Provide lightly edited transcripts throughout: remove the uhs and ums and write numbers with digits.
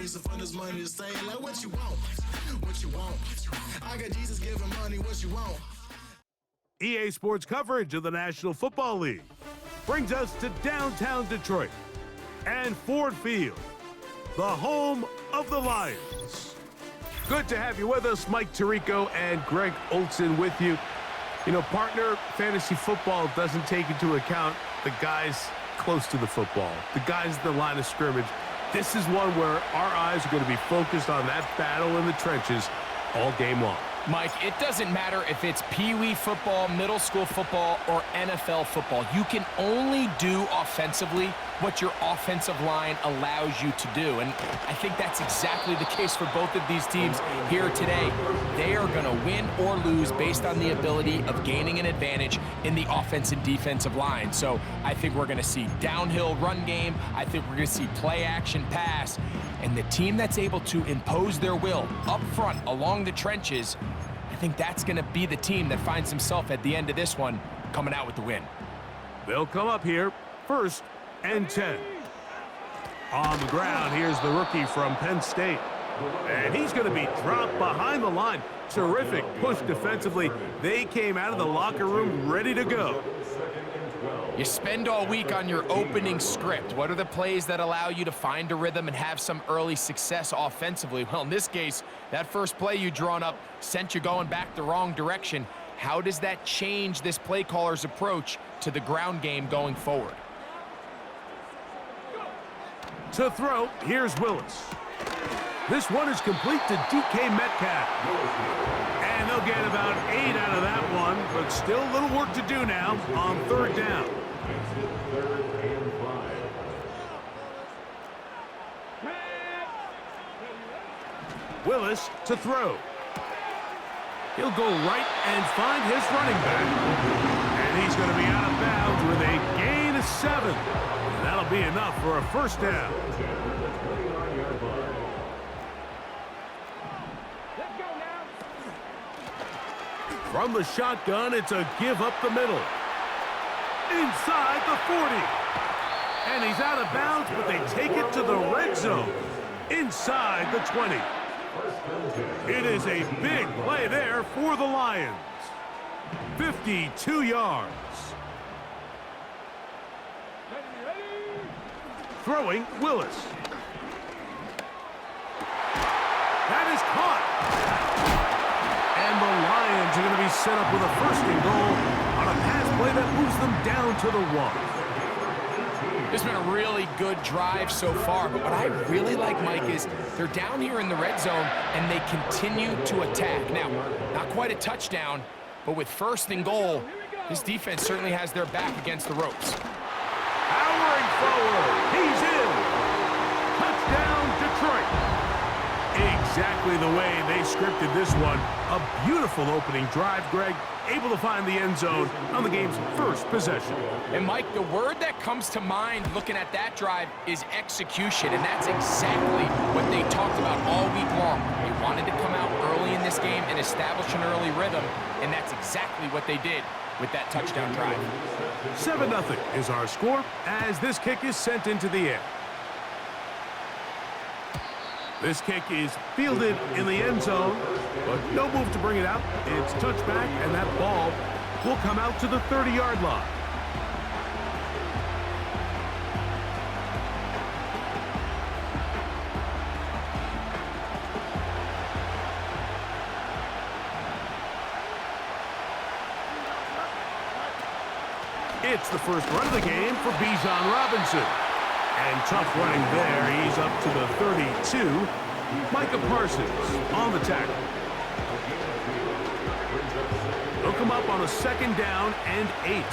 money, so fund this money to say, like, what you want? What you want? I got Jesus giving money, what you want? EA Sports coverage of the National Football League brings us to downtown Detroit and Ford Field, the home of the Lions. Good to have you with us. Mike Tirico and Greg Olson with you. You know, partner, fantasy football doesn't take into account the guys close to the football, the guys in the line of scrimmage. This is one where our eyes are going to be focused on that battle in the trenches all game long. Mike, it doesn't matter if it's Pee-wee football, middle school football, or NFL football. You can only do offensively what your offensive line allows you to do. And I think that's exactly the case for both of these teams here today. They are going to win or lose based on the ability of gaining an advantage in the offense and defensive line. So I think we're going to see downhill run game. I think we're going to see play action pass. And the team that's able to impose their will up front along the trenches, I think that's going to be the team that finds himself at the end of this one coming out with the win. They'll come up here, 1st and 10. On the ground, here's the rookie from Penn State. And he's going to be dropped behind the line. Terrific push defensively. They came out of the locker room ready to go. You spend all week on your opening script. What are the plays that allow you to find a rhythm and have some early success offensively? Well, in this case, that first play you drawn up sent you going back the wrong direction. How does that change this play caller's approach to the ground game going forward? To throw, here's Willis. This one is complete to DK Metcalf. And they'll get about 8 out of that one, but still a little work to do now on 3rd down. Willis to throw. He'll go right and find his running back. And he's going to be out of bounds with a gain of 7. And that'll be enough for a 1st down. From the shotgun, it's a give up the middle. Inside the 40. And he's out of bounds, but they take it to the red zone. Inside the 20. It is a big play there for the Lions. 52 yards. Throwing, Willis. That is caught. And the Lions are going to be set up with a 1st and goal on a pass play that moves them down to the 1. It's been a really good drive so far, but what I really like, Mike, is they're down here in the red zone, and they continue to attack. Now, not quite a touchdown, but with 1st and goal, this defense certainly has their back against the ropes. Powering forward, he's in. Touchdown, Detroit. Exactly the way they scripted this one. A beautiful opening drive, Greg. Able to find the end zone on the game's 1st possession. And Mike, the word that comes to mind looking at that drive is execution, and that's exactly what they talked about all week long. They wanted to come out early in this game and establish an early rhythm, and that's exactly what they did with that touchdown drive. 7-0 is our score as this kick is sent into the air. This kick is fielded in the end zone, but no move to bring it out. It's touchback, and that ball will come out to the 30-yard line. It's the first run of the game for Bijan Robinson. And tough running there. He's up to the 32. Micah Parsons on the tackle. They'll come up on a 2nd down and 8.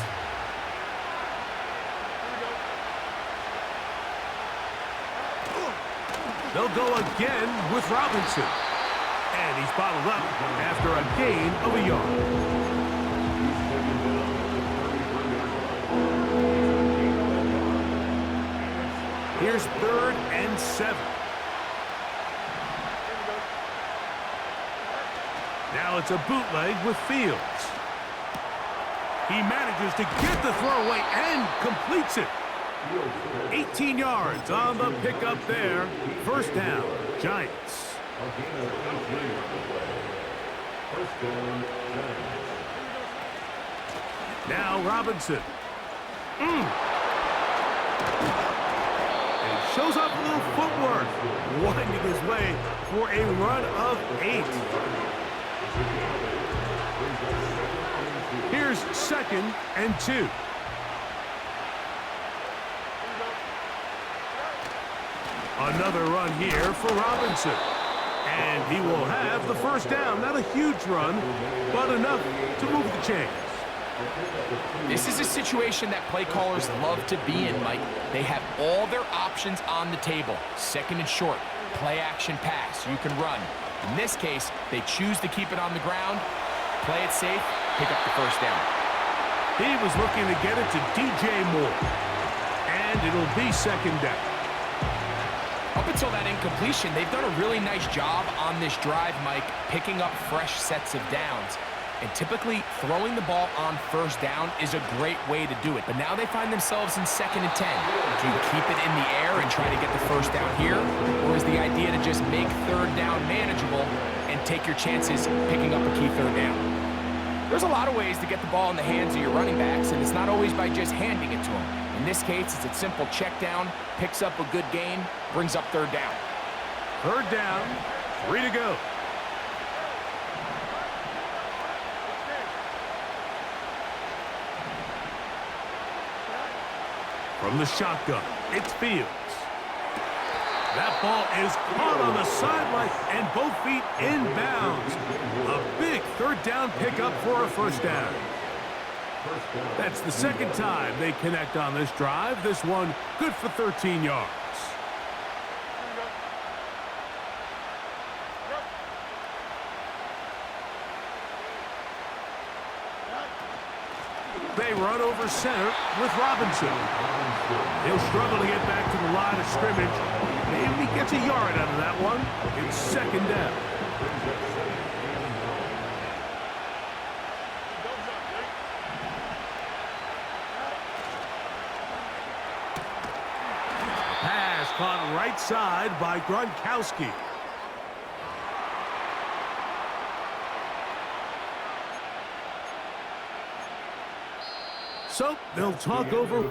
They'll go again with Robinson. And he's bottled up after a gain of a yard. Here's 3rd and 7. Now it's a bootleg with Fields. He manages to get the throw away and completes it. 18 yards on the pickup there. First down, Giants. Now Robinson. And shows off a little footwork, winding his way for a run of 8. Here's 2nd and 2. Another run here for Robinson. And he will have the first down. Not a huge run, but enough to move the chains. This is a situation that play callers love to be in, Mike. They have all their options on the table. 2nd and short, play action pass, you can run. In this case, they choose to keep it on the ground, play it safe, pick up the first down. He was looking to get it to DJ Moore. And it'll be 2nd down. Up until that incompletion, they've done a really nice job on this drive, Mike, picking up fresh sets of downs. And typically, throwing the ball on first down is a great way to do it. But now they find themselves in 2nd and 10. Do you keep it in the air and try to get the first down here? Or is the idea to just make 3rd down manageable and take your chances picking up a key 3rd down? There's a lot of ways to get the ball in the hands of your running backs, and it's not always by just handing it to them. In this case, it's a simple check down, picks up a good gain, brings up 3rd down. 3rd down, 3 to go. From the shotgun, it's Fields. That ball is caught on the sideline and both feet inbounds. A big 3rd down pickup for a first down. That's the 2nd time they connect on this drive. This one good for 13 yards. They run over center with Robinson. He'll struggle to get back to the line of scrimmage. Maybe he gets a yard out of that one. It's 2nd down. Pass caught right side by Gronkowski. So they'll talk over.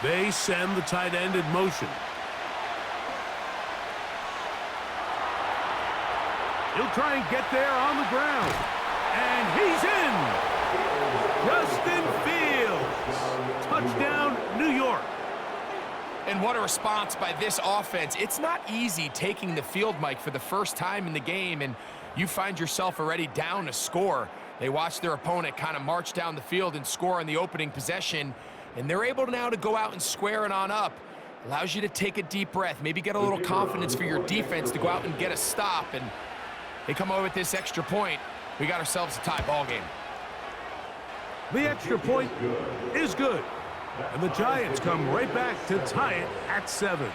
They send the tight end in motion. He'll try and get there on the ground. And he's in. Justin Fields. Touchdown, New York. And what a response by this offense. It's not easy taking the field, Mike, for the first time in the game, and you find yourself already down a score. They watch their opponent kind of march down the field and score in the opening possession, and they're able now to go out and square it on up. Allows you to take a deep breath, maybe get a little confidence for your defense to go out and get a stop, and they come away with this extra point. We got ourselves a tie ball game. The extra point is good. And the Giants come right back to tie it at 7.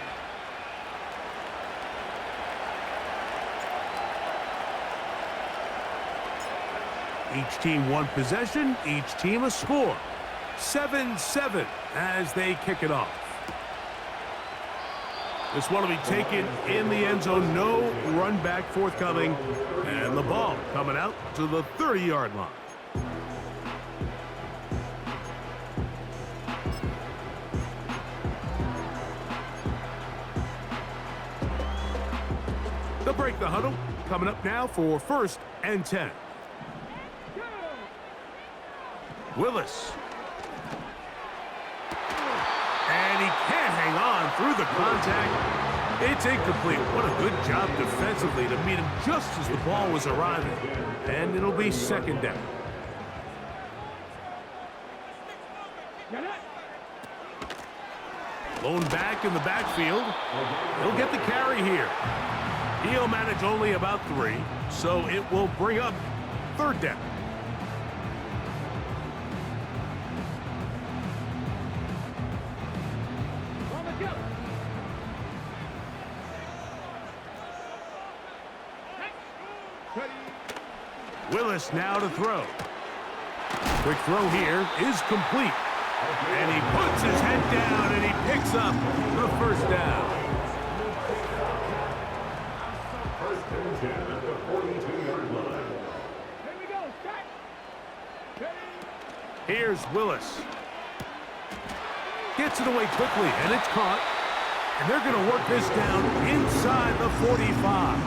Each team one possession, each team a score. 7-7 as they kick it off. This one will be taken in the end zone. No run back forthcoming. And the ball coming out to the 30-yard line. They'll break the huddle. Coming up now for 1st and 10. Willis. And he can't hang on through the contact. It's incomplete. What a good job defensively to meet him just as the ball was arriving. And it'll be 2nd down. Blown back in the backfield. He'll get the carry here. He'll manage only about 3, so it will bring up 3rd down. Willis now to throw. Quick throw here is complete. And he puts his head down and he picks up the first down. First and 10 at the 42-yard line. Here we go. Start. Here's Willis. Gets it away quickly, and it's caught. And they're going to work this down inside the 45.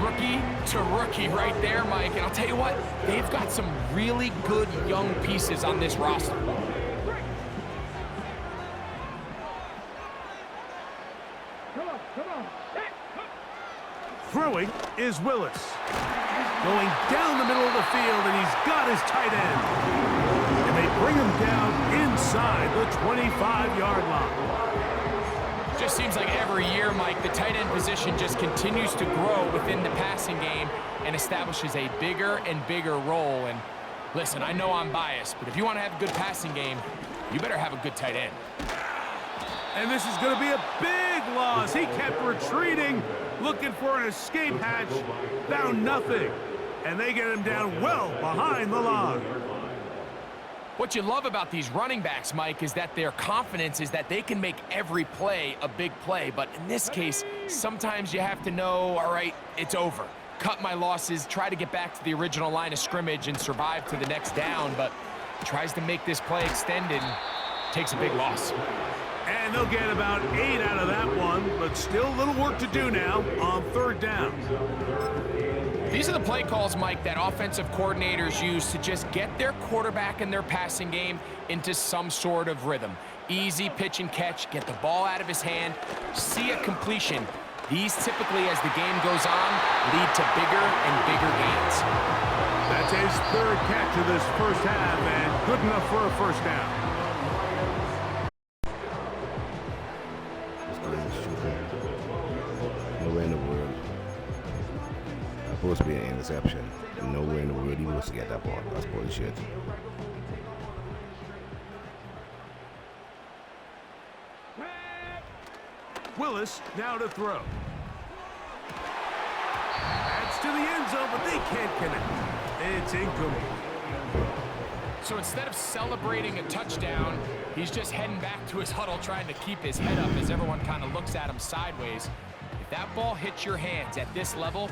Rookie to rookie right there, Mike. And I'll tell you what, they've got some really good young pieces on this roster. Come on. Throwing is Willis. Going down the middle of the field, and he's got his tight end. And they bring him down inside the 25-yard line. Just seems like every year, Mike, the tight end position just continues to grow within the passing game and establishes a bigger and bigger role. And listen, I know I'm biased, but if you want to have a good passing game, you better have a good tight end. And this is going to be a big loss. He kept retreating, looking for an escape hatch, found nothing. And they get him down well behind the line. What you love about these running backs, Mike, is that their confidence is that they can make every play a big play. But in this case, sometimes you have to know, all right, it's over. Cut my losses, try to get back to the original line of scrimmage and survive to the next down, but tries to make this play extended and takes a big loss. And they'll get about 8 out of that one, but still a little work to do now on third down. These are the play calls, Mike, that offensive coordinators use to just get their quarterback and their passing game into some sort of rhythm. Easy pitch and catch, get the ball out of his hand, see a completion. These typically, as the game goes on, lead to bigger and bigger gains. That's his third catch of this first half, and good enough for a first down. Nowhere in the world. Supposed to be an interception. Nowhere in the world he was to get that ball. That's bullshit. Willis now to throw. That's to the end zone, but they can't connect. It's incomplete. So instead of celebrating a touchdown, he's just heading back to his huddle trying to keep his head up as everyone kind of looks at him sideways. If that ball hits your hands at this level,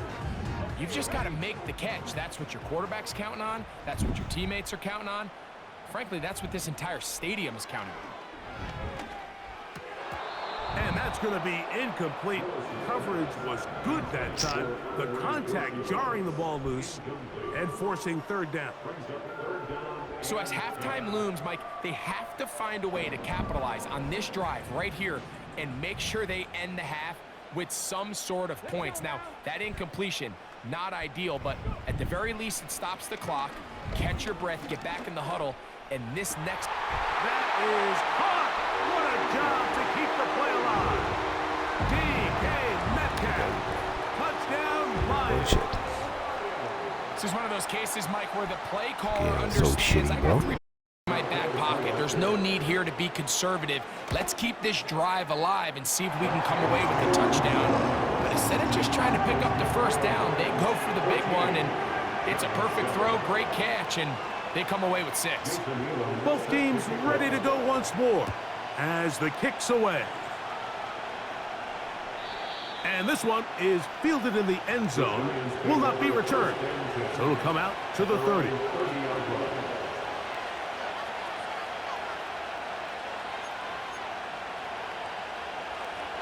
you've just got to make the catch. That's what your quarterback's counting on. That's what your teammates are counting on. Frankly, that's what this entire stadium is counting on. And that's going to be incomplete. Coverage was good that time. The contact jarring the ball loose and forcing third down. So as halftime looms, Mike, they have to find a way to capitalize on this drive right here and make sure they end the half with some sort of points. Now, that incompletion, not ideal, but at the very least, it stops the clock. Catch your breath, get back in the huddle, and this next... That is caught! What a job to keep the play alive! D.K. Metcalf, touchdown Lions. This is one of those cases, Mike, where the play caller understands I got 3 in my back pocket. There's no need here to be conservative. Let's keep this drive alive and see if we can come away with a touchdown. But instead of just trying to pick up the first down, they go for the big one, and it's a perfect throw, great catch, and they come away with 6. Both teams ready to go once more as the kick's away. And this one is fielded in the end zone, will not be returned. So it'll come out to the 30.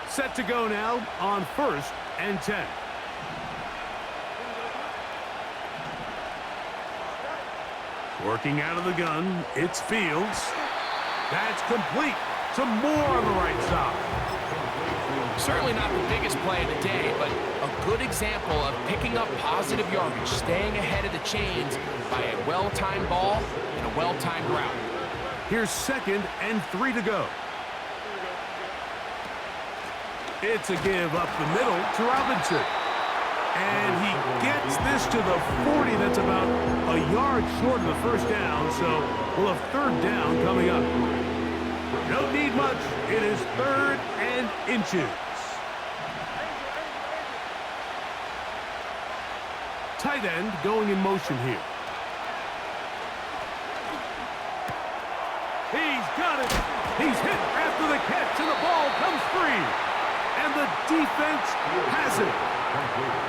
Set to go now on 1st and 10. Working out of the gun, it's Fields. That's complete to Moore on the right side. Certainly not the biggest play of the day, but a good example of picking up positive yardage, staying ahead of the chains by a well-timed ball and a well-timed route. Here's 2nd and 3 to go. It's a give up the middle to Robinson. And he gets this to the 40. That's about a yard short of the first down, so we'll have 3rd down coming up. Don't need much. It is 3rd and inches. tight end going in motion here. He's got it. He's hit after the catch, and the ball comes free. And the defense has it.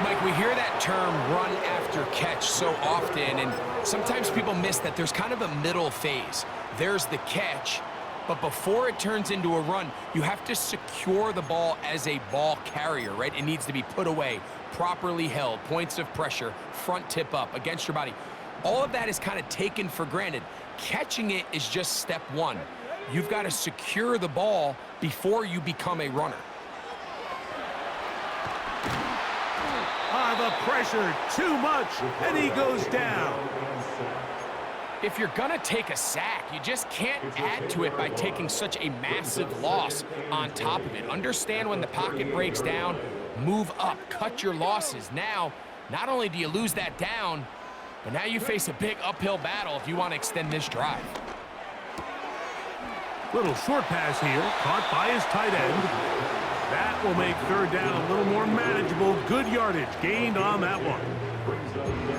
Mike, we hear that term run after catch so often, and sometimes people miss that there's kind of a middle phase. There's the catch, but before it turns into a run, you have to secure the ball as a ball carrier, right? It needs to be put away, properly held, points of pressure, front tip up against your body. All of that is kind of taken for granted. Catching it is just step one. You've got to secure the ball before you become a runner. The pressure, too much, and he goes down. If you're gonna take a sack, you just can't add to it by taking such a massive loss on top of it. Understand when the pocket breaks down, move up, cut your losses. Now, not only do you lose that down, but now you face a big uphill battle if you want to extend this drive. Little short pass here, caught by his tight end. That will make third down a little more manageable. Good yardage gained on that one.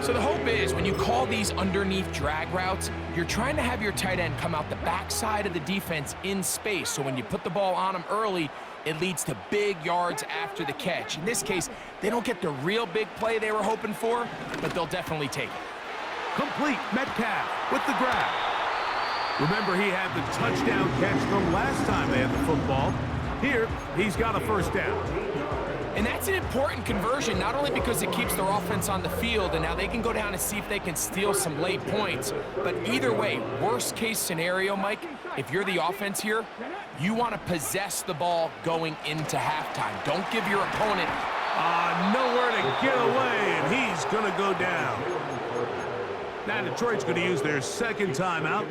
So the hope is when you call these underneath drag routes, you're trying to have your tight end come out the backside of the defense in space. So when you put the ball on him early, it leads to big yards after the catch. In this case, they don't get the real big play they were hoping for, but they'll definitely take it. Complete. Metcalf with the grab. Remember, he had the touchdown catch from last time they had the football. Here, he's got a first down. And that's an important conversion, not only because it keeps their offense on the field, and now they can go down and see if they can steal some late points. But either way, worst case scenario, Mike, if you're the offense here, you want to possess the ball going into halftime. Don't give your opponent nowhere to get away, and he's going to go down. Now Detroit's going to use their second timeout,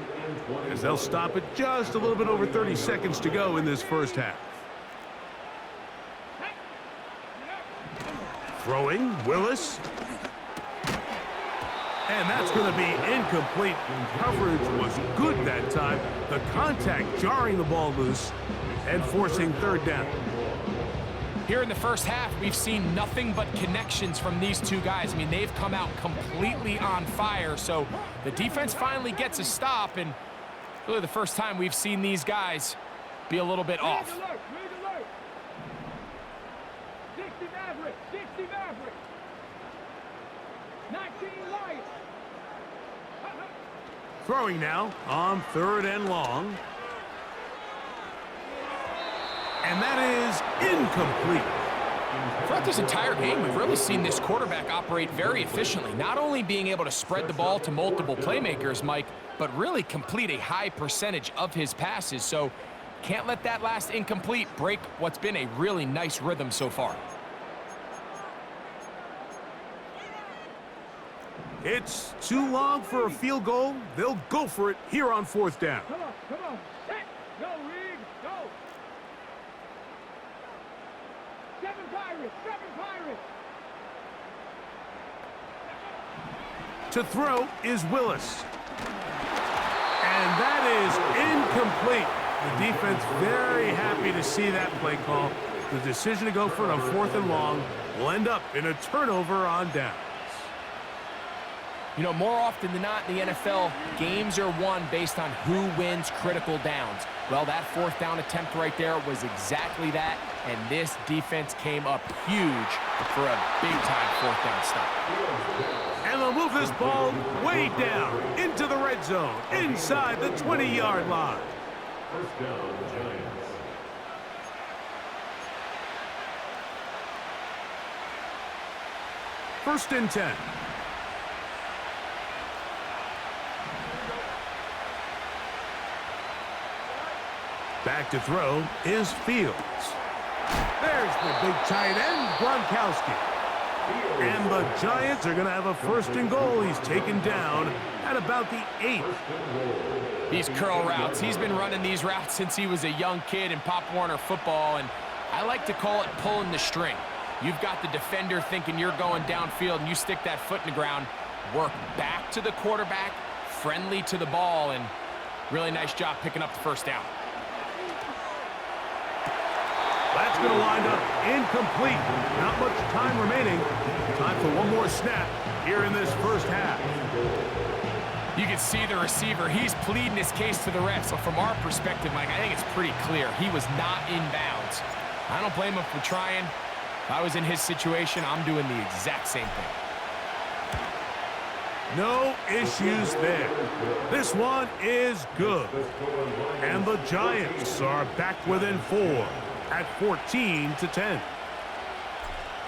as they'll stop it just a little bit over 30 seconds to go in this first half. Throwing, Willis. And that's going to be incomplete. Coverage was good that time. The contact jarring the ball loose and forcing third down. Here in the first half, we've seen nothing but connections from these two guys. I mean, they've come out completely on fire, so the defense finally gets a stop, and really the first time we've seen these guys be a little bit off. 60 Maverick, 60 Maverick. 19 Lions. Throwing now on third and long. And that is incomplete. Throughout this entire game, we've really seen this quarterback operate very efficiently, not only being able to spread the ball to multiple playmakers, Mike, but really complete a high percentage of his passes. So can't let that last incomplete break what's been a really nice rhythm so far. It's too long for a field goal. They'll go for it here on fourth down. Come on. Set. Go, Reed. Go. 7 Pirates. 7 Pirates. To throw is Willis. And that is incomplete. The defense very happy to see that play call. The decision to go for it on fourth and long will end up in a turnover on downs. You know, more often than not in the NFL, games are won based on who wins critical downs. Well, that fourth down attempt right there was exactly that, and this defense came up huge for a big-time fourth down stop. And they'll move this ball way down into the red zone, inside the 20-yard line. First down, Giants. First and 10. Back to throw is Fields. There's the big tight end, Gronkowski. And the Giants are going to have a first and goal. He's taken down at about the 8. These curl routes, he's been running these routes since he was a young kid in Pop Warner football, and I like to call it pulling the string. You've got the defender thinking you're going downfield, and you stick that foot in the ground, work back to the quarterback, friendly to the ball, and really nice job picking up the first down. That's going to wind up incomplete. Not much time remaining. Time for one more snap here in this first half. You can see the receiver. He's pleading his case to the refs. So from our perspective, Mike, I think it's pretty clear. He was not in bounds. I don't blame him for trying. If I was in his situation, I'm doing the exact same thing. No issues there. This one is good. And the Giants are back within 4 at 14-10.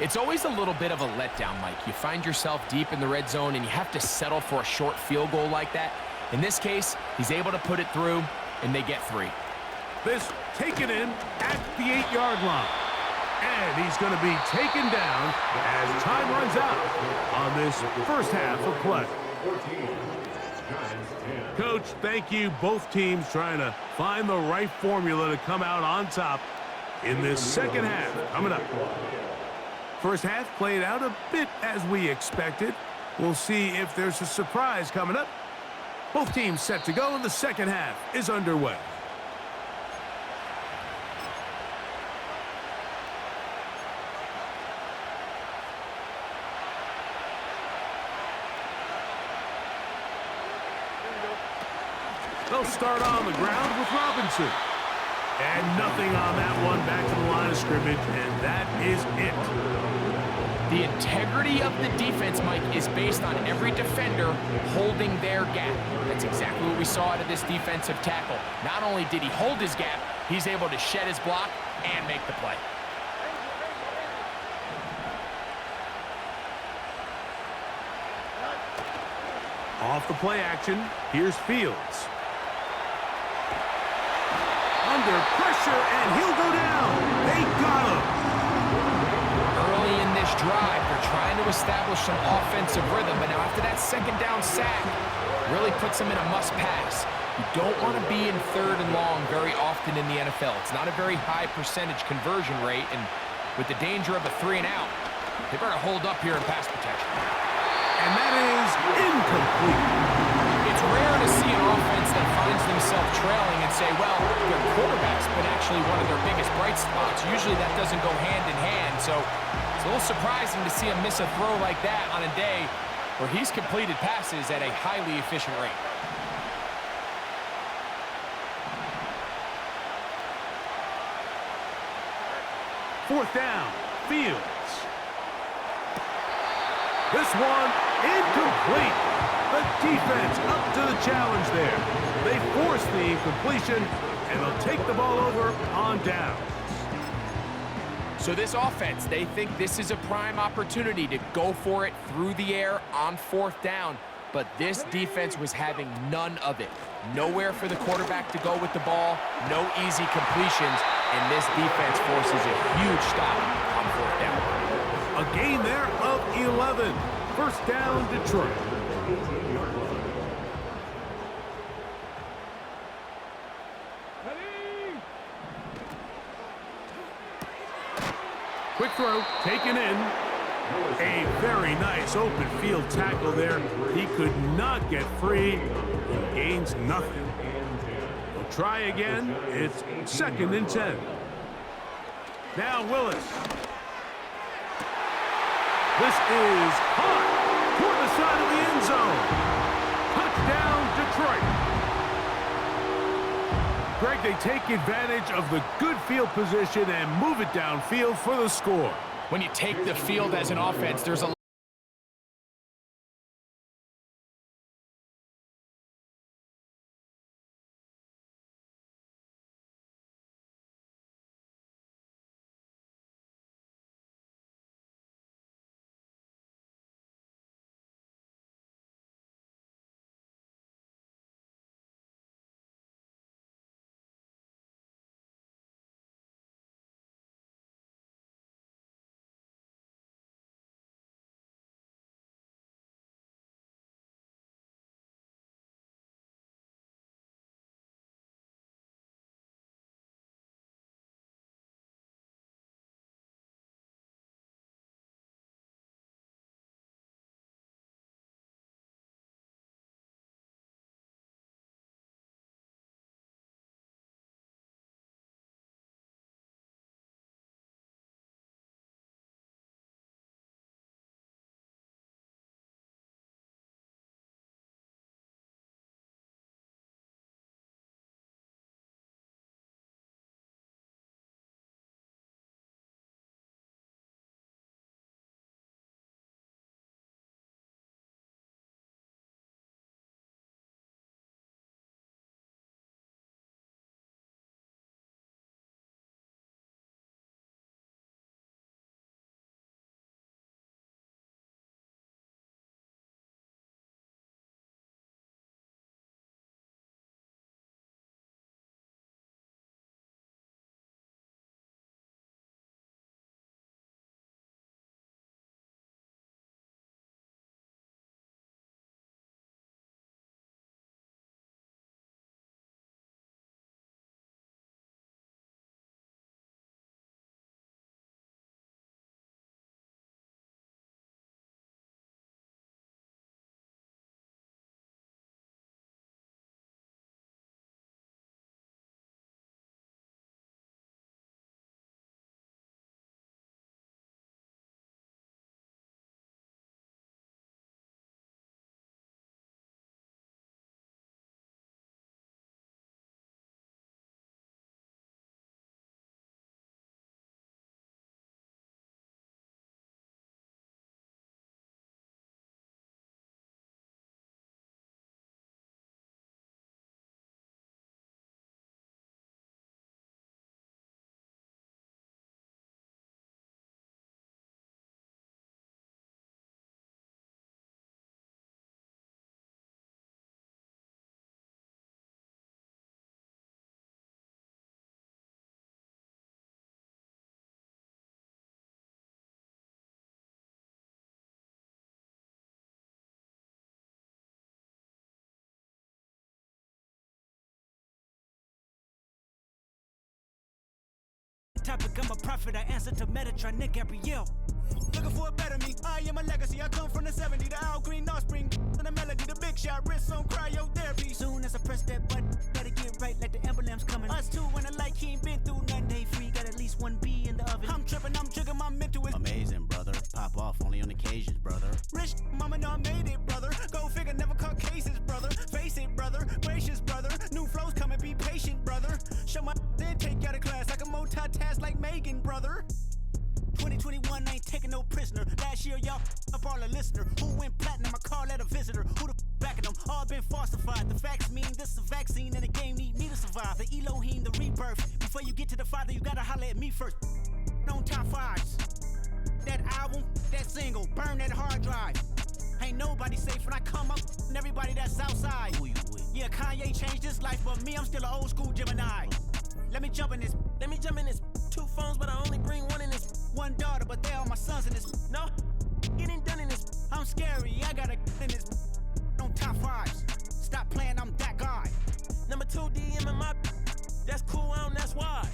It's always a little bit of a letdown, Mike. You find yourself deep in the red zone and you have to settle for a short field goal like that. In this case, he's able to put it through, and they get 3. This taken in at the 8-yard line. And he's going to be taken down as time runs out on this first half of play. Coach, thank you. Both teams trying to find the right formula to come out on top in this second half coming up. First half played out a bit as we expected. We'll see if there's a surprise coming up. Both teams set to go, and the second half is underway. They'll start on the ground with Robinson. And nothing on that one, back to the line of scrimmage, and that is it. The integrity of the defense, Mike, is based on every defender holding their gap. That's exactly what we saw out of this defensive tackle. Not only did he hold his gap, he's able to shed his block and make the play. Off the play action, here's Fields. Under pressure, and he'll go down. They got him. Early in this drive, they're trying to establish some offensive rhythm, but now after that second down sack, really puts them in a must-pass. You don't want to be in 3rd and long very often in the NFL. It's not a very high percentage conversion rate, and with the danger of a 3 and out, they better hold up here in pass protection. And that is incomplete. It's rare to see an offense that finds themselves trailing and say, well, their quarterback's been actually one of their biggest bright spots. Usually that doesn't go hand in hand, so it's a little surprising to see him miss a throw like that on a day where he's completed passes at a highly efficient rate. Fourth down, Fields. This one incomplete. The defense up to the challenge there. They force the incompletion, and they'll take the ball over on downs. So this offense, they think this is a prime opportunity to go for it through the air on 4th down. But this defense was having none of it. Nowhere for the quarterback to go with the ball, no easy completions, and this defense forces a huge stop on 4th down. A gain there of 11. First down, Detroit. Quick throw, taken in. A very nice open field tackle there. He could not get free. He gains nothing. We'll try again. It's 2nd and 10. Now Willis. This is hot toward the side of the end zone. Touchdown, Detroit. Greg, they take advantage of the good field position and move it downfield for the score. When you take the field as an offense, there's a topic, I'm a prophet. I answer to Metatron, Nick Gabrielle. Looking for a better me, I am a legacy. I come from the 70s, the Al Green offspring. And the melody, the big shot, wrist on cryotherapy. Soon as I press that button, better get right like the emblem's coming. Us two, when I like he ain't been through nothing. Day free, got at least 1 B in the oven. I'm tripping, I'm triggering, my mental is amazing, brother. Pop off only on occasions, brother. Rich, mama know I made it, brother. Go figure, never caught cases, brother. Face it, brother. Gracious, brother. New flows coming, be patient, brother. Show my then take you out of class. I can multitask like Megan, brother. 2021 ain't taking no prisoner. Last year, y'all up all a listener. Who went platinum? I call that a visitor. Who the backing them? All been falsified. The facts mean this is a vaccine and the game need me to survive. The Elohim, the rebirth. Before you get to the Father, you gotta holler at me first. On top fives. That album, that single, burn that hard drive. Ain't nobody safe when I come up and everybody that's outside. Who you with? Yeah, Kanye changed his life, but me, I'm still an old school Gemini. Let me jump in this. 2 phones, but I only bring 1 in this. 1 daughter, but they all my sons in this. No, getting done in this. I'm scary, I got a in this. On top fives. Stop playing, I'm that guy. Number 2 DM in my. That's cool, that's why.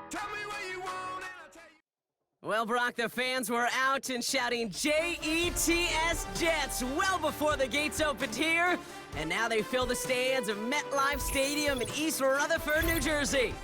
Tell me what you want and I'll tell you. Well, Brock, the fans were out and shouting J-E-T-S Jets well before the gates opened here, and now they fill the stands of MetLife Stadium in East Rutherford, New Jersey.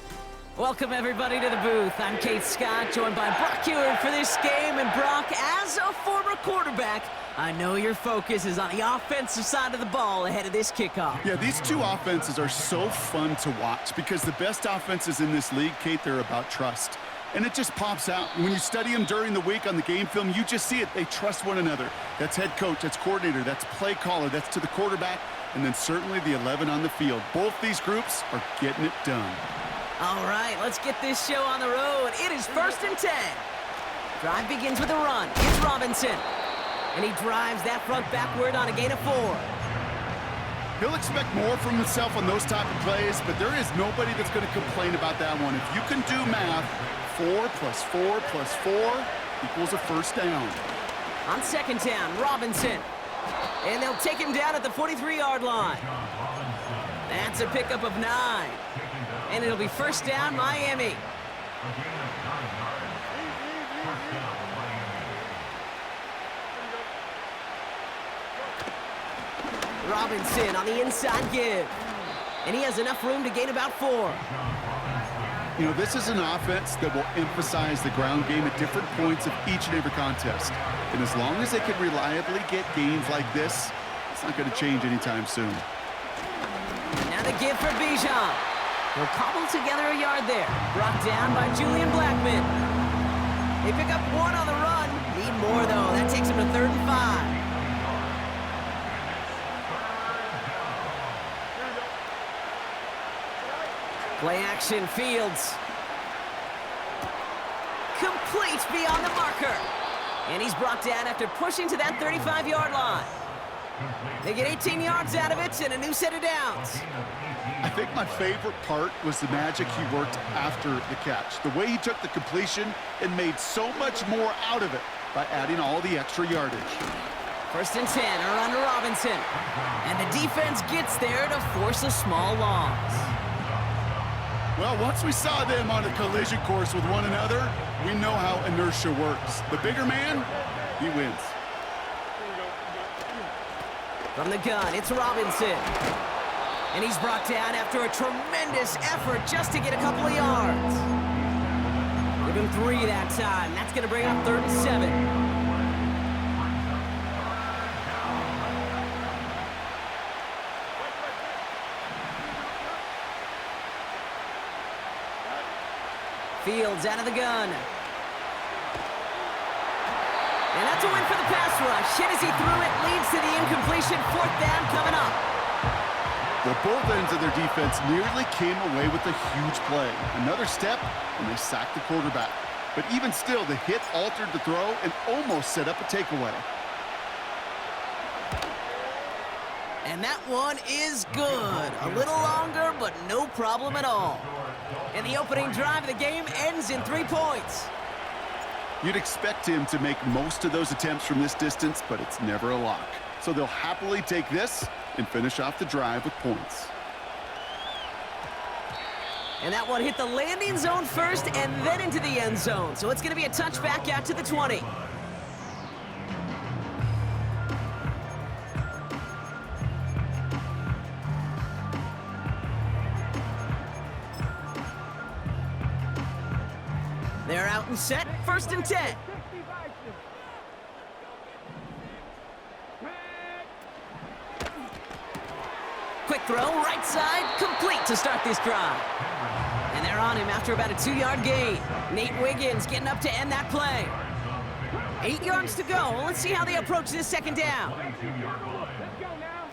Welcome, everybody, to the booth. I'm Kate Scott, joined by Brock Ewing for this game. And Brock, as a former quarterback, I know your focus is on the offensive side of the ball ahead of this kickoff. Yeah, these two offenses are so fun to watch because the best offenses in this league, Kate, they're about trust. And it just pops out. When you study them during the week on the game film, you just see it. They trust one another. That's head coach, that's coordinator, that's play caller, that's to the quarterback, and then certainly the 11 on the field. Both these groups are getting it done. All right, let's get this show on the road. It is 1st and 10. Drive begins with a run. It's Robinson. And he drives that front backward on a gain of 4. He'll expect more from himself on those type of plays, but there is nobody that's going to complain about that one. If you can do math, 4 plus 4 plus 4 equals a first down. On 2nd down, Robinson. And they'll take him down at the 43-yard line. That's a pickup of 9. And it'll be 1st down, Miami. Robinson on the inside give. And he has enough room to gain about 4. You know, this is an offense that will emphasize the ground game at different points of each and every contest. And as long as they can reliably get gains like this, it's not going to change anytime soon. Now the give for Bijan. They'll cobble together a yard there. Brought down by Julian Blackman. They pick up 1 on the run. Need more, though. That takes them to 3rd and 5. Play action, Fields. Complete beyond the marker. And he's brought down after pushing to that 35-yard line. They get 18 yards out of it and a new set of downs. I think my favorite part was the magic he worked after the catch. The way he took the completion and made so much more out of it by adding all the extra yardage. 1st and 10, a run to Robinson. And the defense gets there to force a small loss. Well, once we saw them on a collision course with one another, we know how inertia works. The bigger man, he wins. From the gun, it's Robinson. And he's brought down after a tremendous effort just to get a couple of yards. Give him 3 that time. That's going to bring up 3rd and 7. Fields out of the gun. And that's a win for the pass rush. Hit as he threw it, leads to the incompletion. 4th down coming up. Well, both ends of their defense nearly came away with a huge play. Another step, and they sacked the quarterback. But even still, the hit altered the throw and almost set up a takeaway. And that one is good. A little longer, but no problem at all. And the opening drive of the game ends in 3 points. You'd expect him to make most of those attempts from this distance, but it's never a lock. so they'll happily take this and finish off the drive with points. And that one hit the landing zone first and then into the end zone. So it's going to be a touchback out to the 20. They're out and set, 1st and 10. Quick throw, right side, complete to start this drive. And they're on him after about a 2-yard gain. Nate Wiggins getting up to end that play. 8 yards to go. Let's see how they approach this 2nd down. Let's go now.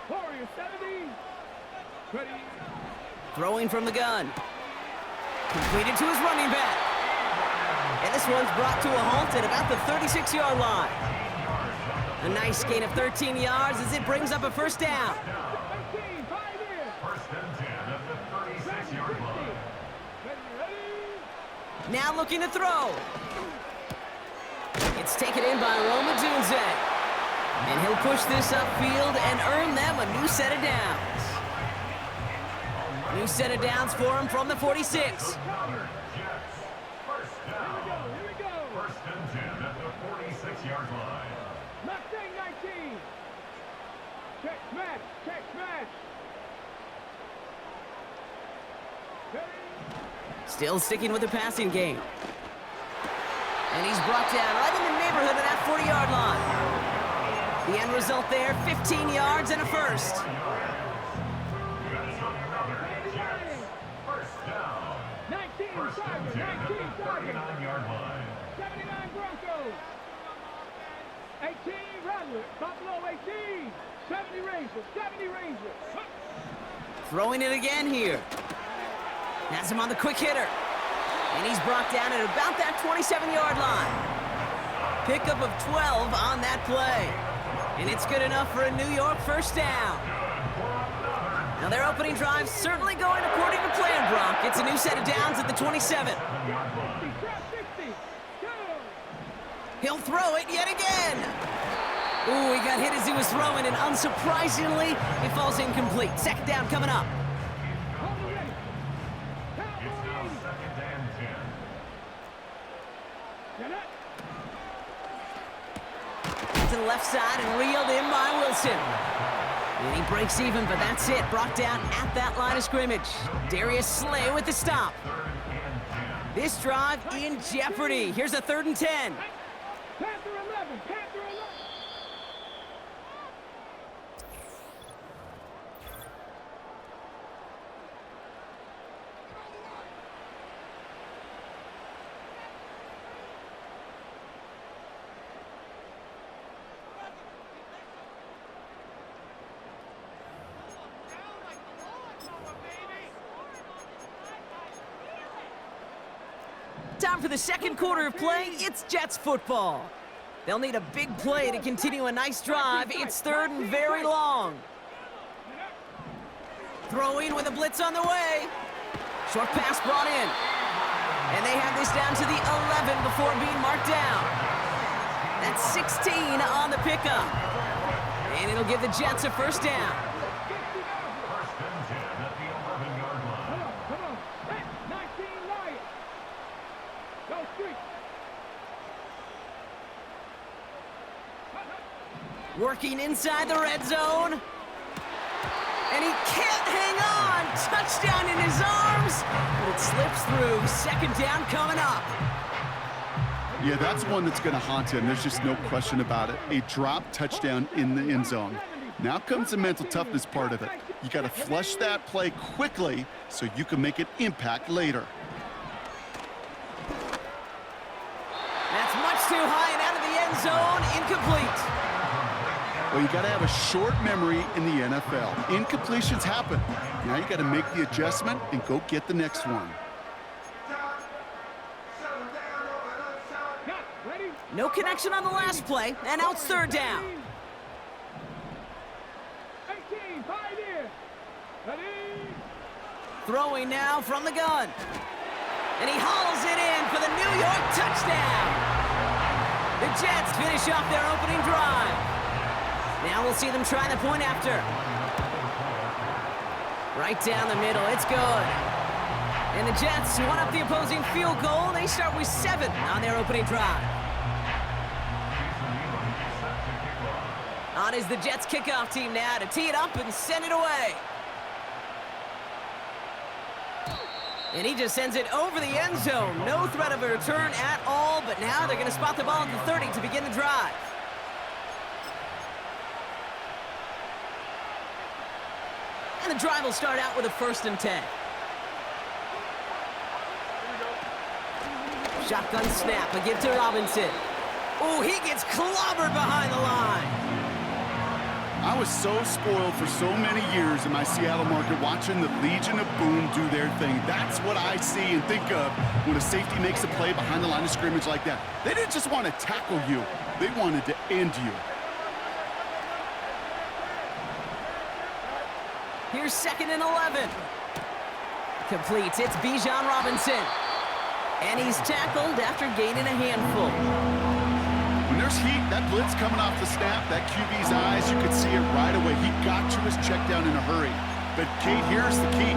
Warrior 70. Ready. Throwing from the gun. Completed to his running back. And this one's brought to a halt at about the 36-yard line. A nice gain of 13 yards as it brings up a 1st down. 18, 5 in. 1st and 10 at the 36-yard line. Ready. Now looking to throw. It's taken in by Roma Dunze. And he'll push this upfield and earn them a new set of downs. New set of downs for him from the 46. Jets. 1st down. Here we go. 1st and 10 at the 46-yard line. Mustang 19. Check smash. Check smash. Ready. Still sticking with the passing game. And he's brought down right in the neighborhood of that 40-yard line. The end result there, 15 yards and a 1st. 19 1st and 10 at the 39-yard line. 79 Broncos. 18 Rattlers. Buffalo 18. 70 Rangers. 70 Rangers. Throwing it again here. Has him on the quick hitter. And he's brought down at about that 27-yard line. Pickup of 12 on that play. And it's good enough for a New York 1st down. Now their opening drive certainly going according to plan, Brock. It's a new set of downs at the 27. 60. Go. He'll throw it yet again. Ooh, he got hit as he was throwing, and unsurprisingly, it falls incomplete. 2nd down coming up. Hold it ready. It's now 2nd and 10. Get it. To the left side and reeled in by Wilson. And he breaks even, but that's it. Brought down at that line of scrimmage. Darius Slay with the stop. This drive in jeopardy. Here's a 3rd and 10. Panther 11. Panther 11. Time for the 2nd quarter of play. It's Jets football. They'll need a big play to continue a nice drive. It's 3rd and very long. Throwing with a blitz on the way. Short pass brought in. And they have this down to the 11 before being marked down. That's 16 on the pickup. And it'll give the Jets a 1st down. 1st and 10 at the 11-yard line. Come on. Hey, 19 Lions. Go street. Working inside the red zone. And he can't hang on. Touchdown in his arms. But it slips through. 2nd down coming up. Yeah, that's one that's going to haunt him. There's just no question about it. A drop touchdown in the end zone. Now comes the mental toughness part of it. You got to flush that play quickly so you can make an impact later. That's much too high and out of the end zone. Incomplete. Well, you got to have a short memory in the NFL. Incompletions happen. Now you got to make the adjustment and go get the next one. No connection on the last play, and now it's 3rd down. 18, 5 in. Ready. Throwing now from the gun. And he hauls it in for the New York touchdown. The Jets finish off their opening drive. Now we'll see them try the point after. Right down the middle, it's good. And the Jets one up the opposing field goal. They start with 7 on their opening drive. On is the Jets kickoff team now to tee it up and send it away. And he just sends it over the end zone. No threat of a return at all, but now they're going to spot the ball at the 30 to begin the drive. And the drive will start out with a 1st and 10. Shotgun snap, a give to Robinson. Oh, he gets clobbered behind the line. I was so spoiled for so many years in my Seattle market watching the Legion of Boom do their thing. That's what I see and think of when a safety makes a play behind the line of scrimmage like that. They didn't just want to tackle you. They wanted to end you. Here's 2nd and 11. Completes. It's Bijan Robinson. And he's tackled after gaining a handful. When there's heat, that blitz coming off the snap, that QB's eyes, you could see it right away. He got to his check down in a hurry. But, Kate, here's the key.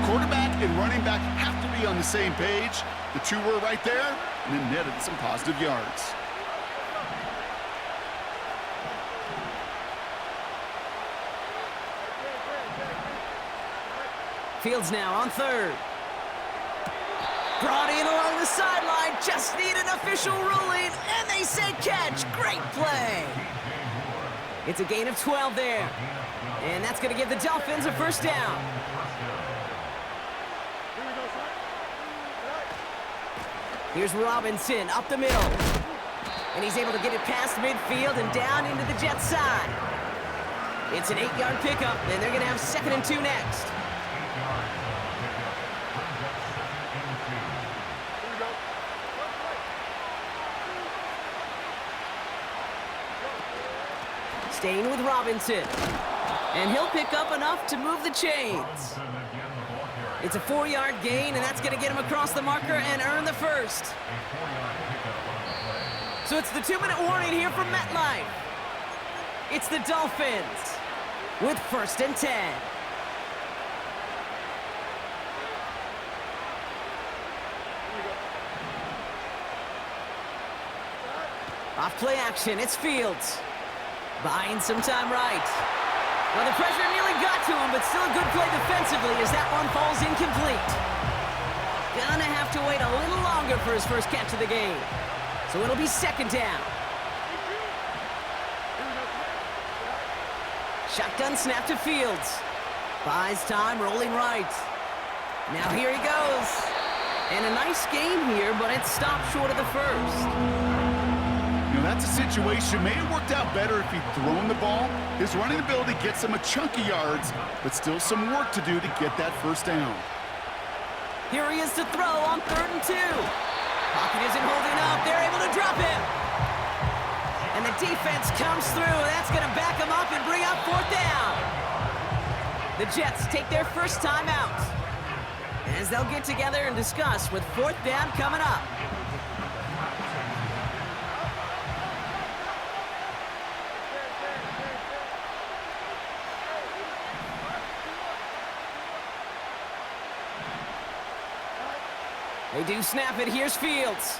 Quarterback and running back have to be on the same page. The two were right there, and then netted some positive yards. Fields now on 3rd. Brought in along the sideline, just need an official ruling, and they say catch. Great play. It's a gain of 12 there. And that's going to give the Dolphins a 1st down. Here's Robinson up the middle. And he's able to get it past midfield and down into the Jets side. It's an 8-yard pickup, and they're going to have 2nd and 2 next. Staying with Robinson. And he'll pick up enough to move the chains. It's a 4-yard gain, and that's going to get him across the marker and earn the 1st. So it's the 2-minute warning here from MetLife. It's the Dolphins with 1st and 10. Off play action, it's Fields. Buying some time right. Well, the pressure nearly got to him, but still a good play defensively as that one falls incomplete. Gonna have to wait a little longer for his first catch of the game. So it'll be 2nd down. Shotgun snap to Fields. Buys time, rolling right. Now here he goes. And a nice game here, but it stopped short of the 1st. That's a situation. May have worked out better if he'd thrown the ball. His running ability gets him a chunk of yards, but still some work to do to get that 1st down. Here he is to throw on 3rd and 2. Pocket isn't holding up. They're able to drop him. And the defense comes through. That's going to back him up and bring up 4th down. The Jets take their first time out as they'll get together and discuss with 4th down coming up. They do snap it. Here's Fields.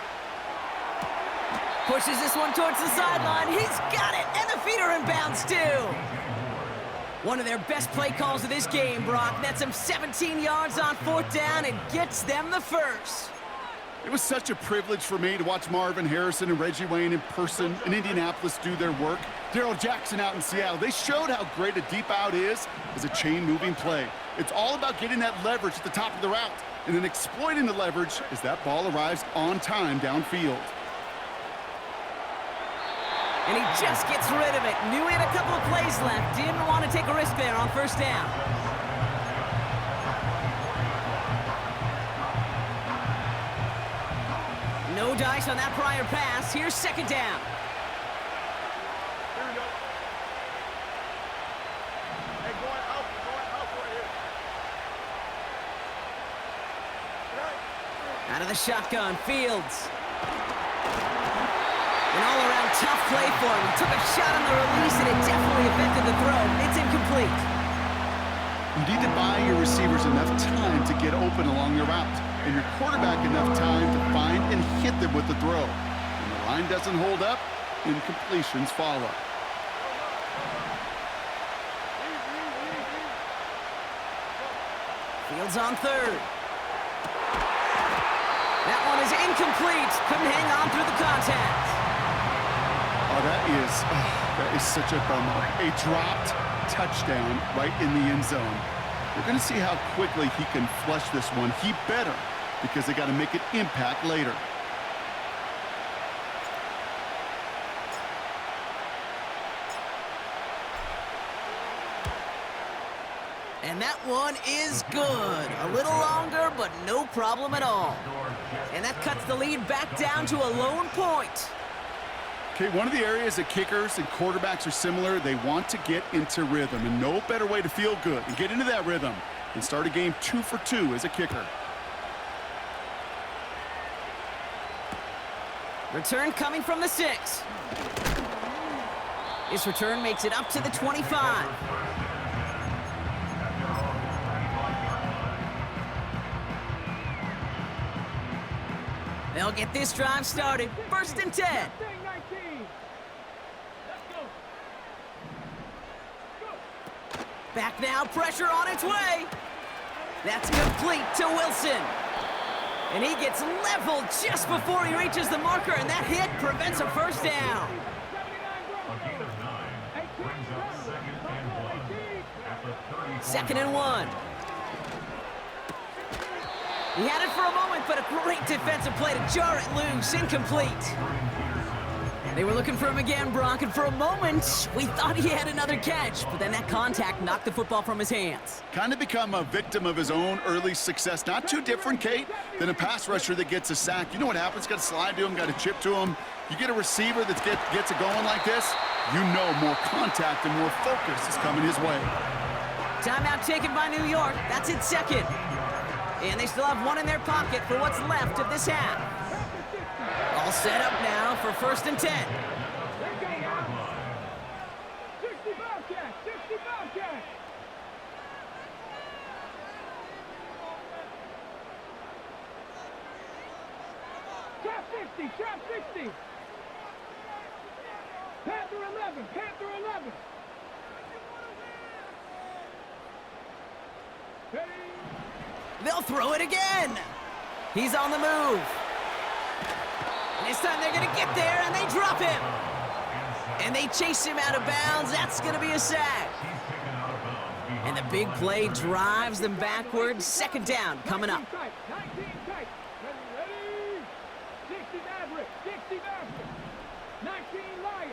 Pushes this one towards the sideline. He's got it, and the feet are in bounds too. One of their best play calls of this game, Brock. Nets them 17 yards on 4th down and gets them the 1st. It was such a privilege for me to watch Marvin Harrison and Reggie Wayne in person in Indianapolis do their work. Darrell Jackson out in Seattle. They showed how great a deep out is as a chain-moving play. It's all about getting that leverage at the top of the route and then exploiting the leverage as that ball arrives on time downfield. And he just gets rid of it. Knew he had a couple of plays left. Didn't want to take a risk there on 1st down. No dice on that prior pass. Here's 2nd down. Here we go. Hey, going out right here. Out of the shotgun, Fields. An all-around tough play for him. He took a shot on the release, and it definitely affected the throw. It's incomplete. You need to buy your receivers enough time to get open along the route, and your quarterback enough time to find and hit them with the throw. When the line doesn't hold up, incompletions follow. Fields on third. That one is incomplete. Couldn't hang on through the contact. Oh, that is such a bummer. A dropped touchdown right in the end zone. We're going to see how quickly he can flush this one. He better, because they got to make an impact later. And that one is good. A little longer, but no problem at all. And that cuts the lead back down to a lone point. Okay, one of the areas that kickers and quarterbacks are similar, they want to get into rhythm, and no better way to feel good and get into that rhythm than start a game 2 for 2 as a kicker. Return coming from the 6. This return makes it up to the 25. They'll get this drive started. 1st and 10. Back now, pressure on its way. That's complete to Wilson. And he gets leveled just before he reaches the marker, and that hit prevents a first down. Second and 1. He had it for a moment, but a great defensive play to jar it loose. Incomplete. They were looking for him again, Brock, and for a moment, we thought he had another catch, but then that contact knocked the football from his hands. Kind of become a victim of his own early success. Not too different, Kate, than a pass rusher that gets a sack. You know what happens? Got to slide to him, got to chip to him. You get a receiver that gets it going like this, you know more contact and more focus is coming his way. Timeout taken by New York. That's its second. And they still have one in their pocket for what's left of this half. All set up now for 1st and 10. 60 Trap 60. Panther 11. Panther 11. Ready. They'll throw it again. He's on the move. And this time they're going to get there, and they drop him. And they chase him out of bounds. That's going to be a sack. And the big play drives them backwards. 2nd down coming up. 19 tight. Ready. 60 Maverick. 60 Maverick. 19 Lion.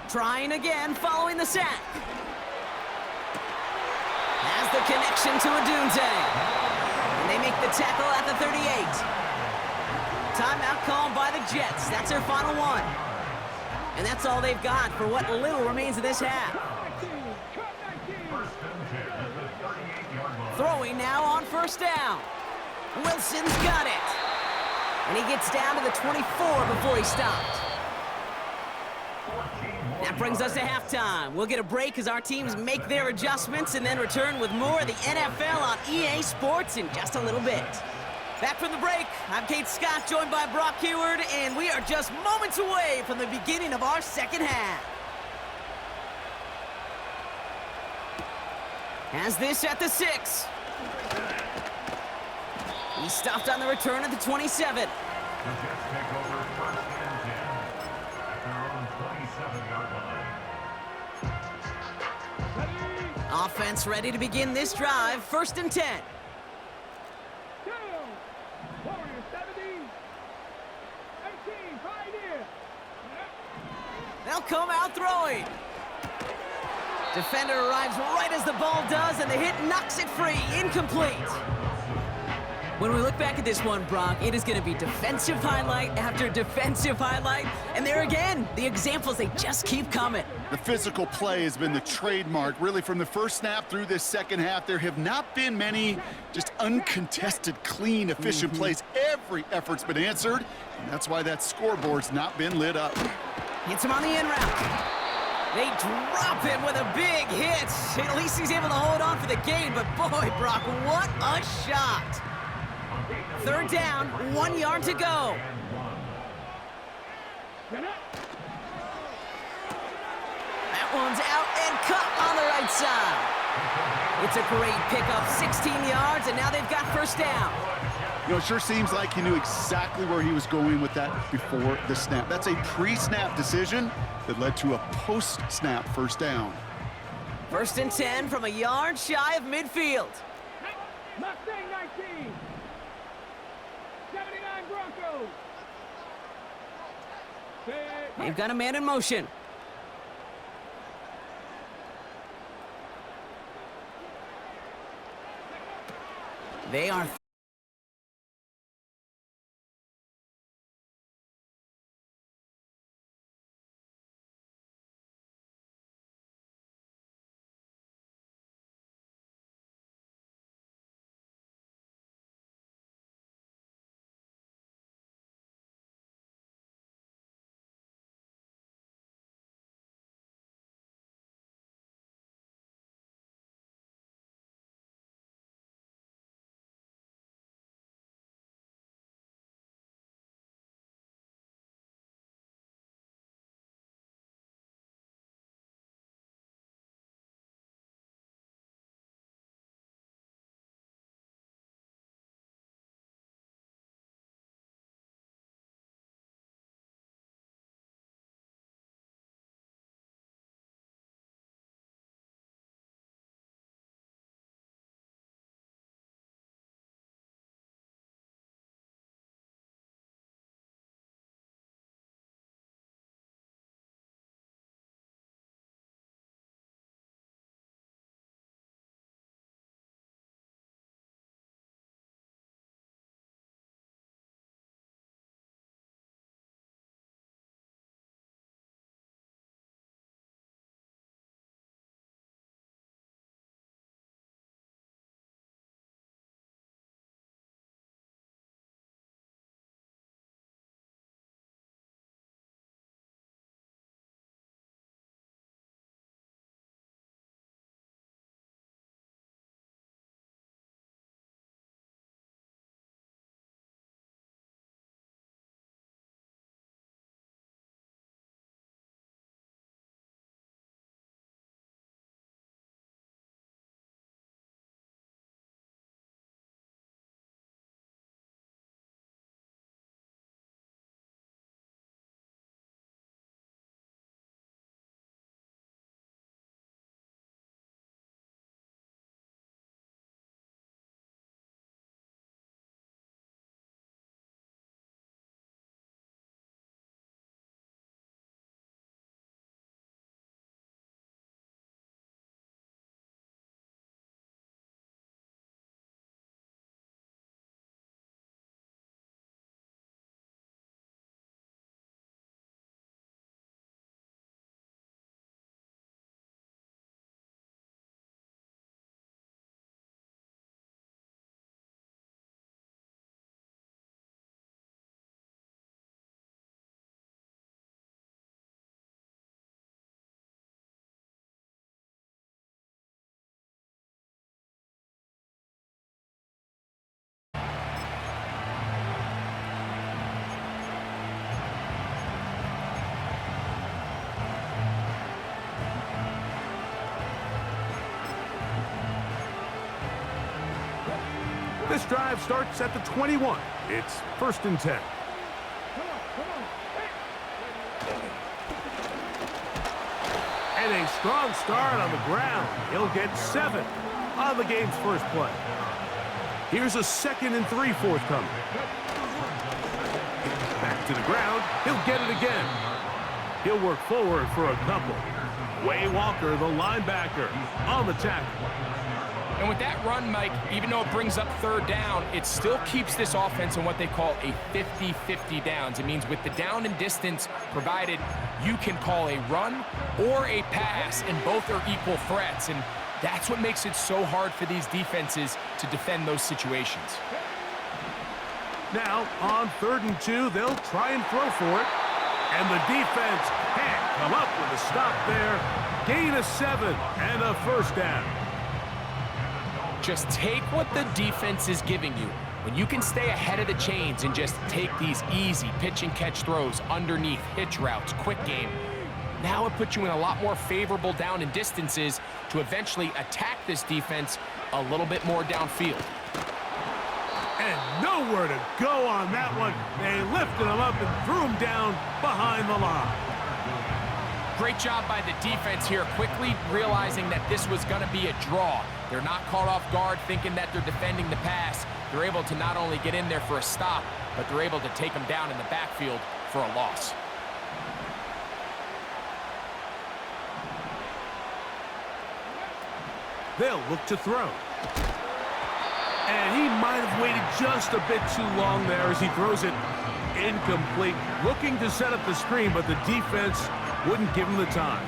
Trying again following the sack. Has the connection to Adunze. And they make the tackle at the 38. Timeout called by the Jets. That's their final one. And that's all they've got for what little remains of this half. Throwing now on 1st down. Wilson's got it. And he gets down to the 24 before he stopped. That brings us to halftime. We'll get a break as our teams make their adjustments and then return with more of the NFL on EA Sports in just a little bit. Back from the break, I'm Kate Scott, joined by Brock Heward, and we are just moments away from the beginning of our second half. Has this at the 6. He stopped on the return at the 27. The Jets take over 1st and 10 at their own 27-yard line. Offense ready to begin this drive. 1st and 10. Warrior 70. 18. Pioneer. They'll come out throwing. Defender arrives right as the ball does, and the hit knocks it free. Incomplete. When we look back at this one, Brock, it is going to be defensive highlight after defensive highlight. And there again, the examples, they just keep coming. The physical play has been the trademark, really, from the first snap through this second half. There have not been many just uncontested, clean, efficient plays. Every effort's been answered, and that's why that scoreboard's not been lit up. Hits him on the in route. They drop him with a big hit. At least he's able to hold on for the gain, but boy, Brock, what a shot. Third down, 1 yard to go. That one's out and cut on the right side. It's a great pickup, 16 yards, and now they've got first down. You know, it sure seems like he knew exactly where he was going with that before the snap. That's a pre-snap decision that led to a post-snap first down. First and 10 from a yard shy of midfield. Mustang 19. 79 Broncos. They've got a man in motion. They are This drive starts at the 21. It's first and 10. And a strong start on the ground. He'll get 7 on the game's first play. Here's a 2nd and 3 forthcoming. Back to the ground. He'll get it again. He'll work forward for a couple. Way Walker, the linebacker, on the tackle. And with that run, Mike, even though it brings up third down, it still keeps this offense in what they call a 50-50 downs. It means with the down and distance provided, you can call a run or a pass, and both are equal threats. And that's what makes it so hard for these defenses to defend those situations. Now, on 3rd and 2, they'll try and throw for it. And the defense can't come up with a stop there. Gain of 7 and a first down. Just take what the defense is giving you. When you can stay ahead of the chains and just take these easy pitch and catch throws underneath, hitch routes, quick game, now it puts you in a lot more favorable down and distances to eventually attack this defense a little bit more downfield. And nowhere to go on that one. They lifted him up and threw him down behind the line. Great job by the defense here, quickly realizing that this was going to be a draw. They're not caught off guard thinking that they're defending the pass. They're able to not only get in there for a stop, but they're able to take him down in the backfield for a loss. They'll look to throw. And he might have waited just a bit too long there as he throws it incomplete. Looking to set up the screen, but the defense wouldn't give him the time.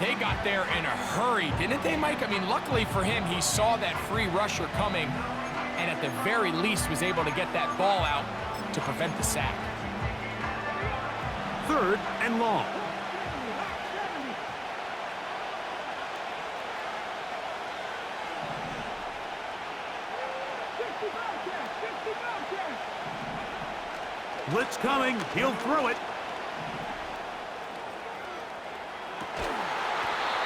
They got there in a hurry, didn't they, Mike? I mean, luckily for him, he saw that free rusher coming and at the very least was able to get that ball out to prevent the sack. 3rd and long. Blitz coming. He'll throw it.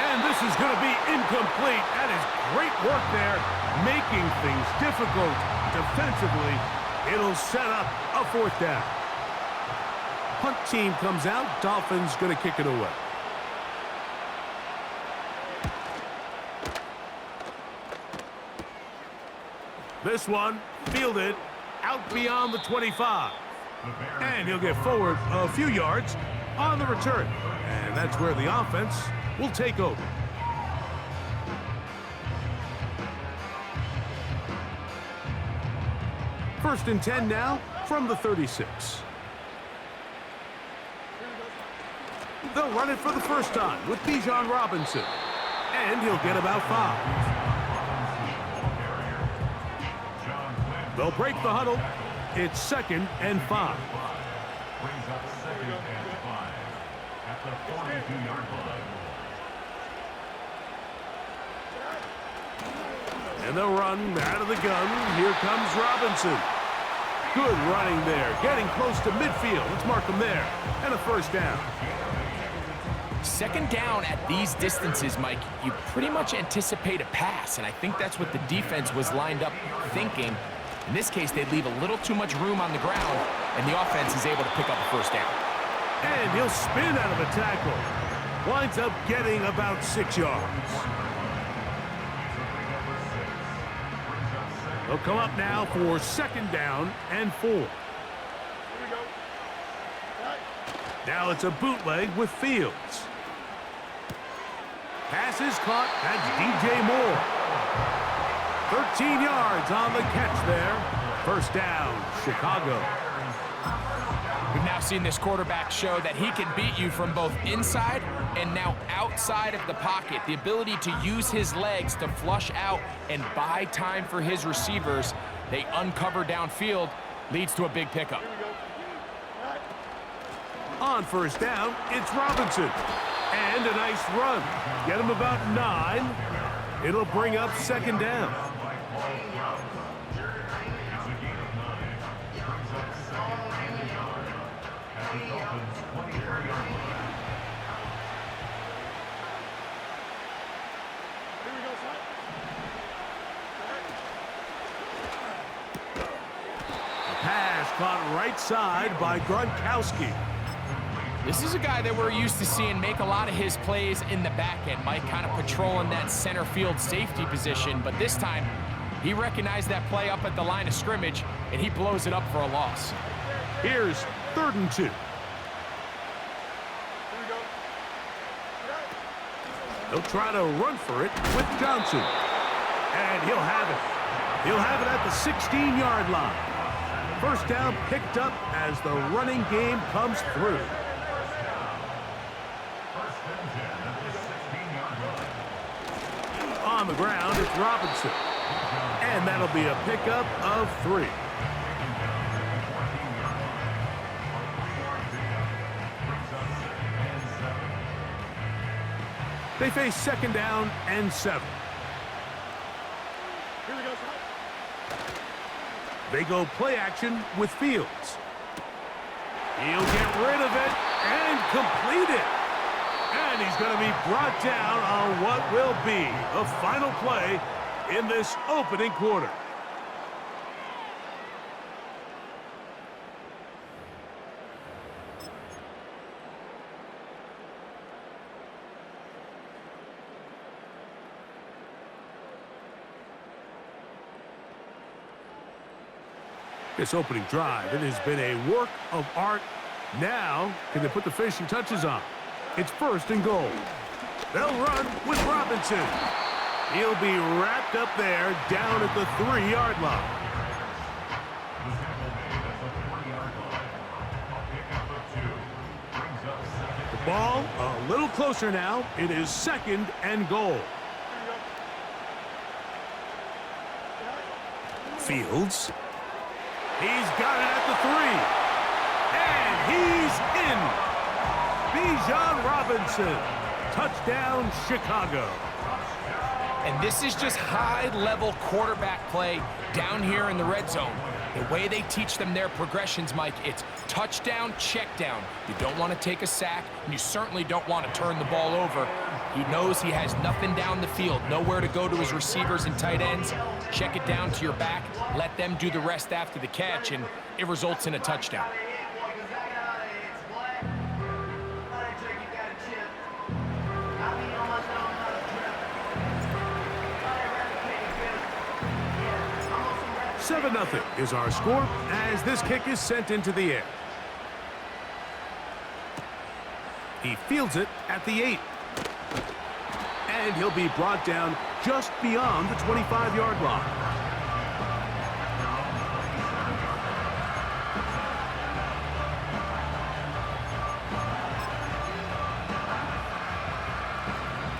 And this is going to be incomplete. That is great work there, making things difficult defensively. It'll set up a 4th down. Punt team comes out. Dolphins going to kick it away. This one fielded out beyond the 25. And he'll get forward a few yards on the return. And that's where the offense will take over. First and 10 now from the 36. They'll run it for the first time with Bijan Robinson. And he'll get about 5. They'll break the huddle. It's 2nd and 5. Brings up 2nd and 5 at the 42-yard line. And they'll run out of the gun. Here comes Robinson. Good running there. Getting close to midfield. Let's mark him there. And a first down. 2nd down at these distances, Mike, you pretty much anticipate a pass, and I think that's what the defense was lined up thinking. In this case, they'd leave a little too much room on the ground, and the offense is able to pick up a first down. And he'll spin out of a tackle. Winds up getting about 6 yards. They'll come up now for 2nd down and 4. Now it's a bootleg with Fields. Pass is caught. That's DJ Moore. 13 yards on the catch there. First down, Chicago. We've now seen this quarterback show that he can beat you from both inside and now outside of the pocket. The ability to use his legs to flush out and buy time for his receivers. They uncover downfield, leads to a big pickup. On first down, it's Robinson. And a nice run. Get him about 9. It'll bring up 2nd down. Pass caught right side by Gronkowski. This is a guy that we're used to seeing make a lot of his plays in the back end, Mike, kind of patrolling that center field safety position. But this time, he recognized that play up at the line of scrimmage, and he blows it up for a loss. Here's 3rd and 2. They'll try to run for it with Johnson. And he'll have it. He'll have it at the 16-yard line. First down picked up as the running game comes through. On the ground, it's Robinson. And that'll be a pickup of 3. They face second down and 7. They go play action with Fields. He'll get rid of it and complete it. And he's going to be brought down on what will be the final play in this opening quarter. This opening drive, it has been a work of art. Now, can they put the finishing touches on? It's first and goal. They'll run with Robinson. He'll be wrapped up there down at the 3-yard line. The ball a little closer now. It is second and goal. Fields. He's got it at the 3. And he's in. Bijan Robinson. Touchdown, Chicago. And this is just high-level quarterback play down here in the red zone. The way they teach them their progressions, Mike, it's touchdown, check down. You don't want to take a sack, and you certainly don't want to turn the ball over. He knows he has nothing down the field, nowhere to go to his receivers and tight ends. Check it down to your back, let them do the rest after the catch, and it results in a touchdown. Nothing is our score as this kick is sent into the air. He fields it at the 8. And he'll be brought down just beyond the 25-yard line.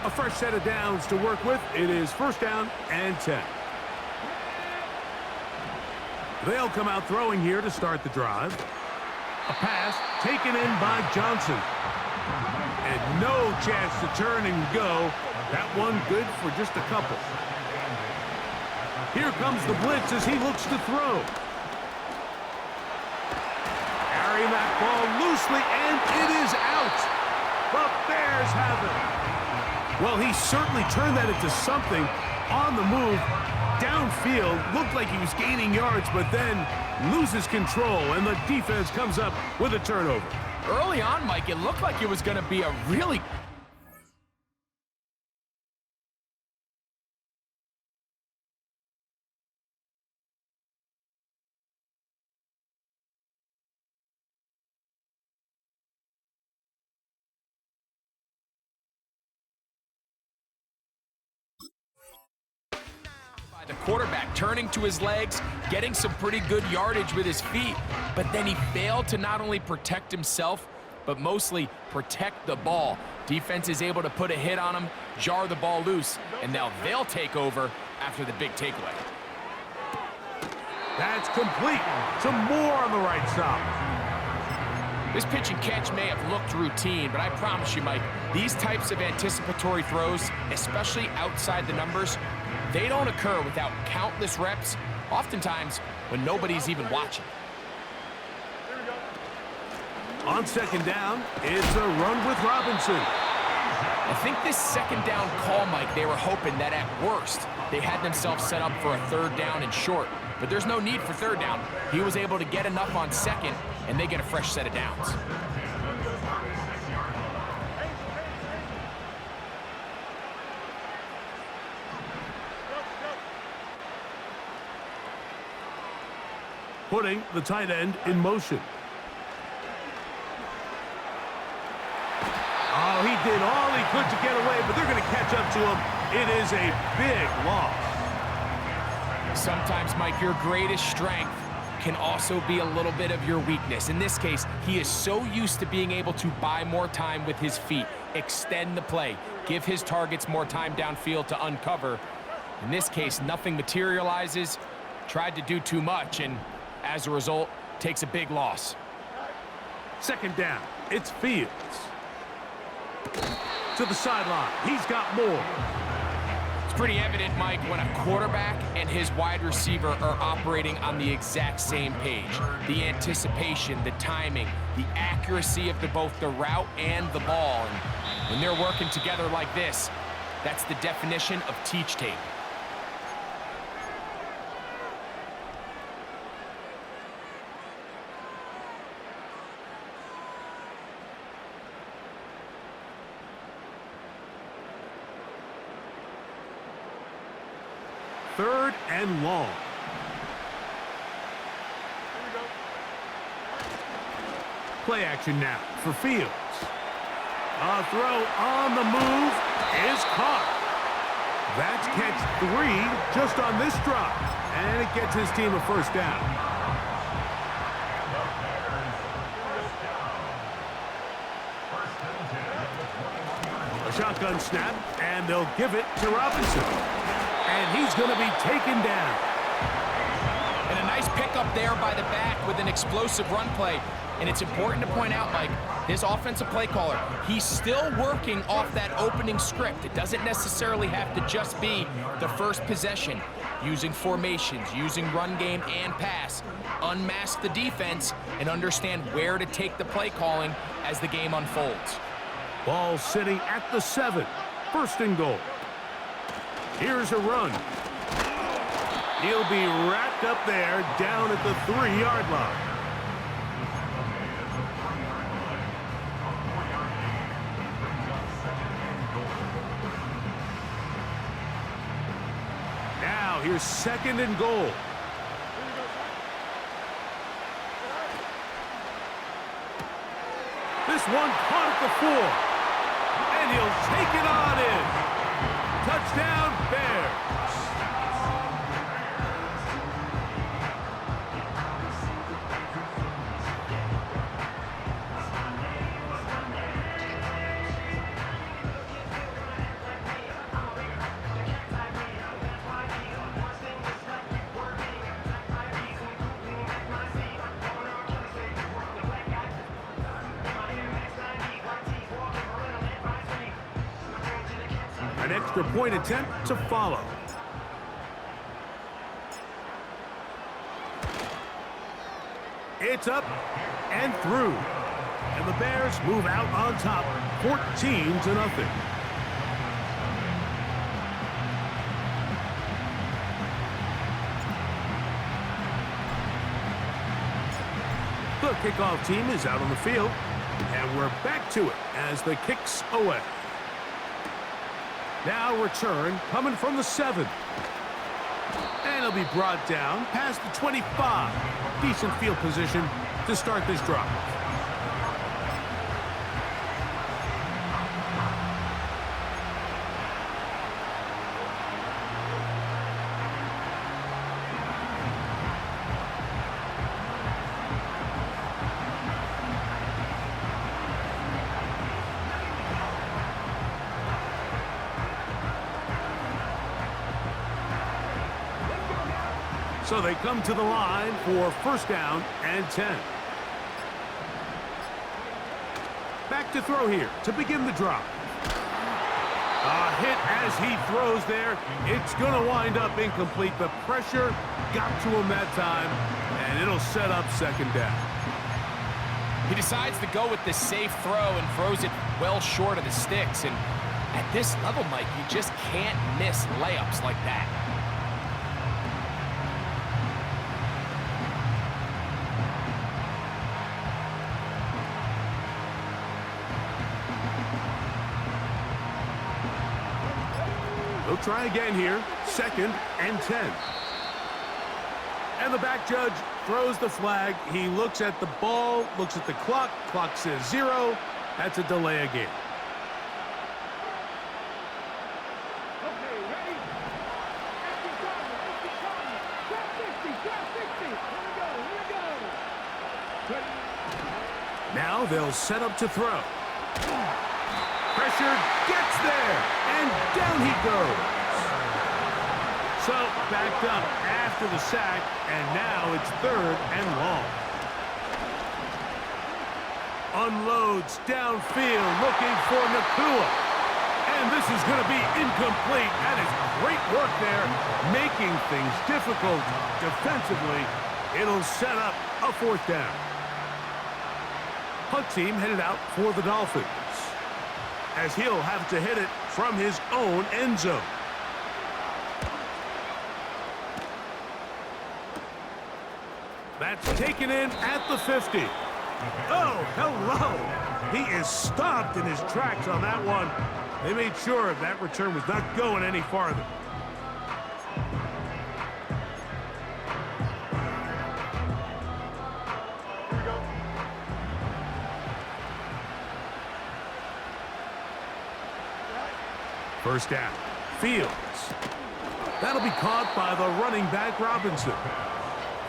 A fresh set of downs to work with. It is first down and 10. They'll come out throwing here to start the drive. A pass taken in by Johnson. And no chance to turn and go. That one good for just a couple. Here comes the blitz as he looks to throw. Carrying that ball loosely, and it is out. The Bears have it. Well, he certainly turned that into something on the move. Downfield, looked like he was gaining yards, but then loses control, and the defense comes up with a turnover. Early on, Mike, it looked like it was going to be a really... The quarterback turning to his legs, getting some pretty good yardage with his feet, but then he failed to not only protect himself, but mostly protect the ball. Defense is able to put a hit on him, jar the ball loose, and now they'll take over after the big takeaway. That's complete. Some more on the right side. This pitch and catch may have looked routine, but I promise you, Mike, these types of anticipatory throws, especially outside the numbers, they don't occur without countless reps, oftentimes when nobody's even watching. On second down, it's a run with Robinson. I think this second down call, Mike, they were hoping that at worst, they had themselves set up for a third down and short. But there's no need for third down. He was able to get enough on second, and they get a fresh set of downs. Putting the tight end in motion. Oh, he did all he could to get away, but they're going to catch up to him. It is a big loss. Sometimes, Mike, your greatest strength can also be a little bit of your weakness. In this case, he is so used to being able to buy more time with his feet, extend the play, give his targets more time downfield to uncover. In this case, nothing materializes, tried to do too much, and as a result, takes a big loss. Second down, it's Fields. To the sideline, he's got more. It's pretty evident, Mike, when a quarterback and his wide receiver are operating on the exact same page. The anticipation, the timing, the accuracy of both the route and the ball. And when they're working together like this, that's the definition of teach tape. Third and long. Play action now for Fields. A throw on the move is caught. That's catch 3 just on this drive, and it gets his team a first down. A shotgun snap, and they'll give it to Robinson. And he's going to be taken down. And a nice pickup there by the back with an explosive run play. And it's important to point out, Mike, his offensive play caller, he's still working off that opening script. It doesn't necessarily have to just be the first possession. Using formations, using run game and pass. Unmask the defense and understand where to take the play calling as the game unfolds. Ball sitting at the 7. First and goal. Here's a run. He'll be wrapped up there down at the 3-yard line. Now here's second and goal. This one caught at the 4. And he'll take it on in. Touchdown, Bears. An extra point attempt to follow. It's up and through. And the Bears move out on top, 14-0. The kickoff team is out on the field, and we're back to it as the kick's away. Now return coming from the 7. And he'll be brought down past the 25. Decent field position to start this drive. So they come to the line for first down and 10. Back to throw here to begin the drive. A hit as he throws there. It's going to wind up incomplete. The pressure got to him that time, and it'll set up second down. He decides to go with the safe throw and throws it well short of the sticks. And at this level, Mike, you just can't miss layups like that. They'll try again here, second and 10. And the back judge throws the flag. He looks at the ball, looks at the clock. Clock says 0. That's a delay of game. Now they'll set up to throw. Pressure gets there, and down he goes. So backed up after the sack, and now it's 3rd and long. Unloads downfield, looking for Nakua. And this is going to be incomplete. That is great work there, making things difficult defensively. It'll set up a 4th down. Punt team headed out for the Dolphins, as he'll have to hit it from his own end zone. That's taken in at the 50. Oh, hello. He is stopped in his tracks on that one. They made sure that return was not going any farther. First down. Fields. That'll be caught by the running back, Robinson.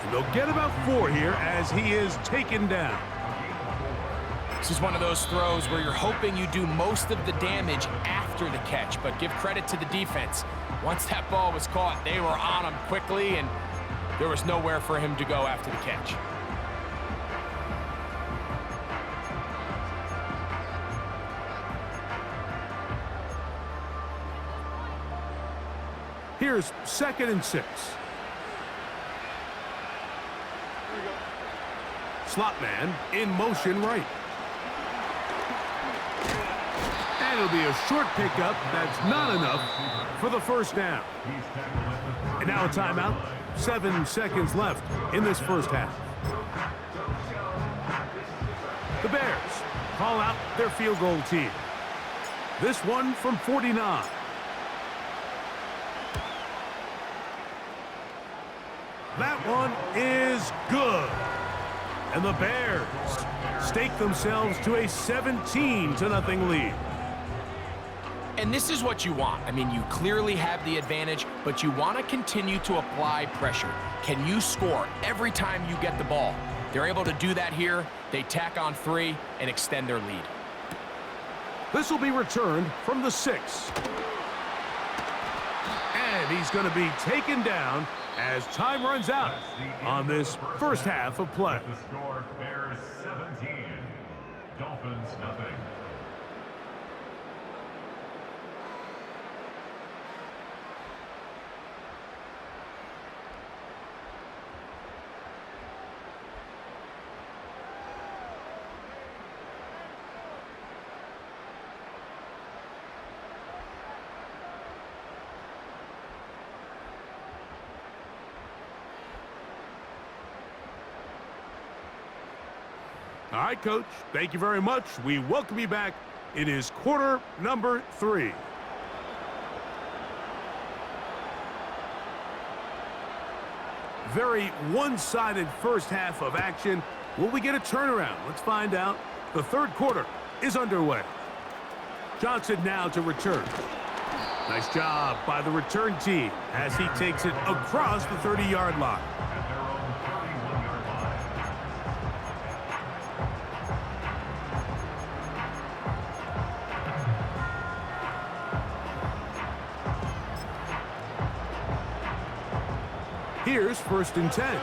And they'll get about 4 here as he is taken down. This is one of those throws where you're hoping you do most of the damage after the catch, but give credit to the defense. Once that ball was caught, they were on him quickly, and there was nowhere for him to go after the catch. Here's 2nd and 6. Slot man in motion right. And it'll be a short pickup. That's not enough for the 1st down. And now a timeout. 7 seconds left in this 1st half. The Bears call out their field goal team. This one from 49. That one is good. And the Bears stake themselves to a 17-0 lead. And this is what you want. I mean, you clearly have the advantage, but you want to continue to apply pressure. Can you score every time you get the ball? They're able to do that here. They tack on 3 and extend their lead. This will be returned from the 6. And he's going to be taken down as time runs out on this 1st half of play. The score, Bears 17, Dolphins nothing. All right, Coach, thank you very much. We welcome you back. It is quarter number 3. Very one-sided 1st half of action. Will we get a turnaround? Let's find out. The 3rd quarter is underway. Johnson now to return. Nice job by the return team as he takes it across the 30-yard line. Here's 1st and 10.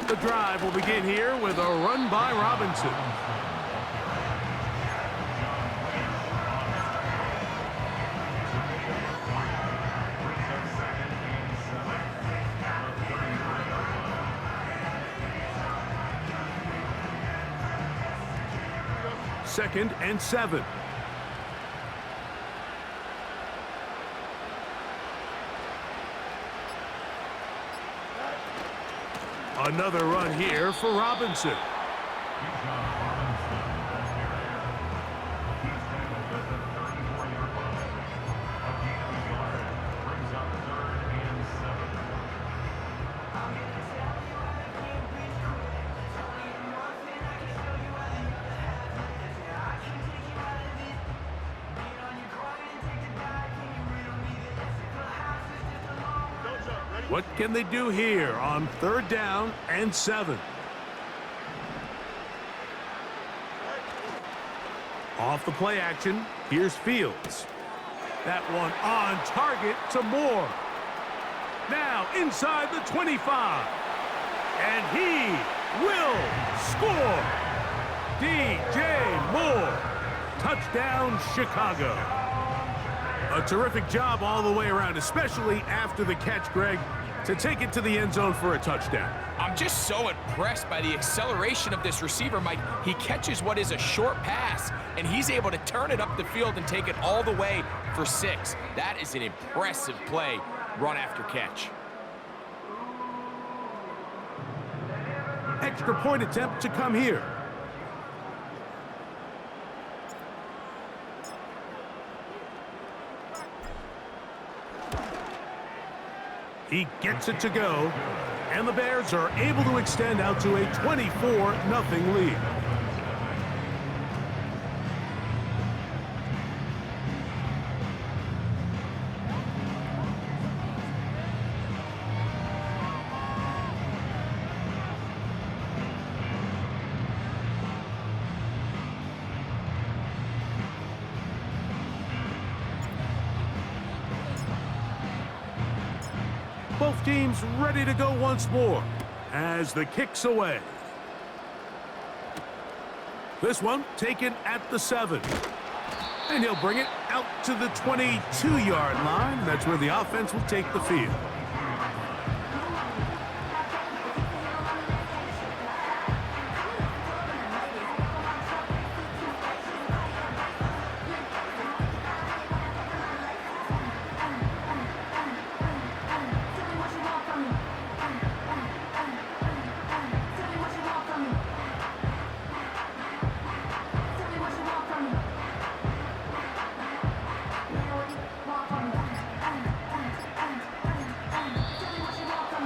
The drive will begin here with a run by Robinson. Second and 7. Another run here for Robinson. What can they do here on 3rd down and 7? Off the play action, here's Fields. That one on target to Moore. Now inside the 25. And he will score. DJ Moore. Touchdown, Chicago. A terrific job all the way around, especially after the catch, Greg, to take it to the end zone for a touchdown. I'm just so impressed by the acceleration of this receiver, Mike. He catches what is a short pass, and he's able to turn it up the field and take it all the way for 6. That is an impressive play, run after catch. Extra point attempt to come here. He gets it to go, and the Bears are able to extend out to a 24-0 lead. Both teams ready to go once more as the kick's away. This one taken at the 7. And he'll bring it out to the 22-yard line. That's where the offense will take the field.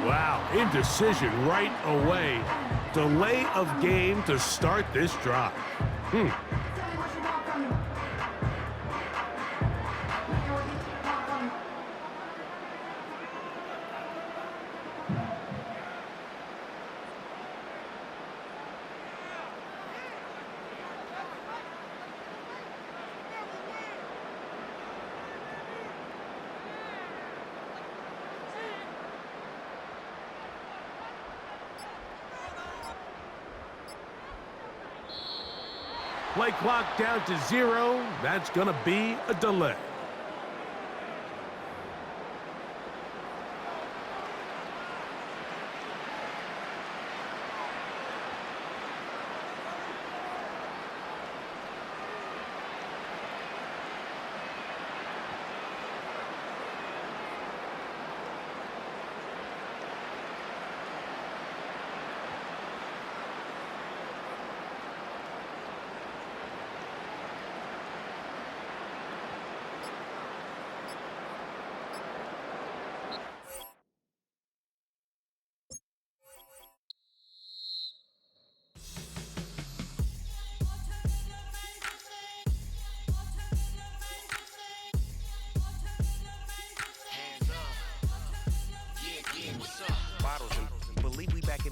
Wow, indecision right away. Delay of game to start this drive. Play clock down to 0. That's going to be a delay.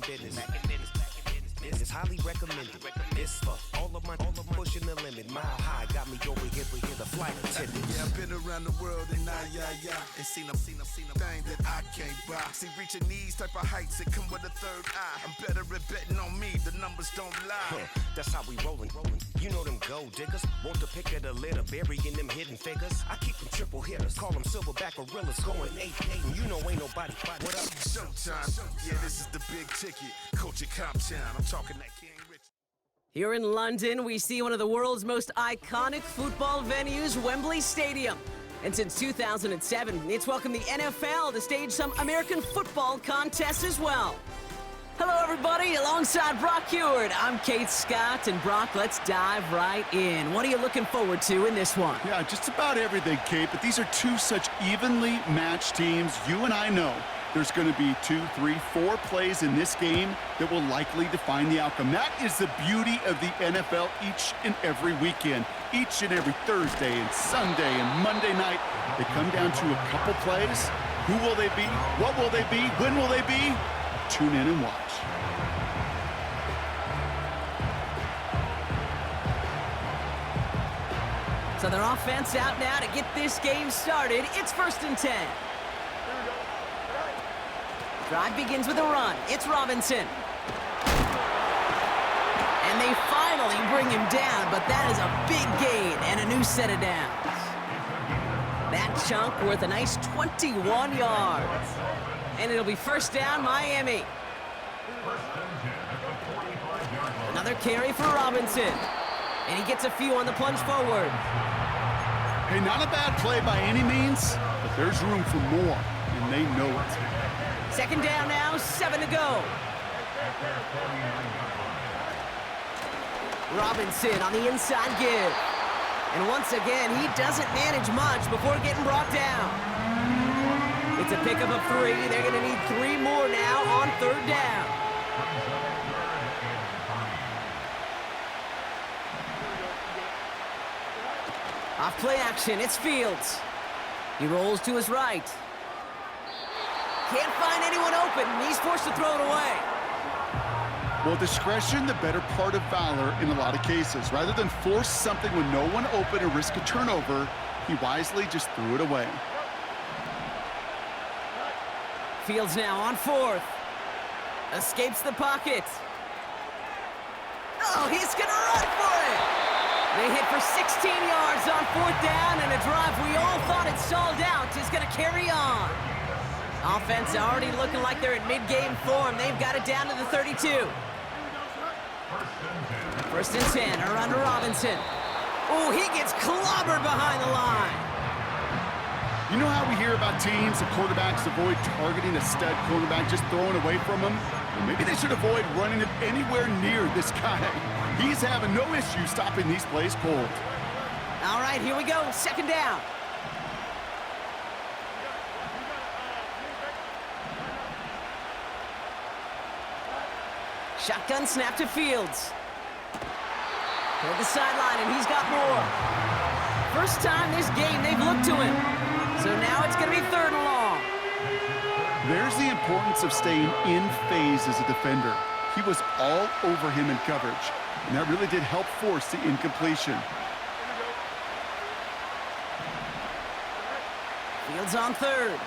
Business. It's highly recommended. It's for all of my pushing the limit. Mile high got me over here the flight attendant. Yeah, I've been around the world and and seen them thing that I can't buy. See, reaching these type of heights, it come with a third eye. I'm better at betting on me, the numbers don't lie. That's how we rollin'. You know them gold diggers, want to pick of the litter, burying them hidden figures. I keep them triple hitters, call them silverback gorillas, going 8-8, and you know ain't nobody. What up? Showtime. Yeah, this is the big ticket. Coach at Comptown. I'm talking that King Rich. Here in London, we see one of the world's most iconic football venues, Wembley Stadium. And since 2007, it's welcomed the NFL to stage some American football contests as well. Hello, everybody. Alongside Brock Heward, I'm Kate Scott. And Brock, let's dive right in. What are you looking forward to in this one? Yeah, just about everything, Kate. But these are two such evenly matched teams. You and I know there's going to be 2, 3, 4 plays in this game that will likely define the outcome. That is the beauty of the NFL each and every weekend. Each and every Thursday and Sunday and Monday night, they come down to a couple plays Who will they be? What will they be? When will they be? Tune in and watch. So their offense out now to get this game started. It's 1st and 10. Drive begins with a run. It's Robinson. And they finally bring him down, but that is a big gain and a new set of downs. That chunk worth a nice 21 yards. And it'll be 1st down, Miami. Another carry for Robinson. And he gets a few on the plunge forward. Hey, not a bad play by any means, but there's room for more, and they know it. 2nd down now, 7 to go. Robinson on the inside give. And once again, he doesn't manage much before getting brought down. It's a pickup of 3. They're going to need 3 more now on 3rd down. Off play action, it's Fields. He rolls to his right. Can't find anyone open, and he's forced to throw it away. Well, discretion, the better part of valor in a lot of cases. Rather than force something when no one open and risk a turnover, he wisely just threw it away. Fields now on 4th. Escapes the pocket. Oh, he's going to run for it. They hit for 16 yards on 4th down, and a drive we all thought had stalled out is going to carry on. Offense already looking like they're in mid-game form. They've got it down to the 32. 1st and 10, a run to Robinson. Oh, he gets clobbered behind the line. You know how we hear about teams and quarterbacks avoid targeting a stud cornerback, just throwing away from him? Well, maybe they should avoid running it anywhere near this guy. He's having no issue stopping these plays cold. All right, here we go. 2nd down. Shotgun snap to Fields. Toward the sideline, and he's got more. First time this game they've looked to him. So now it's going to be 3rd and long. There's the importance of staying in phase as a defender. He was all over him in coverage, and that really did help force the incompletion. Fields on 3rd.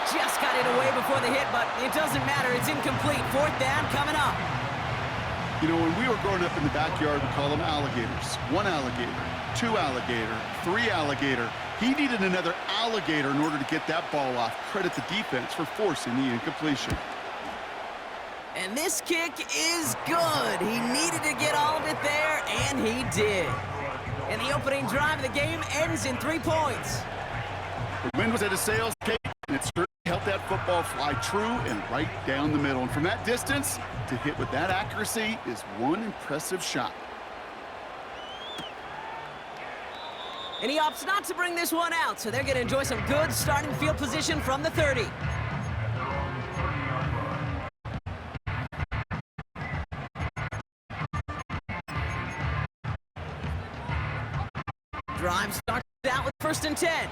Just got it away before the hit, but it doesn't matter. It's incomplete. 4th down coming up. You know, when we were growing up in the backyard, we call them alligators. 1 alligator, 2 alligator, 3 alligator. He needed another alligator in order to get that ball off. Credit the defense for forcing the incompletion. And this kick is good. He needed to get all of it there, and he did. And the opening drive of the game ends in 3 points. The wind was at a sails, Kate, and it certainly helped that football fly true and right down the middle. And from that distance, to hit with that accuracy is one impressive shot. And he opts not to bring this one out, so they're going to enjoy some good starting field position from the 30. Drive starts out with 1st and 10.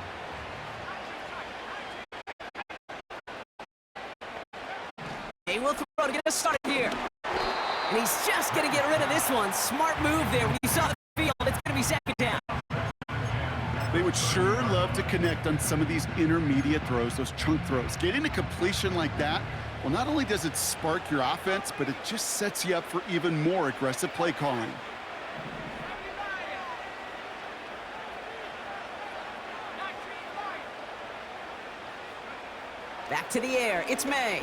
He will throw to get us started here. And he's just going to get rid of this one. Smart move there. When you saw the field, it's going to be 2nd down. They would sure love to connect on some of these intermediate throws, those chunk throws. Getting a completion like that, well, not only does it spark your offense, but it just sets you up for even more aggressive play calling. Back to the air. It's May.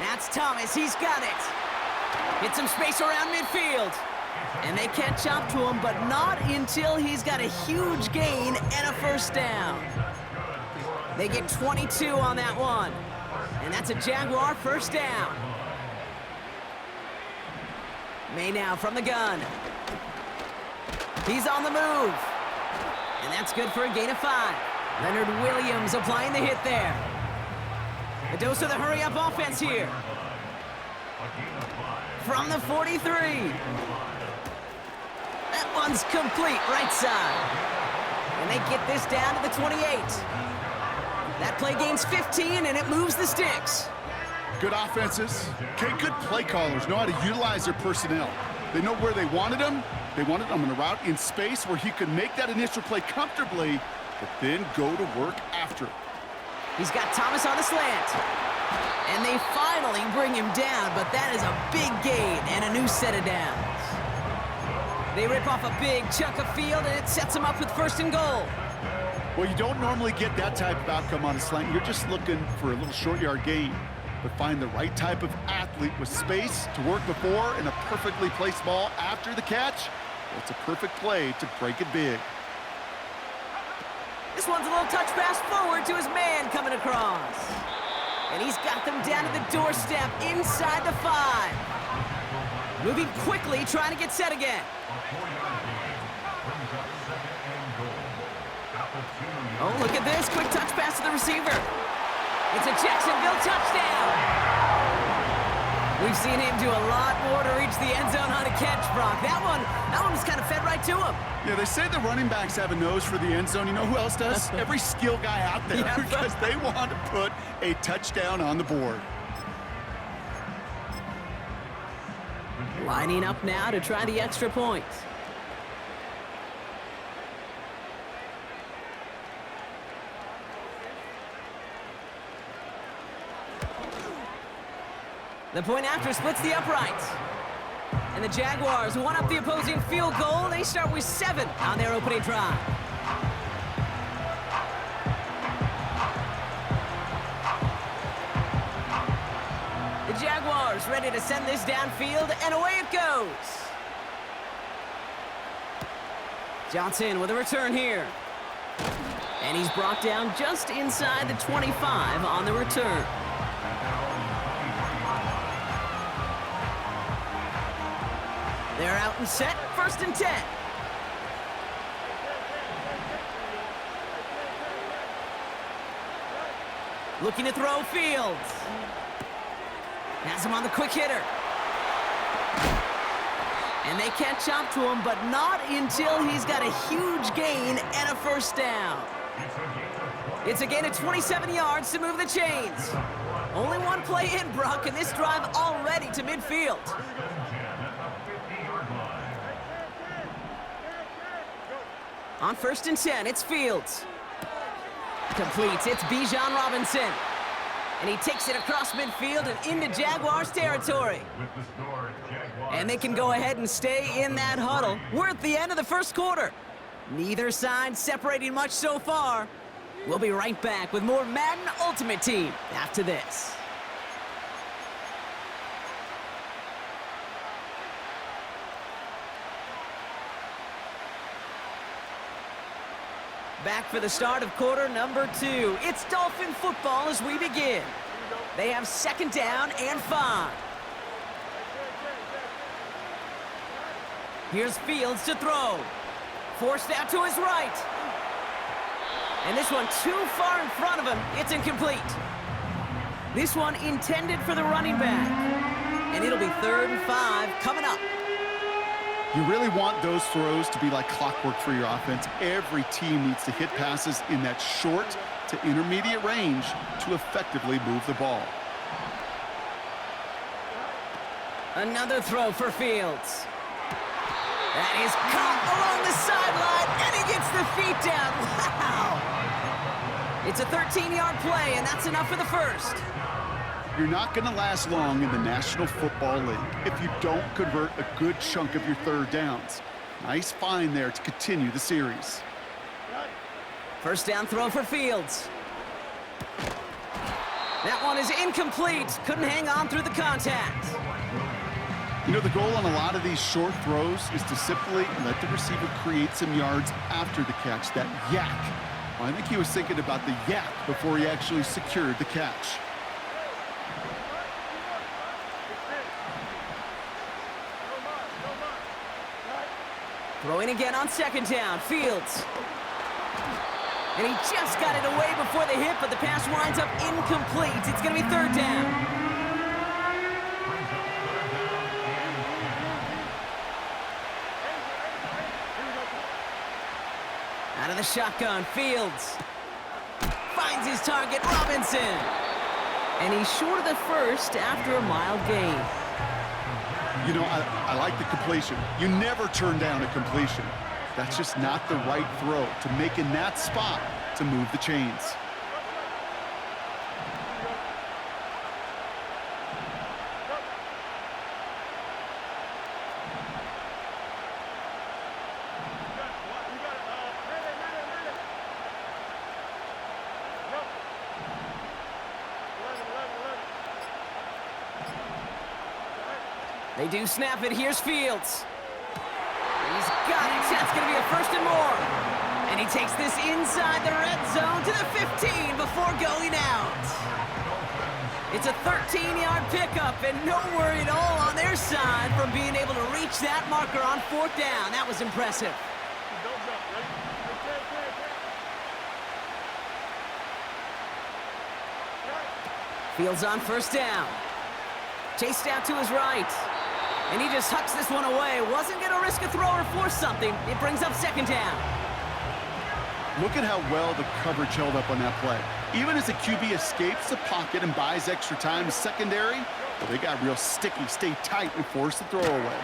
That's Thomas. He's got it. Get some space around midfield. And they catch up to him, but not until he's got a huge gain and a 1st down. They get 22 on that one. And that's a Jaguar 1st down. May now from the gun. He's on the move. And that's good for a gain of 5. Leonard Williams applying the hit there. A dose of the hurry-up offense here. From the 43. That Runs complete, right side. And they get this down to the 28. That play gains 15, and it moves the sticks. Good offenses. Okay, good play callers know how to utilize their personnel. They know where they wanted him. They wanted him on a route in space where he could make that initial play comfortably, but then go to work after. He's got Thomas on the slant. And they finally bring him down, but that is a big gain and a new set of downs. They rip off a big chunk of field, and it sets them up with 1st and goal. Well, you don't normally get that type of outcome on a slant. You're just looking for a little short yard gain. But find the right type of athlete with space to work before and a perfectly placed ball after the catch. Well, it's a perfect play to break it big. This one's a little touch pass forward to his man coming across. And he's got them down to the doorstep inside the 5. Moving quickly, trying to get set again. Oh, look at this. Quick touch pass to the receiver. It's a Jacksonville touchdown. We've seen him do a lot more to reach the end zone on a catch, Brock. That one was kind of fed right to him. Yeah, they say the running backs have a nose for the end zone. You know who else does? Every skill guy out there, because they want to put a touchdown on the board. Lining up now to try the extra point. The point after splits the uprights. And the Jaguars one up the opposing field goal. They start with 7 on their opening drive. The Jaguars ready to send this downfield, and away it goes. Johnson with a return here. And he's brought down just inside the 25 on the return. They're out and set, 1st and 10. Looking to throw Fields. Has him on the quick hitter. And they catch up to him, but not until he's got a huge gain and a 1st down. It's a gain of 27 yards to move the chains. Only one play in, Brock, and this drive already to midfield. On 1st and 10, it's Fields. Completes, it's Bijan Robinson. And he takes it across midfield and into Jaguars territory. And they can go ahead and stay in that huddle. We're at the end of the 1st quarter. Neither side separating much so far. We'll be right back with more Madden Ultimate Team after this. Back for the start of quarter number 2. It's Dolphin football as we begin. They have 2nd down and 5. Here's Fields to throw. Forced out to his right. And this one too far in front of him. It's incomplete. This one intended for the running back. And it'll be 3rd and 5 coming up. You really want those throws to be like clockwork for your offense. Every team needs to hit passes in that short to intermediate range to effectively move the ball. Another throw for Fields. That is caught along the sideline, and he gets the feet down. Wow! It's a 13-yard play, and that's enough for the 1st. You're not going to last long in the National Football League if you don't convert a good chunk of your 3rd downs. Nice find there to continue the series. 1st down throw for Fields. That one is incomplete. Couldn't hang on through the contact. You know, the goal on a lot of these short throws is to simply let the receiver create some yards after the catch, that yak. Well, I think he was thinking about the yak before he actually secured the catch. Throwing again on 2nd down, Fields. And he just got it away before the hit, but the pass winds up incomplete. It's going to be 3rd down. Out of the shotgun, Fields. Finds his target, Robinson. And he's short of the first after a mild gain. You know, I like the completion. You never turn down a completion. That's just not the right throw to make in that spot to move the chains. They do snap it. Here's Fields. He's got it. That's going to be a first and more. And he takes this inside the red zone to the 15 before going out. It's a 13-yard pickup, and no worry at all on their side from being able to reach that marker on 4th down. That was impressive. Fields on 1st down. Chased out to his right. And he just hucks this one away. Wasn't going to risk a throw or force something. It brings up 2nd down. Look at how well the coverage held up on that play. Even as the QB escapes the pocket and buys extra time to secondary, well, they got real sticky, stay tight, and force the throw away.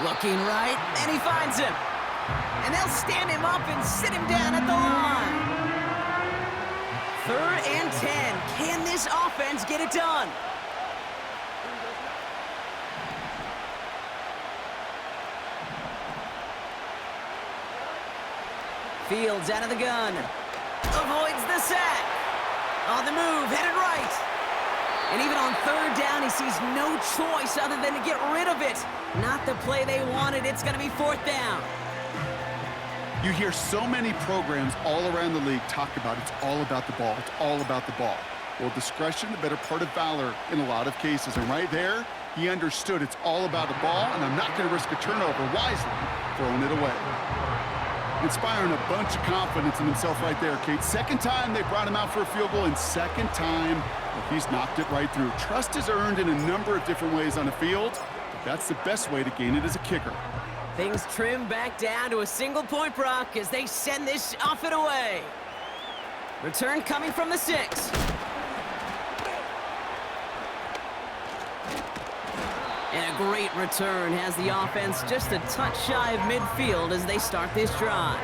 Looking right, and he finds him. And they'll stand him up and sit him down at the line. 3rd and 10. Can this offense get it done? Fields out of the gun. Avoids the sack. On the move, headed right. And even on 3rd down, he sees no choice other than to get rid of it. Not the play they wanted. It's going to be 4th down. You hear so many programs all around the league talk about it's all about the ball. It's all about the ball. Well, discretion, the better part of valor in a lot of cases. And right there, he understood it's all about the ball, and I'm not going to risk a turnover, wisely throwing it away. Inspiring a bunch of confidence in himself right there, Kate. 2nd time they brought him out for a field goal, and 2nd time he's knocked it right through. Trust is earned in a number of different ways on the field, but that's the best way to gain it as a kicker. Things trim back down to a single point, Brock, as they send this off and away. Return coming from the 6. And a great return has the offense just a touch shy of midfield as they start this drive.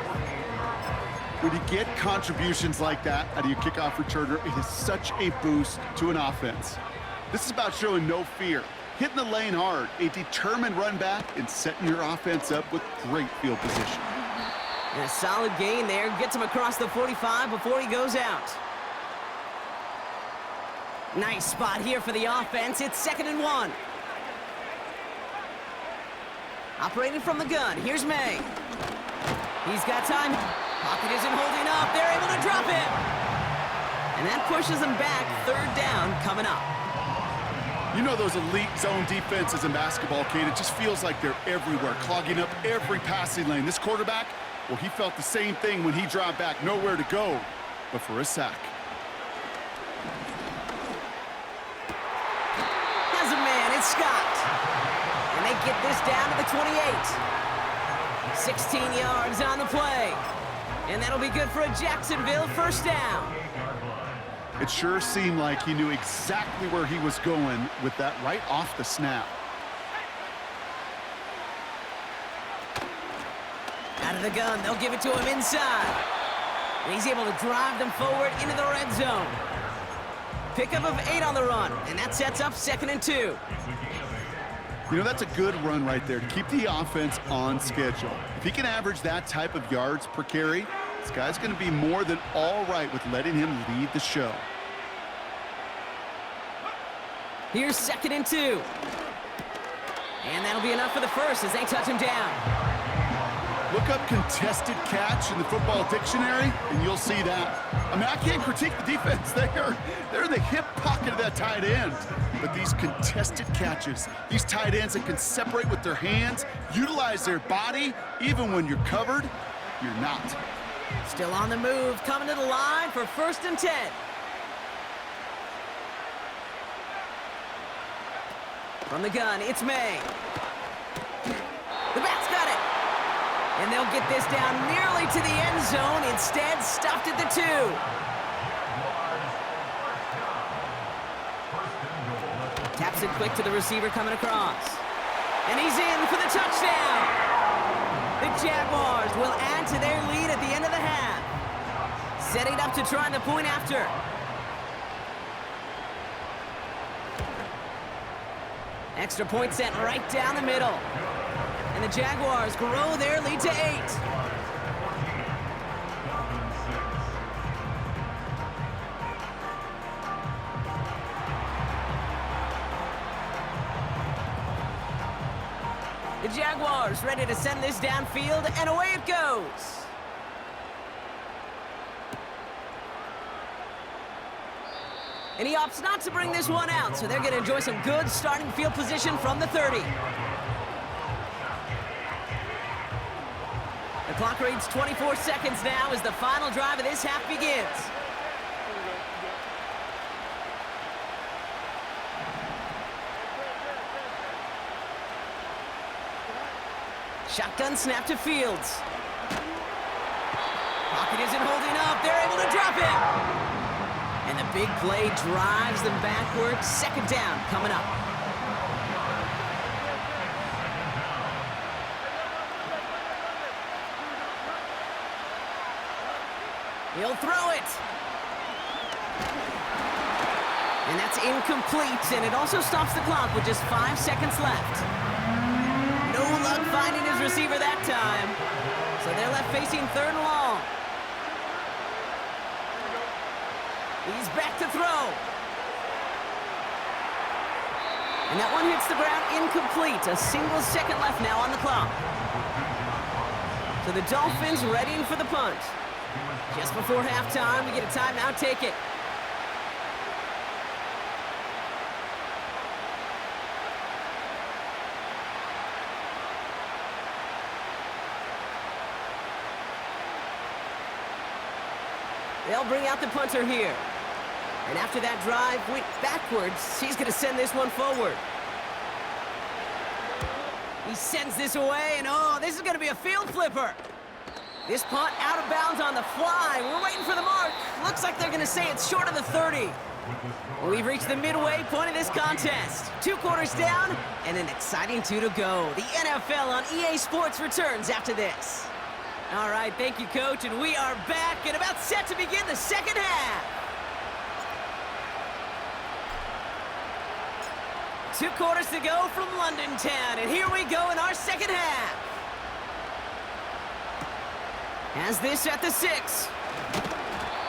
When you get contributions like that out of your kickoff returner, it is such a boost to an offense. This is about showing no fear, hitting the lane hard, a determined run back, and setting your offense up with great field position. And a solid gain there. Gets him across the 45 before he goes out. Nice spot here for the offense. It's 2nd and 1. Operating from the gun, here's May. He's got time. Pocket isn't holding up. They're able to drop it. And that pushes them back. 3rd down coming up. You know those elite zone defenses in basketball, Kate, it just feels like they're everywhere, clogging up every passing lane. This quarterback, well, he felt the same thing when he dropped back. Nowhere to go but for a sack. Has a man, it's Scott. And they get this down to the 28. 16 yards on the play. And that'll be good for a Jacksonville 1st down. It sure seemed like he knew exactly where he was going with that right off the snap. Out of the gun, they'll give it to him inside. And he's able to drive them forward into the red zone. Pickup of 8 on the run, and that sets up 2nd and 2. You know, that's a good run right there to keep the offense on schedule. If he can average that type of yards per carry, this guy's going to be more than all right with letting him lead the show. Here's 2nd and 2. And that'll be enough for the first as they touch him down. Look up contested catch in the football dictionary, and you'll see that. I mean, I can't critique the defense. They're in the hip pocket of that tight end. But these contested catches, these tight ends that can separate with their hands, utilize their body, even when you're covered, you're not. Still on the move, coming to the line for 1st and 10. From the gun, it's May. The back's got it. And they'll get this down nearly to the end zone. Instead, stopped at the 2. Taps it quick to the receiver coming across. And he's in for the touchdown. The Jaguars will add to their lead at the end of the half. Setting up to try the point after. Extra point set right down the middle. And the Jaguars grow their lead to 8. The Jaguars ready to send this downfield, and away it goes. And he opts not to bring this one out, so they're going to enjoy some good starting field position from the 30. The clock reads 24 seconds now as the final drive of this half begins. Shotgun snap to Fields. Pocket isn't holding up. They're able to drop it. And the big play drives them backwards. Second down coming up. He'll throw it. And that's incomplete, and it also stops the clock with just 5 seconds left. No luck finding his receiver that time. So they're left facing 3rd and long. He's back to throw. And that one hits the ground incomplete. A single second left now on the clock. So the Dolphins readying for the punt. Just before halftime, we get a timeout, take it. They'll bring out the punter here. And after that drive went backwards, he's going to send this one forward. He sends this away, and oh, this is going to be a field flipper. This punt out of bounds on the fly. We're waiting for the mark. Looks like they're going to say it's short of the 30. We've reached the midway point of this contest. 2 quarters down, and an exciting 2 to go. The NFL on EA Sports returns after this. All right, thank you, Coach, and we are back and about set to begin the second half. 2 quarters to go from London Town, and here we go in our second half. Has this at the 6.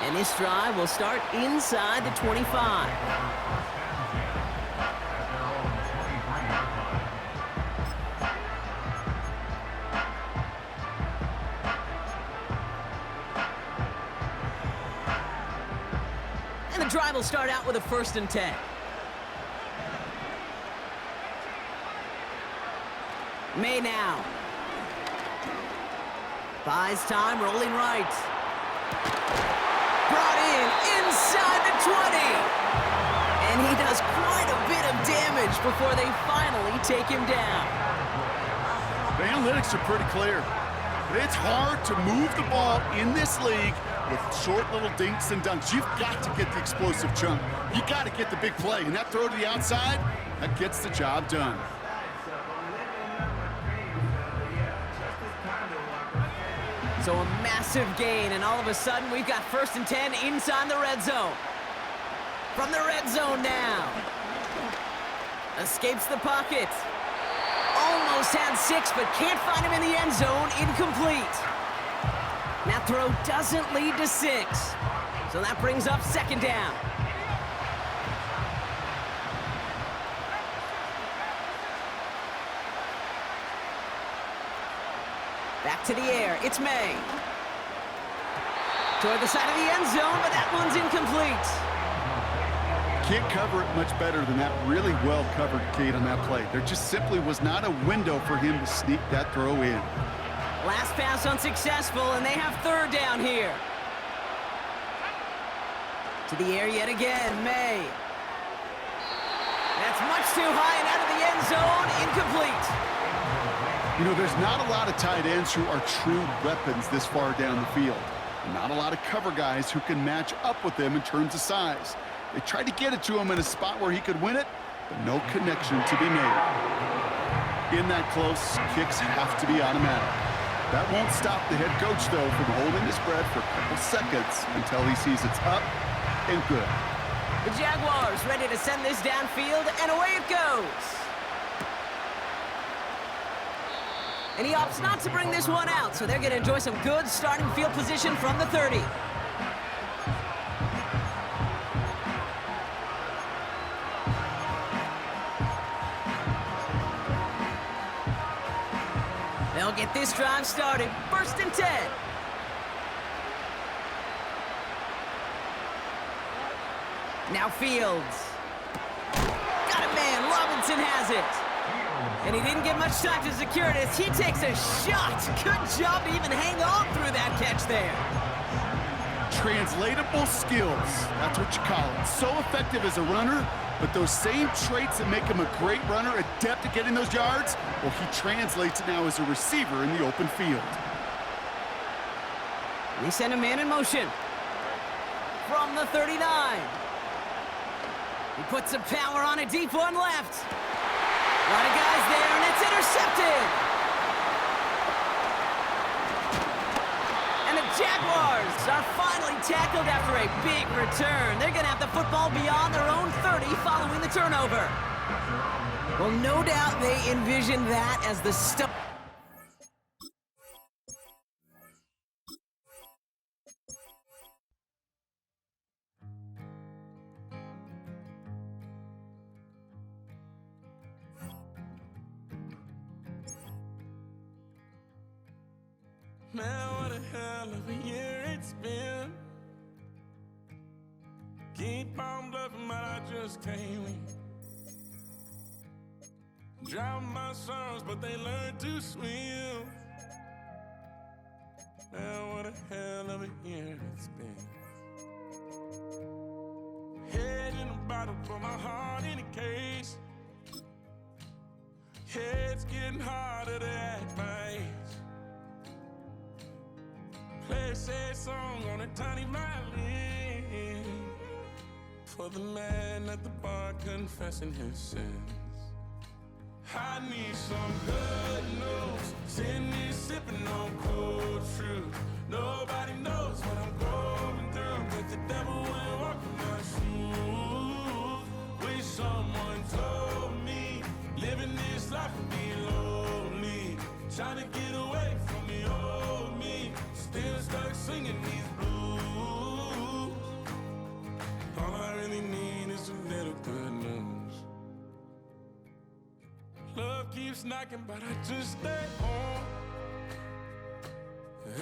And this drive will start inside the 25. And the drive will start out with a 1st and 10. May now. Buys time, rolling right. Brought in inside the 20. And he does quite a bit of damage before they finally take him down. The analytics are pretty clear. It's hard to move the ball in this league with short little dinks and dunks. You've got to get the explosive chunk. You got to get the big play. And that throw to the outside, that gets the job done. So a massive gain, and all of a sudden we've got 1st and 10 inside the red zone. From the red zone now. Escapes the pocket. Almost had 6, but can't find him in the end zone. Incomplete. That throw doesn't lead to 6. So that brings up 2nd down. Back to the air, it's May. Toward the side of the end zone, but that one's incomplete. Can't cover it much better than that. Really well covered, Kate, on that play. There just simply was not a window for him to sneak that throw in. Last pass unsuccessful, and they have 3rd down here. To the air yet again, May. That's much too high and out of the end zone, incomplete. You know, there's not a lot of tight ends who are true weapons this far down the field. Not a lot of cover guys who can match up with them in terms of size. They tried to get it to him in a spot where he could win it, but no connection to be made. In that close, kicks have to be automatic. That won't stop the head coach, though, from holding his breath for a couple seconds until he sees it's up and good. The Jaguars ready to send this downfield, and away it goes. And he opts not to bring this one out, so they're going to enjoy some good starting field position from the 30. They'll get this drive started. 1st and 10. Now Fields. Got it, man. Robinson has it. And he didn't get much time to secure it as he takes a shot. Good job to even hang on through that catch there. Translatable skills. That's what you call it. So effective as a runner, but those same traits that make him a great runner, adept at getting those yards, well, he translates it now as a receiver in the open field. We send a man in motion. From the 39. He puts some power on a deep one left. A lot of guys there, and it's intercepted. And the Jaguars are finally tackled after a big return. They're going to have the football beyond their own 30 following the turnover. Well, no doubt they envisioned that as the stuff. Man, what a hell of a year it's been. Keep on bluffing, but I just can't win. Drown my sorrows, but they learn to swim. Man, what a hell of a year it's been. Head in a bottle, put my heart in a case. It's getting harder to act my age. Play a sad song on a tiny violin for the man at the bar confessing his sins. I need some good news. Sitting here sipping on cold truth. Nobody knows what I'm going through, but the devil ain't walking my shoes. Wish someone told me living this life would be lonely. Trying to get away from the old me. Still stuck singing these blues. All I really need is a little good news. Love keeps knocking, but I just stay home.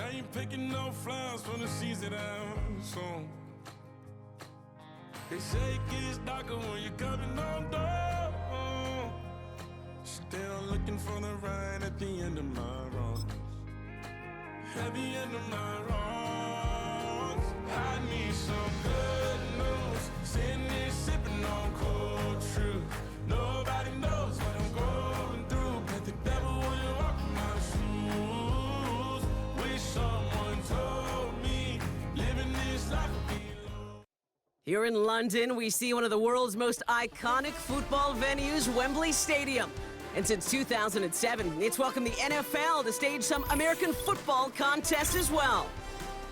I ain't picking no flowers from the seeds that I'm sown. They say it gets darker when you're coming on door. Still looking for the right at the end of my road. At the end of my wrongs, I need some good news. Sitting here sipping on cold truth. Nobody knows what I'm going through, but the devil will walk in my shoes. Wish someone told me living this life would be low. Here in London, we see one of the world's most iconic football venues, Wembley Stadium. And since 2007, it's welcomed the NFL to stage some American football contests as well.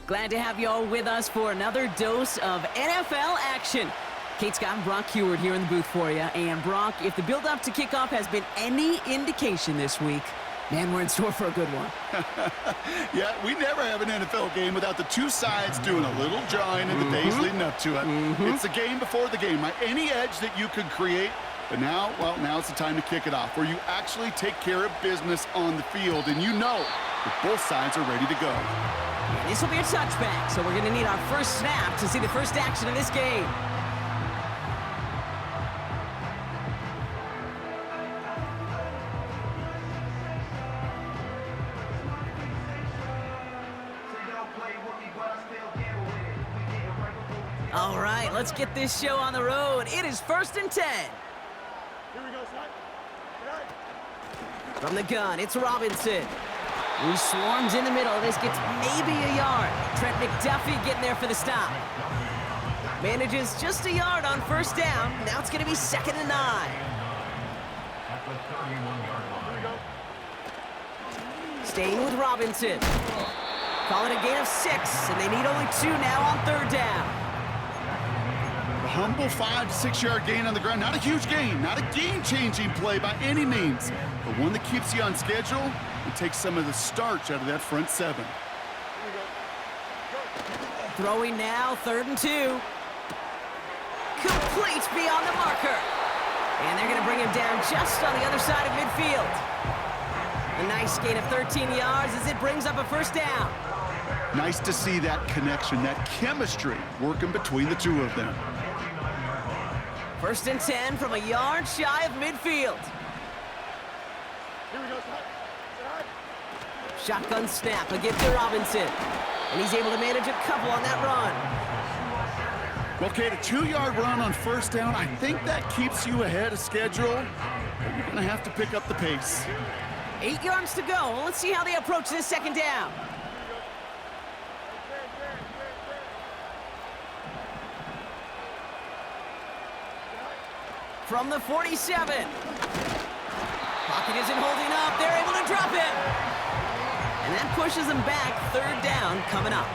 Glad to have you all with us for another dose of NFL action. Kate Scott and Brock Heward here in the booth for you. And Brock, if the build-up to kickoff has been any indication this week, man, we're in store for a good one. Yeah, we never have an NFL game without the two sides doing a little drawing in the days leading up to it. It's the game before the game, right? Any edge that you could create. But now, well, now it's the time to kick it off, where you actually take care of business on the field, and you know that both sides are ready to go. This will be a touchback, so we're going to need our first snap to see the first action of this game. All right, let's get this show on the road. It is 1st and 10. From the gun, it's Robinson. He swarms in the middle. This gets maybe a yard. Trent McDuffie getting there for the stop. Manages just a yard on first down. Now it's going to be 2nd and 9. At the 31-yard line. Staying with Robinson. Call it a gain of 6, and they need only 2 now on 3rd down. A humble 5 to 6 yard gain on the ground. Not a huge gain, not a game-changing play by any means, but one that keeps you on schedule and takes some of the starch out of that front 7. Throwing now, 3rd and 2. Complete beyond the marker. And they're going to bring him down just on the other side of midfield. A nice gain of 13 yards as it brings up a 1st down. Nice to see that connection, that chemistry working between the two of them. 1st and 10 from a yard shy of midfield. Shotgun snap, a give to Robinson. And he's able to manage a couple on that run. Well, Kate, a 2-yard run on 1st down, I think that keeps you ahead of schedule. But you're going to have to pick up the pace. 8 yards to go. Let's see how they approach this 2nd down. From the 47. Pocket isn't holding up. They're able to drop it. And that pushes them back. 3rd down coming up.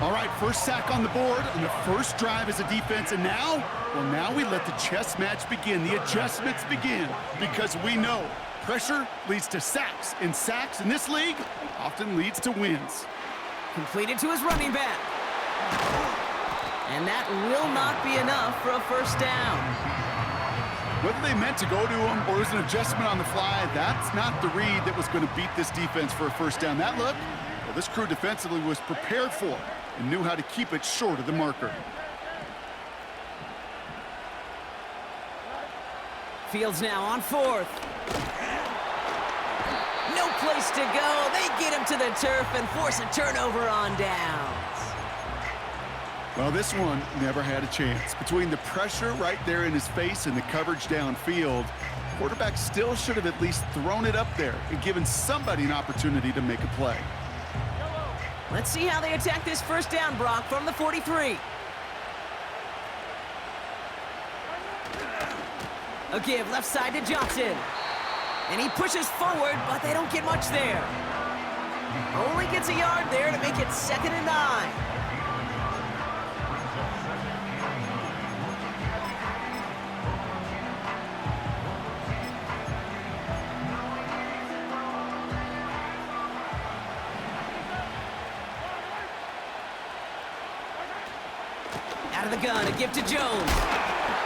All right, first sack on the board, and the first drive as a defense, and now, well, now we let the chess match begin, the adjustments begin, because we know pressure leads to sacks, and sacks in this league often leads to wins. Completed to his running back. And that will not be enough for a 1st down. Whether they meant to go to him or it was an adjustment on the fly, that's not the read that was going to beat this defense for a 1st down. That look, well, this crew defensively was prepared for and knew how to keep it short of the marker. Fields now on 4th. No place to go. They get him to the turf and force a turnover on downs. Well, this one never had a chance. Between the pressure right there in his face and the coverage downfield, quarterback still should have at least thrown it up there and given somebody an opportunity to make a play. Let's see how they attack this 1st down, Brock, from the 43. A give left side to Johnson. And he pushes forward, but they don't get much there. Only gets a yard there to make it 2nd and 9. Out of the gun, a give to Jones.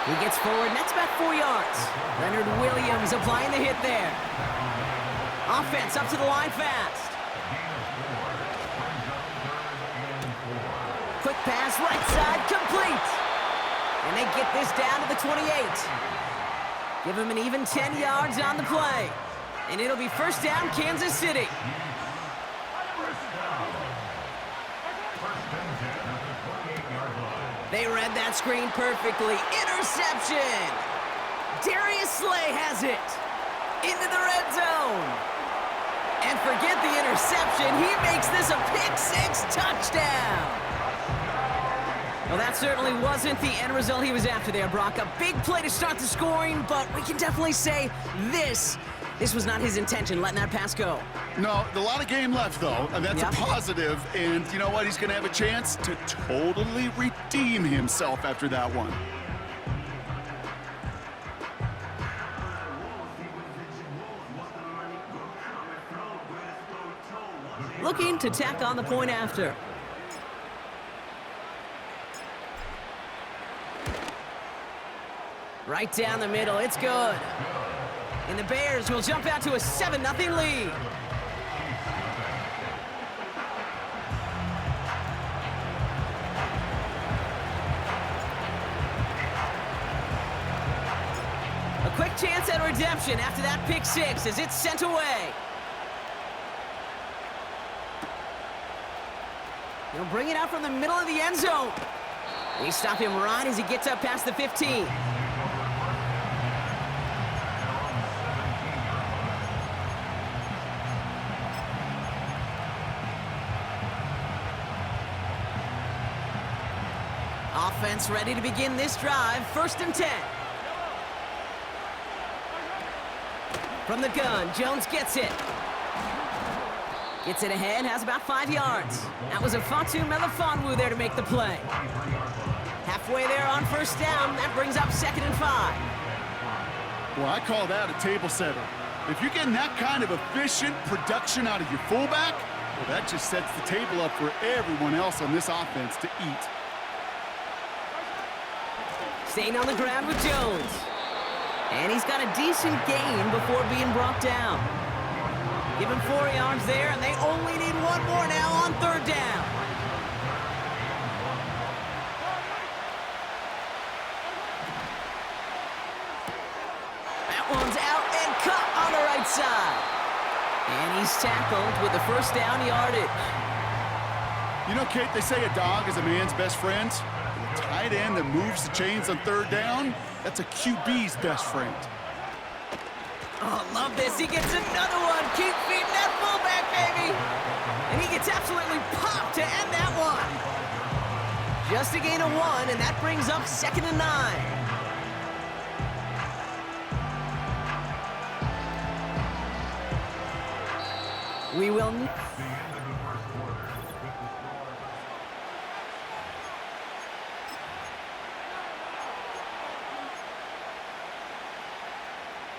He gets forward, and that's about 4 yards. Leonard Williams applying the hit there. Offense up to the line fast. Quick pass, right side, complete. And they get this down to the 28. Give him an even 10 yards on the play. And it'll be 1st down, Kansas City. They read that screen perfectly. Interception! Darius Slay has it. Into the red zone. And forget the interception. He makes this a pick-6 touchdown. Well, that certainly wasn't the end result he was after there, Brock. A big play to start the scoring, but we can definitely say this was not his intention, letting that pass go. No, a lot of game left, though, and that's a positive. And you know what? He's going to have a chance to totally redeem himself after that one. Looking to tack on the point after. Right down the middle, it's good. And the Bears will jump out to a 7-0 lead. A quick chance at redemption after that pick-6 as it's sent away. He'll bring it out from the middle of the end zone. They stop him right as he gets up past the 15. Offense ready to begin this drive. 1st and 10. From the gun, Jones gets it. Gets it ahead, has about 5 yards. That was a Fatu Melifonwu there to make the play. Halfway there on 1st down, that brings up 2nd and 5. Well, I call that a table setter. If you're getting that kind of efficient production out of your fullback, well, that just sets the table up for everyone else on this offense to eat. Staying on the ground with Jones. And he's got a decent gain before being brought down. Give him 4 yards there, and they only need 1 more now on 3rd down. That one's out and cut on the right side. And he's tackled with the 1st down yardage. You know, Kate, they say a dog is a man's best friend. The tight end that moves the chains on 3rd down, that's a QB's best friend. Oh, love this. He gets another one. Keep feeding that fullback, baby. And he gets absolutely popped to end that one. Just a gain of 1, and that brings up 2nd and 9. We will...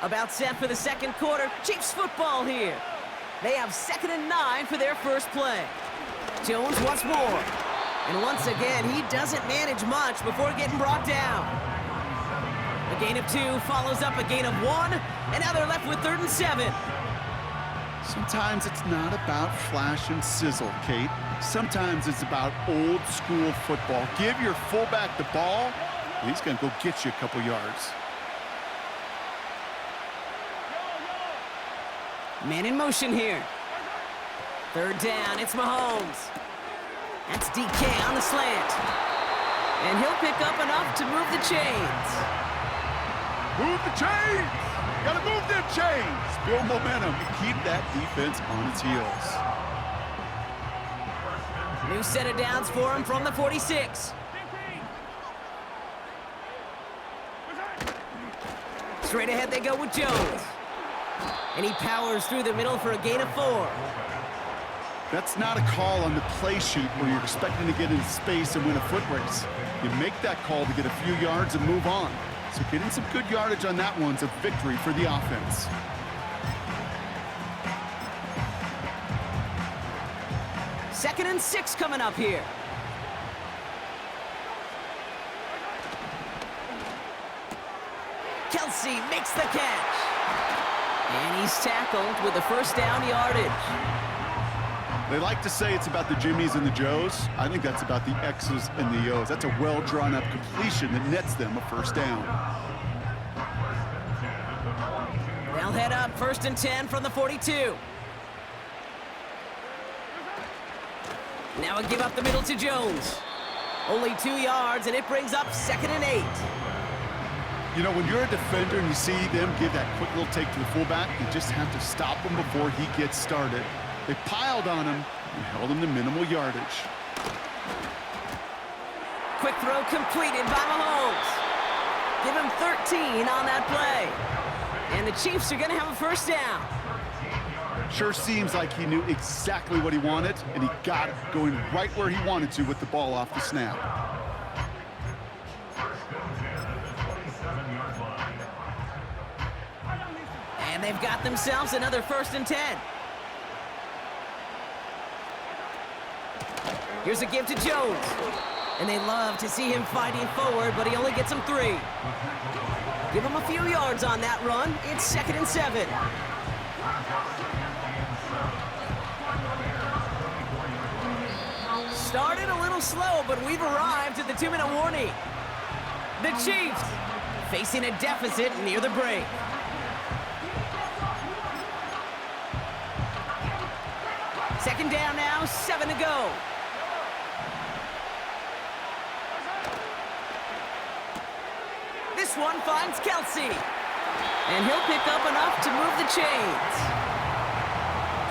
About set for the 2nd quarter. Chiefs football here. They have 2nd and 9 for their first play. Jones once more. And once again, he doesn't manage much before getting brought down. A gain of 2 follows up a gain of 1, and now they're left with 3rd and 7. Sometimes it's not about flash and sizzle, Kate. Sometimes it's about old school football. Give your fullback the ball, and he's going to go get you a couple yards. Man in motion here. 3rd down, it's Mahomes. That's DK on the slant. And he'll pick up enough to move the chains. Move the chains! Gotta move them chains! Build momentum and keep that defense on its heels. New set of downs for him from the 46. Straight ahead they go with Jones. And he powers through the middle for a gain of 4. That's not a call on the play sheet where you're expecting to get into space and win a foot race. You make that call to get a few yards and move on. So getting some good yardage on that one's a victory for the offense. Second and 6 coming up here. Kelsey makes the catch. And he's tackled with the 1st down yardage. They like to say it's about the Jimmies and the Joes. I think that's about the X's and the O's. That's a well-drawn-up completion that nets them a 1st down. They'll head up 1st and 10 from the 42. Now a give up the middle to Jones. Only 2 yards, and it brings up 2nd and 8. You know, when you're a defender and you see them give that quick little take to the fullback, you just have to stop him before he gets started. They piled on him and held him to minimal yardage. Quick throw completed by Mahomes. Give him 13 on that play. And the Chiefs are going to have a 1st down. Sure seems like he knew exactly what he wanted, and he got it going right where he wanted to with the ball off the snap. And they've got themselves another 1st and 10. Here's a give to Jones. And they love to see him fighting forward, but he only gets them 3. Give him a few yards on that run. It's 2nd and 7. Started a little slow, but we've arrived at the 2-minute warning. The Chiefs facing a deficit near the break. Second down now, 7 to go. This one finds Kelsey. And he'll pick up enough to move the chains.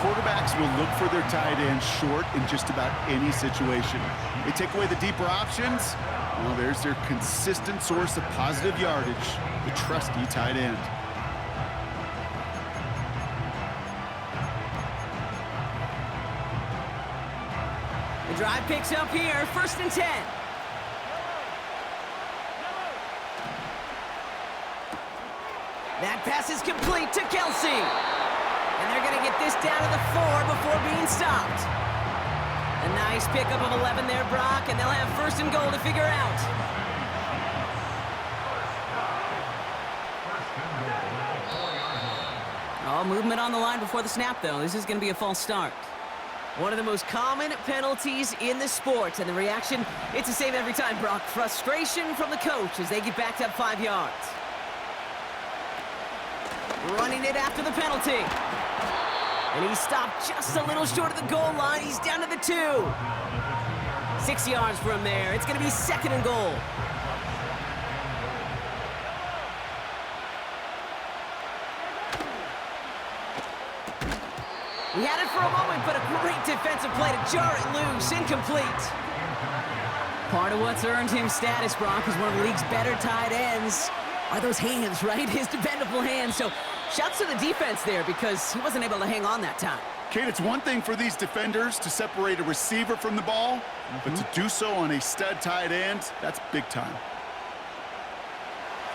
Quarterbacks will look for their tight end short in just about any situation. They take away the deeper options, Well, there's their consistent source of positive yardage, the trusty tight end. The drive picks up here, 1st and 10. That pass is complete to Kelsey. And they're going to get this down to the 4 before being stopped. A nice pickup of 11 there, Brock, and they'll have 1st and goal to figure out. Oh, movement on the line before the snap, though. This is going to be a false start. One of the most common penalties in the sport, and the reaction, it's the same every time, Brock. Frustration from the coach as they get backed up 5 yards. Running it after the penalty. And he stopped just a little short of the goal line. He's down to the 2. 6 yards from there. It's going to be 2nd and goal. He had it for a moment, but a great defensive play to jar it loose. Incomplete. Part of what's earned him status, Brock, is one of the league's better tight ends. Are those hands, right? His dependable hands. So shouts to the defense there because he wasn't able to hang on that time. Kate, it's one thing for these defenders to separate a receiver from the ball, but to do so on a stud tight end, that's big time.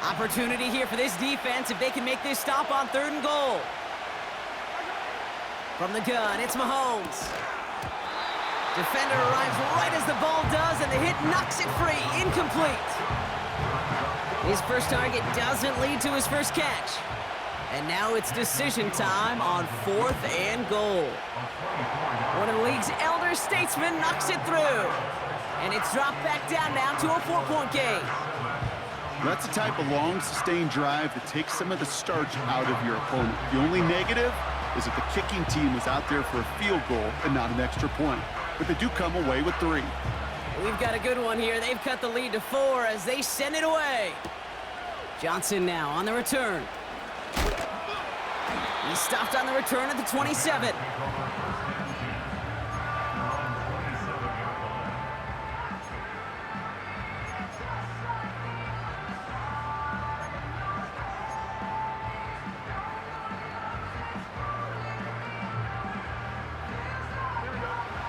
Opportunity here for this defense if they can make this stop on 3rd and goal. From the gun, it's Mahomes. Defender arrives right as the ball does, and the hit knocks it free. Incomplete. His first target doesn't lead to his first catch. And now it's decision time on 4th and goal. One of the league's elder statesmen knocks it through. And it's dropped back down now to a 4-point game. That's the type of long, sustained drive that takes some of the starch out of your opponent. The only negative is that the kicking team was out there for a field goal and not an extra point. But they do come away with 3. We've got a good one here. They've cut the lead to 4 as they send it away. Johnson now on the return. He stopped on the return at the 27.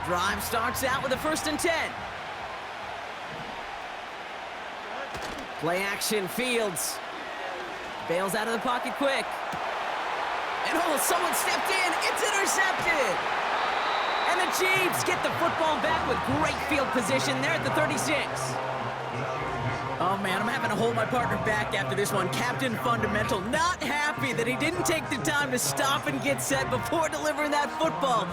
Drive starts out with a 1st and 10. Play action, Fields. Bails out of the pocket quick. And oh, someone stepped in. It's intercepted. And the Chiefs get the football back with great field position there at the 36. Oh, man, I'm having to hold my partner back after this one. Captain Fundamental not happy that he didn't take the time to stop and get set before delivering that football.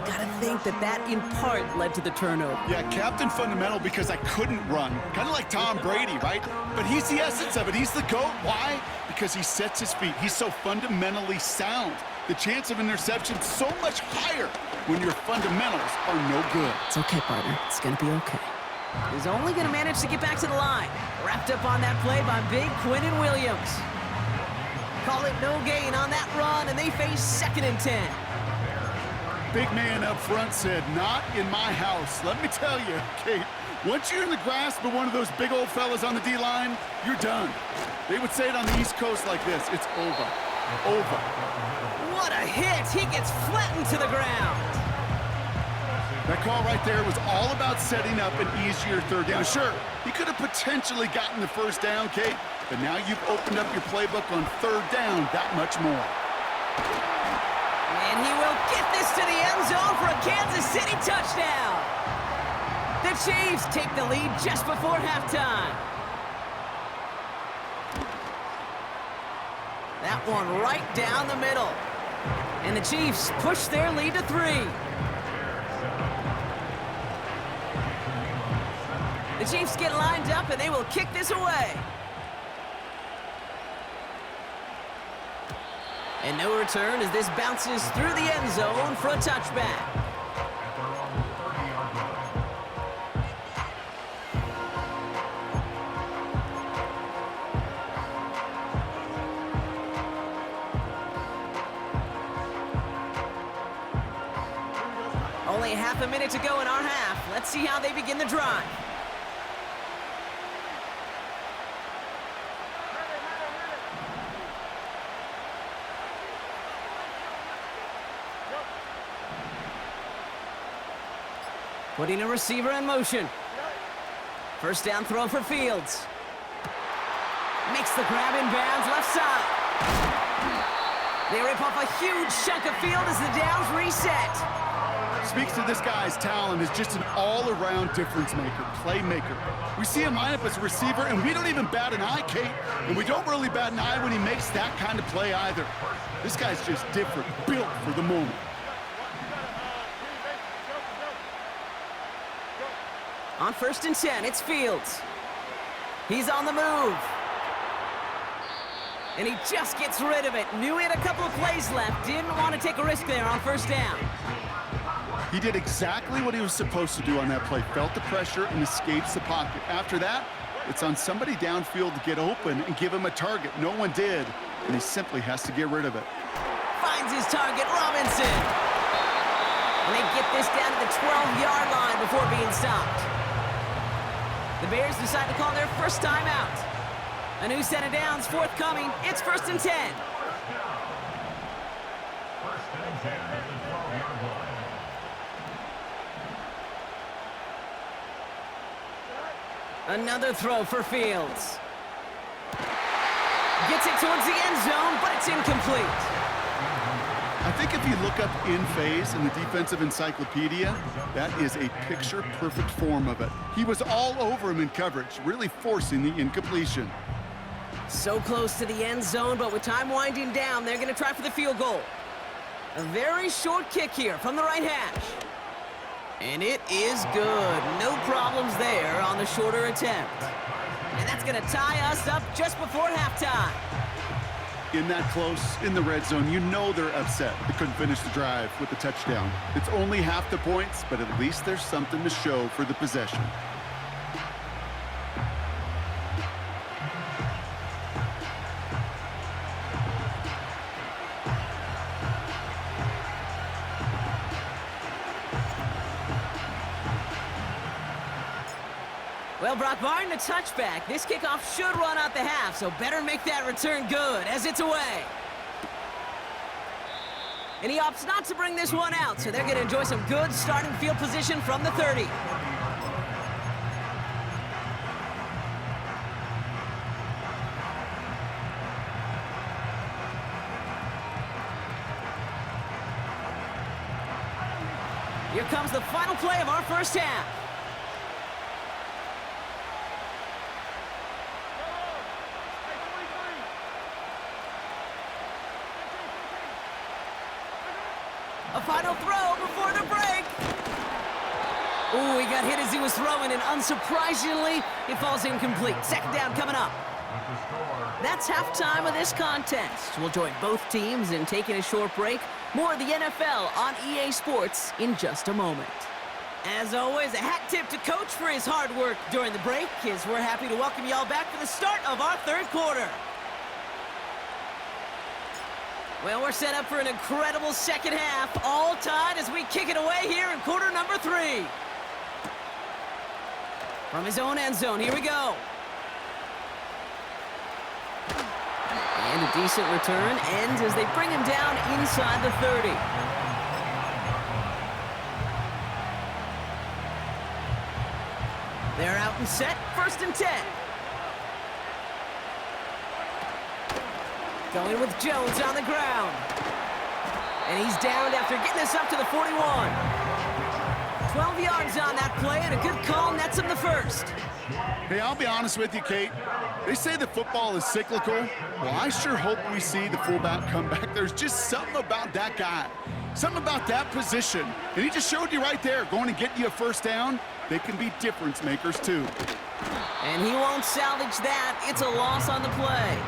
Gotta think that in part led to the turnover. Yeah, Captain Fundamental because I couldn't run. Kind of like Tom Brady, right? But he's the essence of it. He's the GOAT. Why? Because he sets his feet. He's so fundamentally sound. The chance of interception so much higher when your fundamentals are no good. It's okay, partner. It's gonna be okay. He's only going to manage to get back to the line. Wrapped up on that play by big Quinnen Williams. Call it no gain on that run, and they face 2nd and 10. Big man up front said, not in my house. Let me tell you, Kate, once you're in the grasp of one of those big old fellas on the D-line, you're done. They would say it on the East Coast like this, it's over. Over. What a hit! He gets flattened to the ground. That call right there was all about setting up an easier 3rd down. Sure, he could have potentially gotten the 1st down, Kate, but now you've opened up your playbook on 3rd down that much more. And he will get this to the end zone for a Kansas City touchdown. The Chiefs take the lead just before halftime. That one right down the middle. And the Chiefs push their lead to 3. The Chiefs get lined up, and they will kick this away. And no return as this bounces through the end zone for a touchback. Only half a minute to go in our half. Let's see how they begin the drive. Putting a receiver in motion. First down throw for Fields. Makes the grab in bounds, left side. They rip off a huge chunk of field as the downs reset. Speaks to this guy's talent as just an all-around difference maker, playmaker. We see him line up as a receiver, and we don't even bat an eye, Kate. And we don't really bat an eye when he makes that kind of play either. This guy's just different, built for the moment. On 1st and 10, it's Fields. He's on the move. And he just gets rid of it. Knew he had a couple of plays left. Didn't want to take a risk there on 1st down. He did exactly what he was supposed to do on that play. Felt the pressure and escapes the pocket. After that, it's on somebody downfield to get open and give him a target. No one did, and he simply has to get rid of it. Finds his target, Robinson. And they get this down to the 12-yard line before being stopped. The Bears decide to call their first timeout. A new set of downs forthcoming. It's 1st and 10. Another throw for Fields. Gets it towards the end zone, but it's incomplete. I think if you look up in phase in the defensive encyclopedia, that is a picture-perfect form of it. He was all over him in coverage, really forcing the incompletion. So close to the end zone, but with time winding down, they're going to try for the field goal. A very short kick here from the right hash. And it is good. No problems there on the shorter attempt. And that's going to tie us up just before halftime. In that close, in the red zone, you know they're upset. They couldn't finish the drive with the touchdown. It's only half the points, but at least there's something to show for the possession. Well, Brock Martin, a touchback. This kickoff should run out the half, so better make that return good as it's away. And he opts not to bring this one out, so they're going to enjoy some good starting field position from the 30. Here comes the final play of our first half. A final throw before the break. Ooh, he got hit as he was throwing, and unsurprisingly, it falls incomplete. Second down coming up. That's halftime of this contest. We'll join both teams in taking a short break. More of the NFL on EA Sports in just a moment. As always, a hat tip to Coach for his hard work during the break, as we're happy to welcome y'all back for the start of our third quarter. Well, we're set up for an incredible second half, all tied as we kick it away here in quarter number 3. From his own end zone, here we go. And a decent return ends as they bring him down inside the 30. They're out and set, 1st and 10. Going with Jones on the ground. And he's downed after getting this up to the 41. 12 yards on that play, and a good call nets him the first. Hey, I'll be honest with you, Kate. They say that football is cyclical. Well, I sure hope we see the fullback come back. There's just something about that guy, something about that position. And he just showed you right there, going to get you a first down. They can be difference makers, too. And he won't salvage that. It's a loss on the play.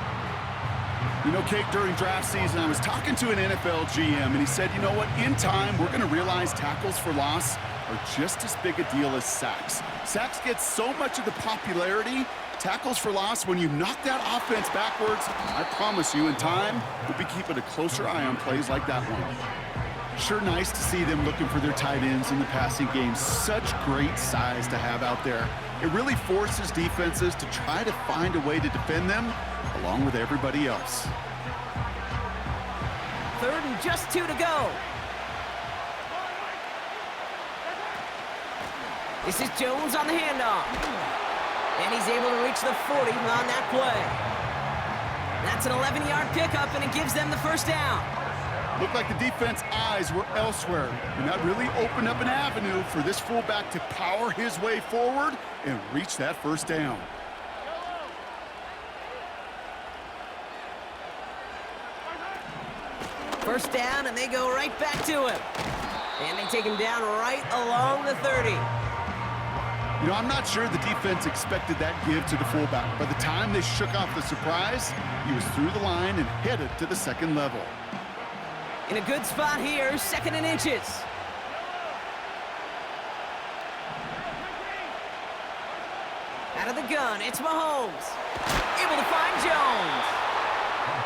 You know, Kate, during draft season, I was talking to an NFL GM, and he said, you know what, in time, we're going to realize tackles for loss are just as big a deal as sacks. Sacks get so much of the popularity. Tackles for loss, when you knock that offense backwards, I promise you, in time, we'll be keeping a closer eye on plays like that one. Sure nice to see them looking for their tight ends in the passing game. Such great size to have out there. It really forces defenses to try to find a way to defend them along with everybody else. 3rd and just 2 to go. This is Jones on the handoff. And he's able to reach the 40 on that play. That's an 11-yard pickup, and it gives them the first down. Looked like the defense eyes were elsewhere, and that really opened up an avenue for this fullback to power his way forward and reach that first down. First down, and they go right back to him. And they take him down right along the 30. You know, I'm not sure the defense expected that give to the fullback. By the time they shook off the surprise, he was through the line and headed to the second level. In a good spot here, 2nd and inches. Out of the gun, it's Mahomes. Able to find Jones.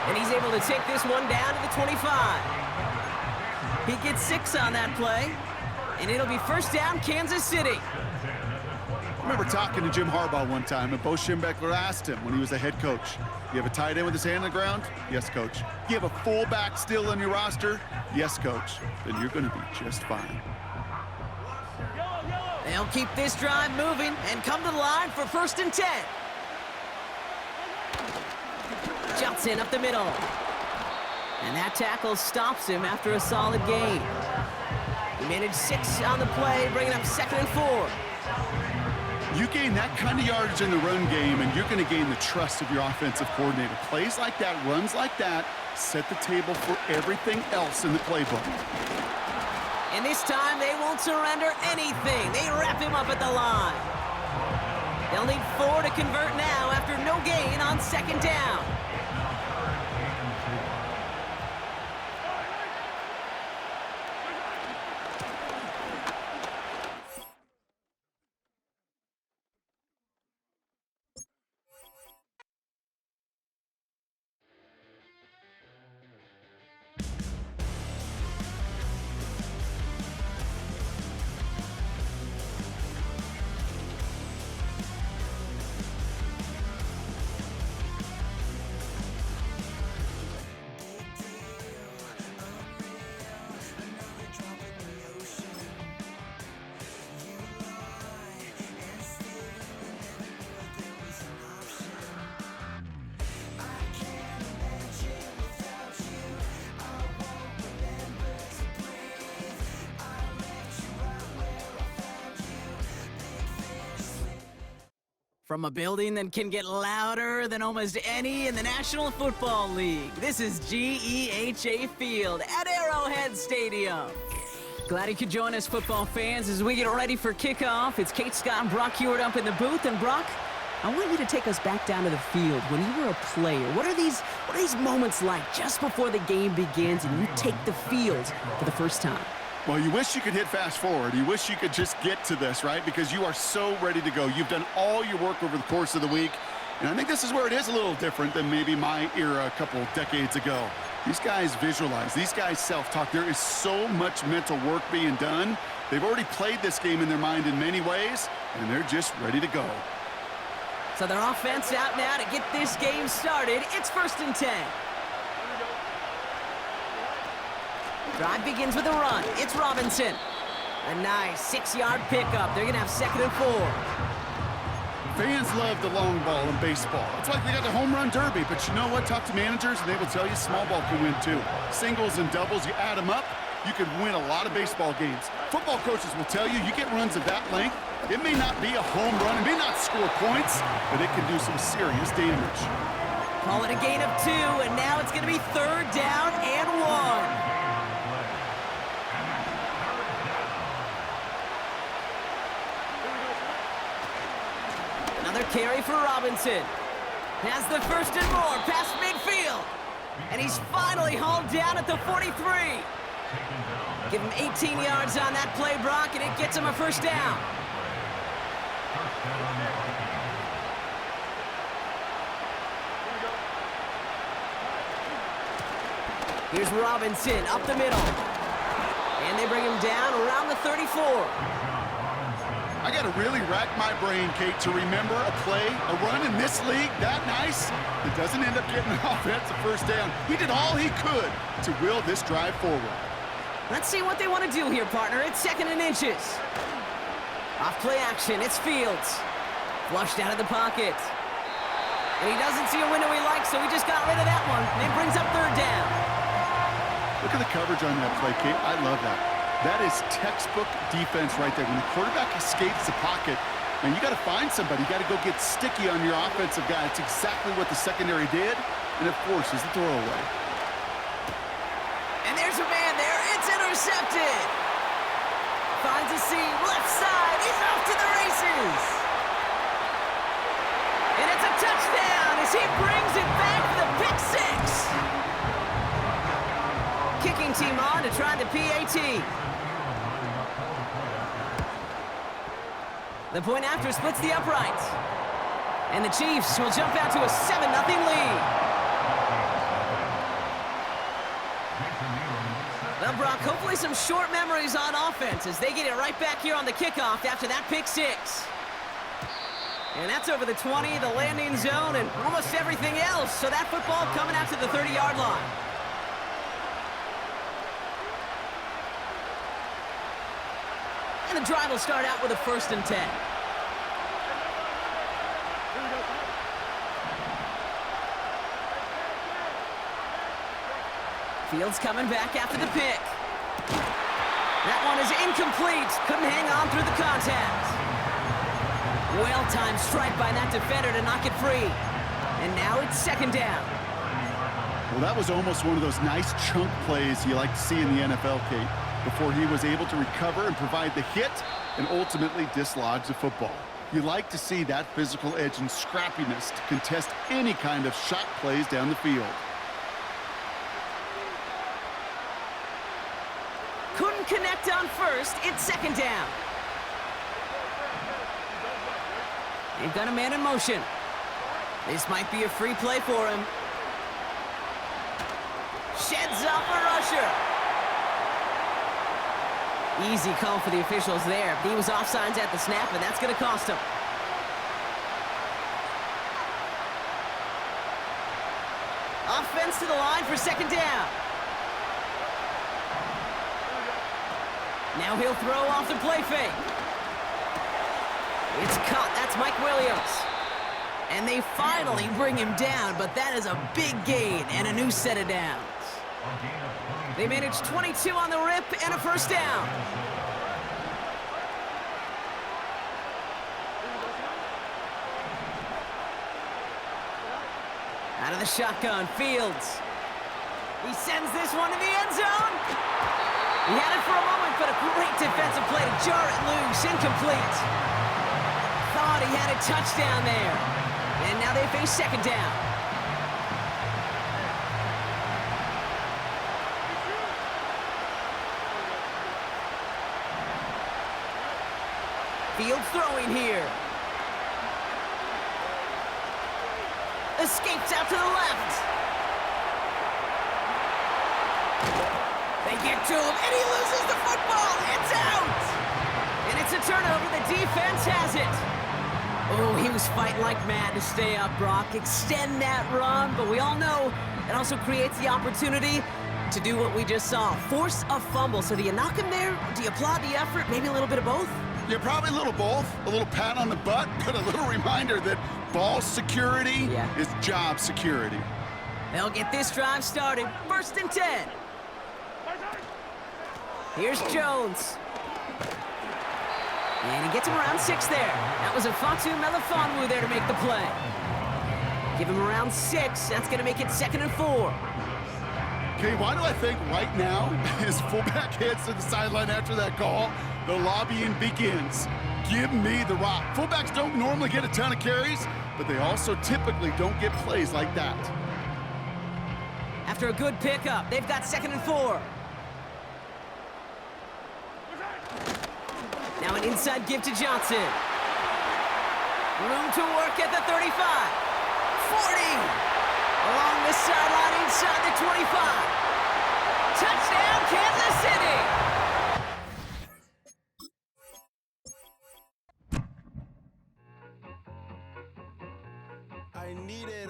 And he's able to take this one down to the 25. He gets 6 on that play. And it'll be first down, Kansas City. I remember talking to Jim Harbaugh one time, and Bo Schembechler asked him when he was a head coach, you have a tight end with his hand on the ground? Yes, coach. You have a fullback still on your roster? Yes, coach. Then you're going to be just fine. They'll keep this drive moving and come to the line for 1st and 10. Johnson up the middle. And that tackle stops him after a solid gain. He managed 6 on the play, bringing up 2nd and 4. You gain that kind of yardage in the run game, and you're going to gain the trust of your offensive coordinator. Plays like that, runs like that, set the table for everything else in the playbook. And this time, they won't surrender anything. They wrap him up at the line. They'll need 4 to convert now after no gain on 2nd down. From a building that can get louder than almost any in the National Football League, this is GEHA Field at Arrowhead Stadium. Glad you could join us, football fans, as we get ready for kickoff. It's Kate, Scott, and Brock Hewitt up in the booth. And Brock, I want you to take us back down to the field. When you were a player, what are these moments like just before the game begins and you take the field for the first time? Well, you wish you could hit fast forward. You wish you could just get to this, right? Because you are so ready to go. You've done all your work over the course of the week. And I think this is where it is a little different than maybe my era a couple decades ago. These guys visualize. These guys self-talk. There is so much mental work being done. They've already played this game in their mind in many ways, and they're just ready to go. So their offense out now to get this game started. It's 1st and 10. Drive begins with a run. It's Robinson. A nice 6-yard pickup. They're going to have 2nd and 4. Fans love the long ball in baseball. It's like they got the home run derby, but you know what? Talk to managers, and they will tell you small ball can win too. Singles and doubles, you add them up, you can win a lot of baseball games. Football coaches will tell you, you get runs of that length, it may not be a home run, it may not score points, but it can do some serious damage. Call it a gain of 2, and now it's going to be 3rd down and 1. Another carry for Robinson. Has the 1st and more past midfield. And he's finally hauled down at the 43. Give him 18 yards on that play, Brock, and it gets him a 1st down. Here's Robinson up the middle. And they bring him down around the 34. I got to really rack my brain, Kate, to remember a play, a run in this league that nice that doesn't end up getting an offensive 1st down. He did all he could to will this drive forward. Let's see what they want to do here, partner. It's 2nd and inches. Off play action, it's Fields. Flushed out of the pocket. And he doesn't see a window he likes, so he just got rid of that one. And it brings up third down. Look at the coverage on that play, Kate. I love that. That is textbook defense right there. When the quarterback escapes the pocket, and you got to find somebody. You got to go get sticky on your offensive guy. It's exactly what the secondary did, and of course, is the throwaway. And there's a man there. It's intercepted. Finds a seam, left side. He's off to the races. And it's a touchdown as he brings it back for the pick six. Kicking team on to try the PAT. The point after splits the uprights. And the Chiefs will jump out to a 7-0 lead. Well, Brock, hopefully some short memories on offense as they get it right back here on the kickoff after that pick six. And that's over the 20, the landing zone, and almost everything else. So that football coming out to the 30-yard line. And the drive will start out with a 1st and 10. Fields coming back after the pick. That one is incomplete. Couldn't hang on through the contact. Well-timed strike by that defender to knock it free. And now it's 2nd down. Well, that was almost one of those nice chunk plays you like to see in the NFL, Kate, before he was able to recover and provide the hit and ultimately dislodge the football. You like to see that physical edge and scrappiness to contest any kind of shot plays down the field. Couldn't connect on 1st. It's 2nd down. They've got a man in motion. This might be a free play for him. Sheds off a rusher. Easy call for the officials there. He was offsides at the snap, and that's going to cost him. Offense to the line for 2nd down. Now he'll throw off the play fake. It's caught. That's Mike Williams. And they finally bring him down, but that is a big gain and a new set of downs. They managed 22 on the rip and a 1st down. Out of the shotgun, Fields. He sends this one to the end zone. He had it for a moment, but a great defensive play to jar it loose. Incomplete. Thought he had a touchdown there. And now they face 2nd down. Fields throwing here. Escapes out to the left. They get to him, and he loses the football. It's out. And it's a turnover. The defense has it. Oh, he was fighting like mad to stay up, Brock. Extend that run, but we all know it also creates the opportunity to do what we just saw. Force a fumble. So do you knock him there? Do you applaud the effort? Maybe a little bit of both? Yeah, probably a little both. A little pat on the butt, but a little reminder that ball security is job security. They'll get this drive started. 1st and 10. Here's Jones. And he gets him around 6 there. That was a Fatu Melifonwu there to make the play. Give him around 6. That's going to make it 2nd and 4. Okay, why do I think right now his fullback heads to the sideline after that call? The lobbying begins. Give me the rock. Fullbacks don't normally get a ton of carries, but they also typically don't get plays like that. After a good pickup, they've got 2nd and 4. Now an inside give to Johnson. Room to work at the 35. 40. Along the sideline inside the 25. Touchdown, Kansas City. I need it.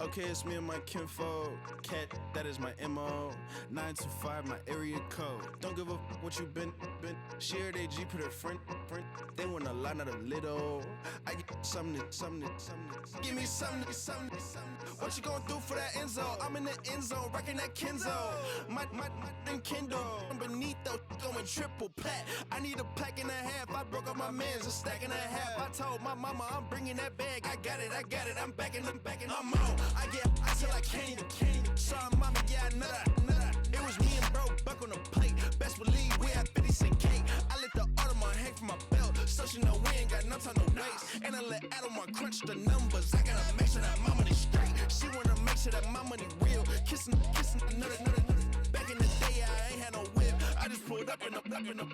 Okay, it's me and my kinfolk. Cat, that is my MO. 925, my area code. Don't give a what you been. Shared AG, put her friend. They want a lot, not a little. I get something. Give me something. What you gonna do for that end zone? I'm in the end zone, rocking that Kenzo. My Kindle. I'm beneath though, going triple plat. I need a pack and a half. I broke up my mans, a stack and a half. I told my mama I'm bringing that bag. I got it. I'm backing, I'm on. I get till I can't. Sorry, mama, yeah, I know that. It was me and bro, buck on the plate. Best believe we had 50 cent cake. I let the Audemars hang from my belt, so she know we ain't got no time to waste. And I let Audemars crunch the numbers. I gotta make sure that my money straight. She wanna make sure that my money real. Kissing another. Back in the day, I ain't had no whip. I just pulled up in the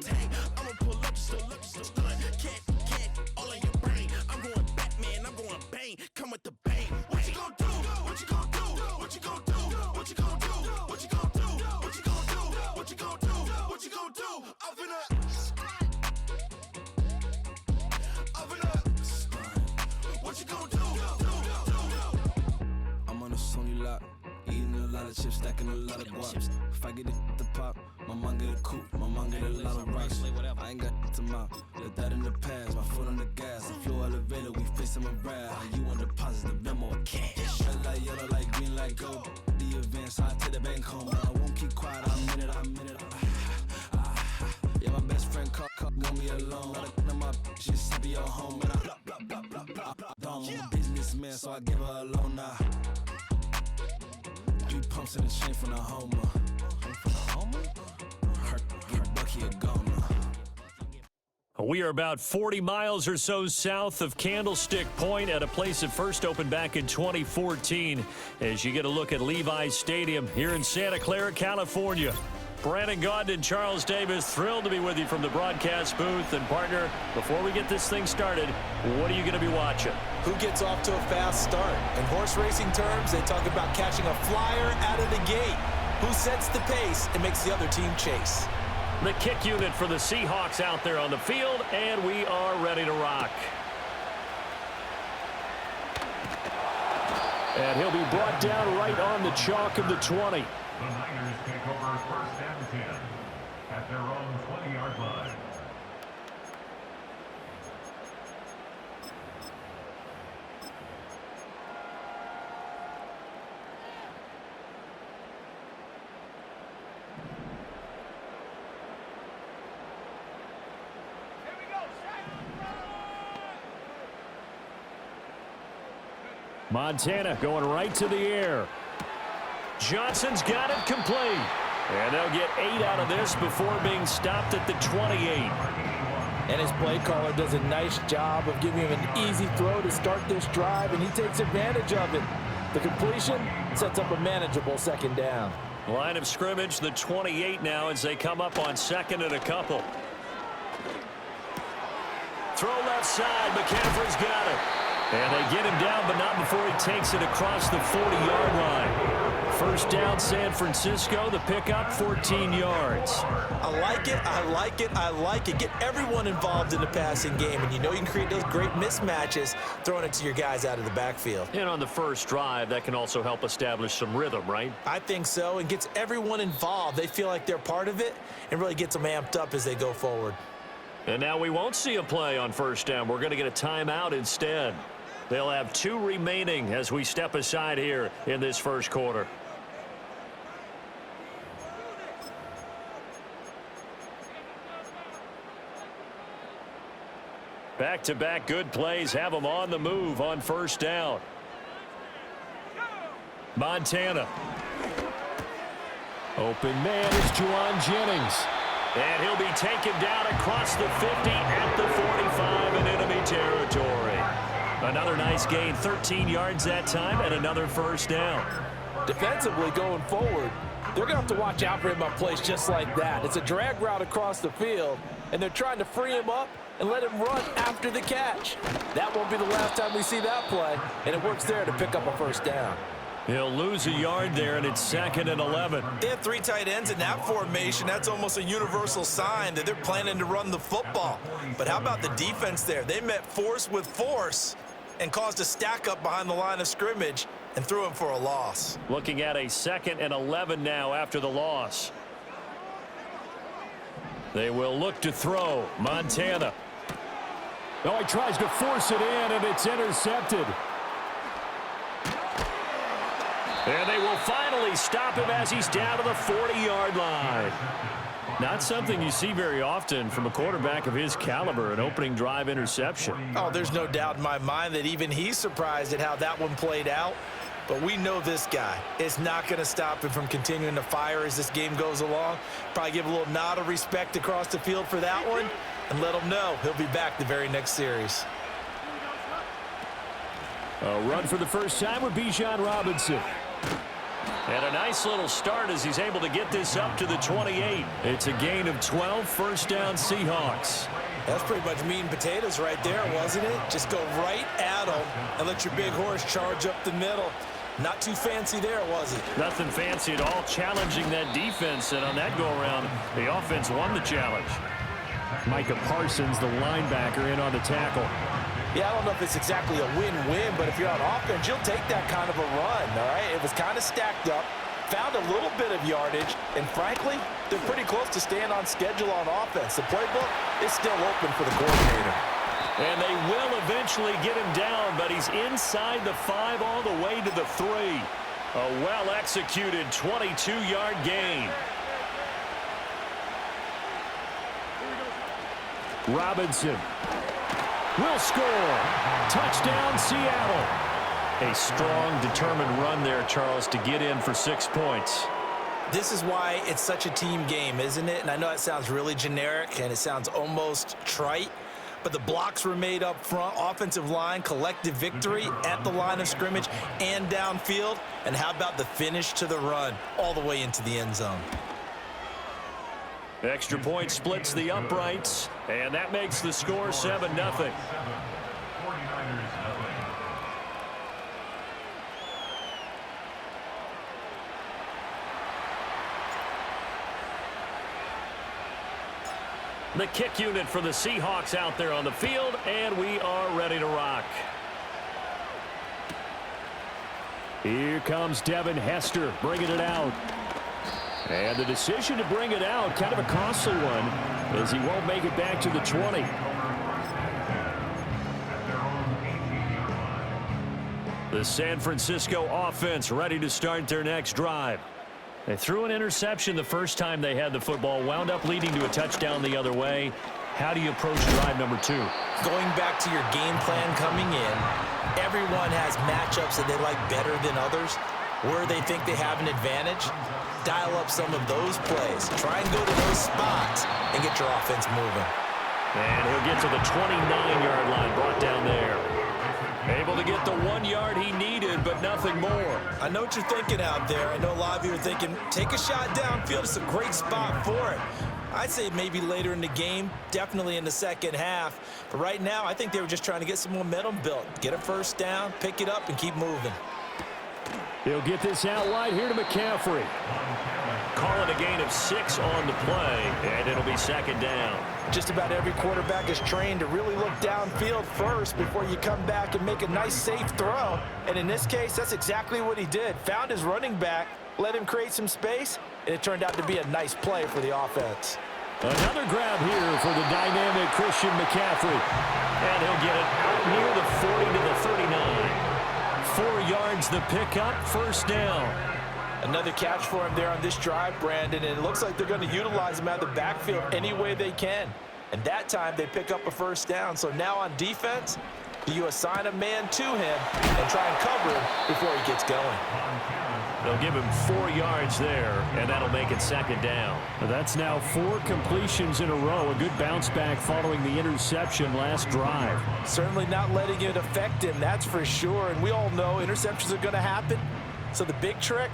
tank. I'ma pull up, just stun. Cat, all in your brain. I'm going Batman, I'm going bang. Come with the bang. What you gon' do? What you gon' do? What you gon' do? What you gon' do? What you gon' do? What you gon' do? What you gon' do? What you gon' do? I'm finna. What you gon' do? I'm on a Sony lot, eating a lot of chips, stacking a lot of guaps. If I get it the pop, my mom get a coupe, my mom get a lot of rocks. I ain't got to mouth, let that in the past. My foot on the gas, I flew elevator, we facing a ride. You want deposits, the memo of cash. Red like yellow, like green, like gold. The event, so I take the bank home. I won't keep quiet, I'm in it. Yeah, my best friend call, want me alone. Let my bitches happy at home, and I blah. I'm a businessman, so I give her a loan now. 3 pumps in the chain from the Homer. Her Bucky a goner. We are about 40 miles or so south of Candlestick Point at a place that first opened back in 2014 as you get a look at Levi's Stadium here in Santa Clara, California. Brandon Gaudin and Charles Davis, thrilled to be with you from the broadcast booth. And partner, before we get this thing started, what are you going to be watching? Who gets off to a fast start? In horse racing terms, they talk about catching a flyer out of the gate. Who sets the pace and makes the other team chase? The kick unit for the Seahawks out there on the field, and we are ready to rock. And he'll be brought down right on the chalk of the 20. The Niners take over first and 10 at their own 20-yard line. Montana going right to the air. Johnson's got it complete. And they'll get 8 out of this before being stopped at the 28. And his play caller does a nice job of giving him an easy throw to start this drive, and he takes advantage of it. The completion sets up a manageable second down. Line of scrimmage, the 28 now as they come up on second and a couple. Throw left side, McCaffrey's got it. And they get him down, but not before he takes it across the 40-yard line. First down, San Francisco. The pickup, 14 yards. I like it. Get everyone involved in the passing game, and you know you can create those great mismatches throwing it to your guys out of the backfield. And on the first drive, that can also help establish some rhythm, right? I think so, and gets everyone involved. They feel like they're part of it and really gets them amped up as they go forward. And now we won't see a play on first down. We're going to get a timeout instead. They'll have 2 remaining as we step aside here in this first quarter. Back-to-back good plays have them on the move on first down. Montana. Open man is Juwan Jennings. And he'll be taken down across the 50 at the 45 in enemy territory. Another nice gain, 13 yards that time, and another first down. Defensively going forward, they're going to have to watch out for him on plays just like that. It's a drag route across the field, and they're trying to free him up and let him run after the catch. That won't be the last time we see that play, and it works there to pick up a first down. He'll lose a yard there, and it's 2nd and 11. They have 3 tight ends in that formation. That's almost a universal sign that they're planning to run the football. But how about the defense there? They met force with force and caused a stack up behind the line of scrimmage and threw him for a loss. Looking at a 2nd and 11 now after the loss. They will look to throw. Montana. Oh, he tries to force it in, and it's intercepted. And they will finally stop him as he's down to the 40-yard line. Not something you see very often from a quarterback of his caliber, an opening drive interception. Oh, there's no doubt in my mind that even he's surprised at how that one played out. But we know this guy is not going to stop him from continuing to fire as this game goes along. Probably give a little nod of respect across the field for that one and let him know he'll be back the very next series. A run for the first time with Bijan Robinson. And a nice little start as he's able to get this up to the 28. It's a gain of 12, first down Seahawks. That's pretty much meat and potatoes right there, wasn't it? Just go right at him and let your big horse charge up the middle. Not too fancy there, was it? Nothing fancy at all, challenging that defense, and on that go-around, the offense won the challenge. Micah Parsons, the linebacker, in on the tackle. Yeah, I don't know if it's exactly a win-win, but if you're on offense, you'll take that kind of a run, all right? It was kind of stacked up, found a little bit of yardage, and frankly, they're pretty close to staying on schedule on offense. The playbook is still open for the coordinator. And they will eventually get him down, but he's inside the 5 all the way to the 3. A well-executed 22-yard gain. Robinson will score. Touchdown, Seattle. A strong, determined run there, Charles, to get in for 6 points. This is why it's such a team game, isn't it? And I know it sounds really generic and it sounds almost trite, but the blocks were made up front, offensive line, collective victory at the line of scrimmage and downfield. And how about the finish to the run all the way into the end zone? Extra point splits the uprights, and that makes the score 7-0. The kick unit for the Seahawks out there on the field, and we are ready to rock. Here comes Devin Hester bringing it out. And the decision to bring it out, kind of a costly one, as he won't make it back to the 20. The San Francisco offense ready to start their next drive. They threw an interception the first time they had the football, wound up leading to a touchdown the other way. How do you approach drive number 2? Going back to your game plan coming in, everyone has matchups that they like better than others, where they think they have an advantage. Dial up some of those plays. Try and go to those spots and get your offense moving. And he'll get to the 29-yard line, brought down there. Able to get the 1 yard he needed, but nothing more. I know what you're thinking out there. I know a lot of you are thinking, take a shot downfield. It's a great spot for it. I'd say maybe later in the game, definitely in the second half. But right now, I think they were just trying to get some momentum built. Get a first down, pick it up, and keep moving. He'll get this out wide here to McCaffrey. Calling a gain of 6 on the play, and it'll be second down. Just about every quarterback is trained to really look downfield first before you come back and make a nice, safe throw. And in this case, that's exactly what he did. Found his running back, let him create some space, and it turned out to be a nice play for the offense. Another grab here for the dynamic Christian McCaffrey. And he'll get it out near the 40 to the 39. 4 yards the pickup, first down. Another catch for him there on this drive, Brandon, and it looks like they're going to utilize him out of the backfield any way they can. And that time they pick up a first down. So now on defense, do you assign a man to him and try and cover him before he gets going? They'll give him 4 yards there, and that'll make it second down. That's now 4 completions in a row. A good bounce back following the interception last drive. Certainly not letting it affect him, that's for sure. And we all know interceptions are going to happen. So the big trick,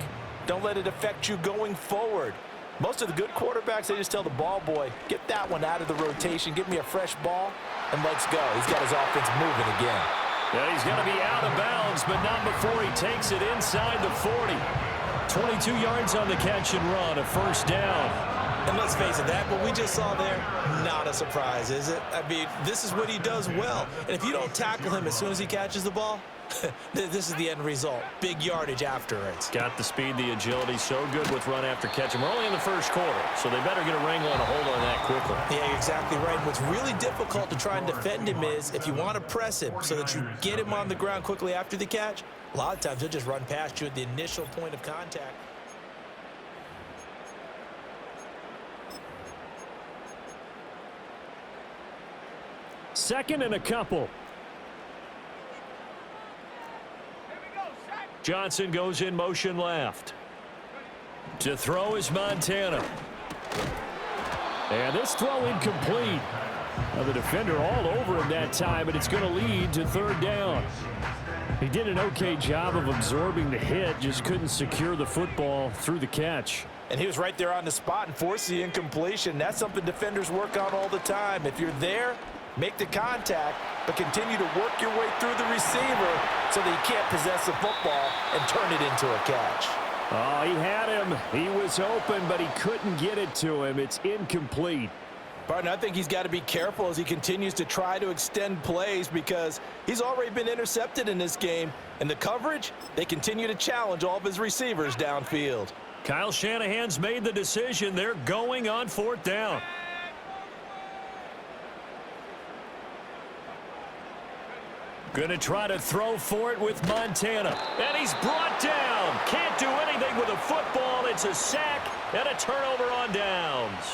don't let it affect you going forward. Most of the good quarterbacks, they just tell the ball boy, get that one out of the rotation, give me a fresh ball, and let's go. He's got his offense moving again. Yeah, he's going to be out of bounds, but not before he takes it inside the 40. 22 yards on the catch and run, a first down. And let's face it, that what we just saw there, not a surprise, is it? I mean, this is what he does well. And if you don't tackle him as soon as he catches the ball, This is the end result. Big yardage afterwards. Got the speed, the agility, so good with run after catch. And we're only in the first quarter, so they better get a wrangle and a hold on that quickly. Yeah, you're exactly right. What's really difficult to try and defend him is if you want to press him so that you get him on the ground quickly after the catch, a lot of times he'll just run past you at the initial point of contact. Second and a couple. Johnson goes in motion left. To throw is Montana. And this throw incomplete. Now the defender all over him that time, and it's going to lead to third down. He did an okay job of absorbing the hit, just couldn't secure the football through the catch. And he was right there on the spot and forced the incompletion. That's something defenders work on all the time. If you're there, make the contact, but continue to work your way through the receiver so that he can't possess the football and turn it into a catch. Oh, he had him. He was open, but he couldn't get it to him. It's incomplete. Barton, I think he's got to be careful as he continues to try to extend plays because he's already been intercepted in this game. And the coverage, they continue to challenge all of his receivers downfield. Kyle Shanahan's made the decision. They're going on fourth down. Going to try to throw for it with Montana. And he's brought down. Can't do anything with a football. It's a sack and a turnover on downs.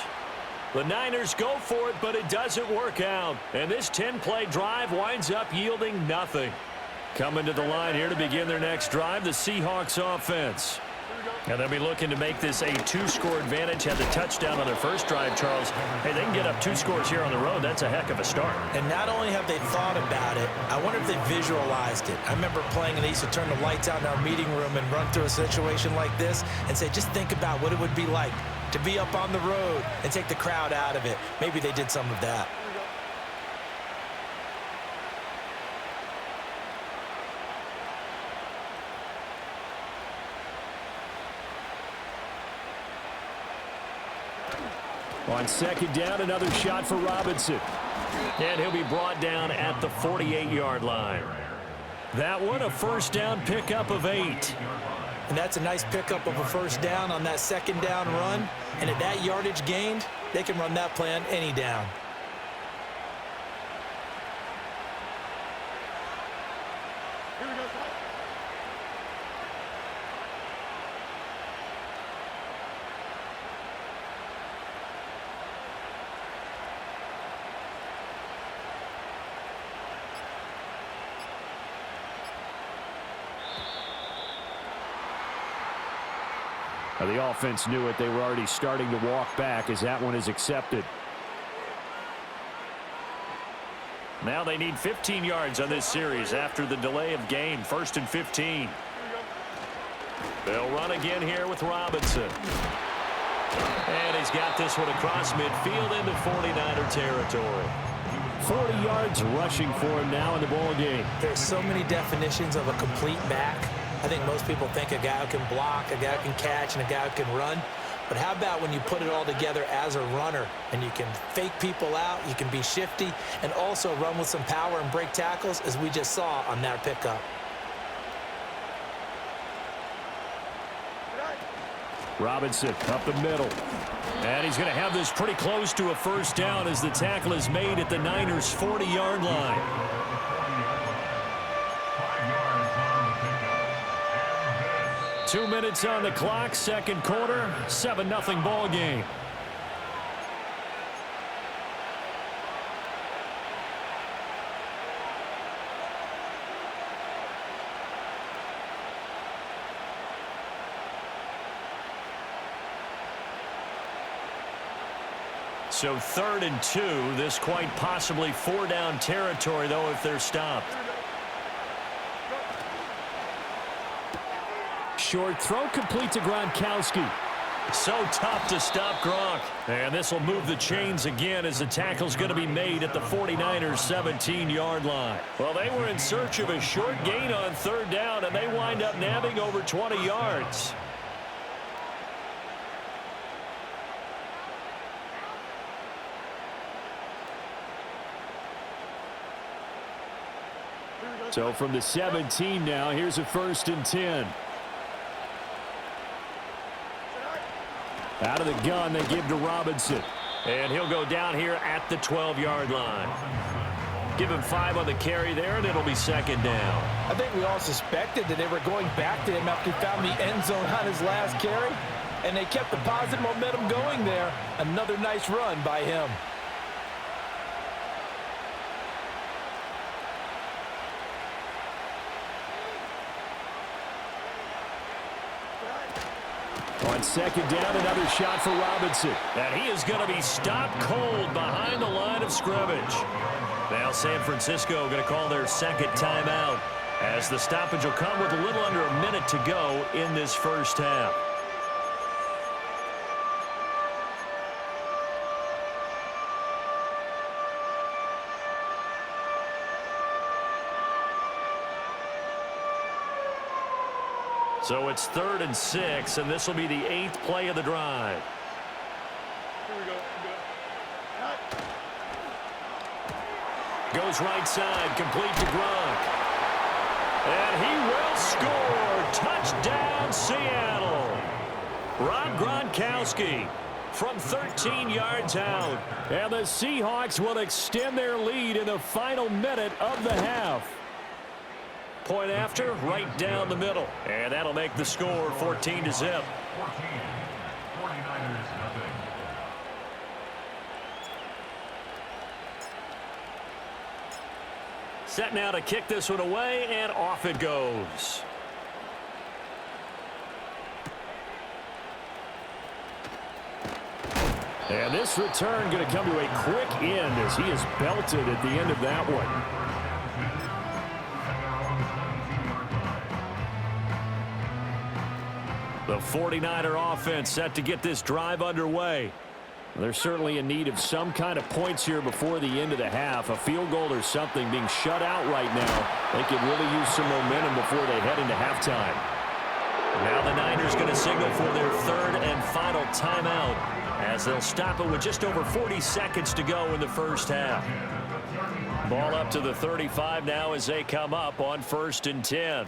The Niners go for it, but it doesn't work out. And this 10-play drive winds up yielding nothing. Coming to the line here to begin their next drive, the Seahawks offense. And they'll be looking to make this a two-score advantage. Had the touchdown on their first drive, Charles. Hey, they can get up 2 scores here on the road. That's a heck of a start. And not only have they thought about it, I wonder if they visualized it. I remember playing, and they used to turn the lights out in our meeting room and run through a situation like this and say, just think about what it would be like to be up on the road and take the crowd out of it. Maybe they did some of that. On second down, another shot for Robinson. And he'll be brought down at the 48-yard line. That one, a first down pickup of 8. And that's a nice pickup of a first down on that second down run. And at that yardage gained, they can run that play on any down. The offense knew it. They were already starting to walk back as that one is accepted. Now they need 15 yards on this series after the delay of game. 1st and 15. They'll run again here with Robinson. And he's got this one across midfield into 49er territory. 40 yards rushing for him now in the ball game. There's so many definitions of a complete back. I think most people think a guy who can block, a guy who can catch, and a guy who can run. But how about when you put it all together as a runner and you can fake people out, you can be shifty, and also run with some power and break tackles, as we just saw on that pickup. Robinson up the middle. And he's going to have this pretty close to a first down as the tackle is made at the Niners' 40-yard line. 2 minutes on the clock, second quarter, 7-0 ball game. So 3rd and 2, this quite possibly 4-down territory, though, if they're stopped. Short throw complete to Gronkowski. So tough to stop Gronk. And this will move the chains again as the tackle's going to be made at the 49ers' 17-yard line. Well, they were in search of a short gain on 3rd down, and they wind up nabbing over 20 yards. So from the 17 now, here's a 1st and 10. Out of the gun, they give to Robinson. And he'll go down here at the 12-yard line. Give him 5 on the carry there, and it'll be 2nd down. I think we all suspected that they were going back to him after he found the end zone on his last carry, and they kept the positive momentum going there. Another nice run by him. On 2nd down, another shot for Robinson. And he is going to be stopped cold behind the line of scrimmage. Now San Francisco going to call their 2nd timeout, as the stoppage will come with a little under a minute to go in this first half. So it's 3rd and 6, and this will be the 8th play of the drive. Here we go. Goes right side, complete to Gronk. And he will score. Touchdown, Seattle. Rob Gronkowski from 13 yards out. And the Seahawks will extend their lead in the final minute of the half. Point after, right down the middle. And that'll make the score 14-0. 49ers nothing. Set now to kick this one away, and off it goes. And this return going to come to a quick end as he is belted at the end of that one. The 49er offense set to get this drive underway. They're certainly in need of some kind of points here before the end of the half. A field goal or something. Being shut out right now, they could really use some momentum before they head into halftime. Now the Niners going to signal for their 3rd and final timeout, as they'll stop it with just over 40 seconds to go in the first half. Ball up to the 35 now as they come up on 1st and 10.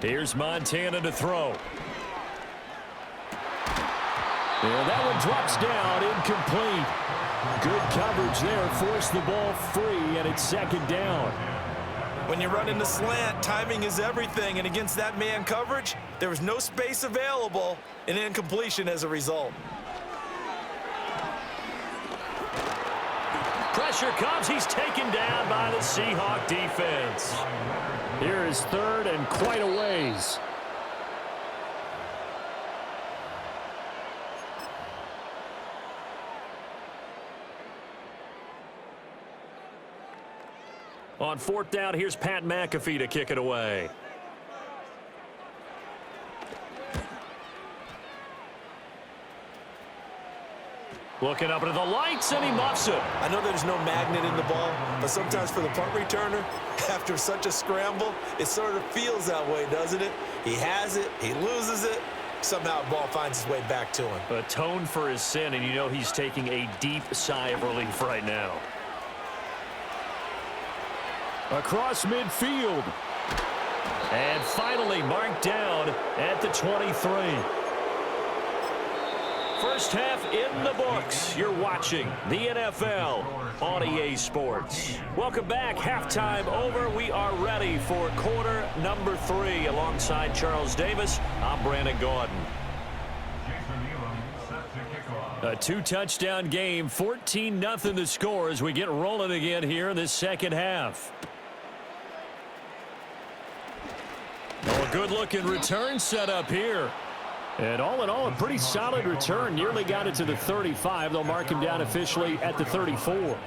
Here's Montana to throw. And that one drops down, incomplete. Good coverage there, forced the ball free, and it's 2nd down. When you run in the slant, timing is everything, and against that man coverage, there was no space available, and incompletion as a result. Pressure comes. He's taken down by the Seahawk defense. Here is 3rd and quite a ways. On 4th down, here's Pat McAfee to kick it away. Looking up into the lights, and he muffs it. I know there's no magnet in the ball, but sometimes for the punt returner, after such a scramble, it sort of feels that way, doesn't it? He has it, he loses it, somehow the ball finds its way back to him. Atoned for his sin, and you know he's taking a deep sigh of relief right now. Across midfield. And finally marked down at the 23. First half in the books. You're watching the NFL on EA Sports. Welcome back. Halftime over. We are ready for quarter number 3. Alongside Charles Davis, I'm Brandon Gordon. A 2-touchdown game, 14-0 the score as we get rolling again here in this second half. Oh, a good-looking return set up here. And all in all, a pretty solid return. Nearly got it to the 35. They'll mark him down officially at the 34.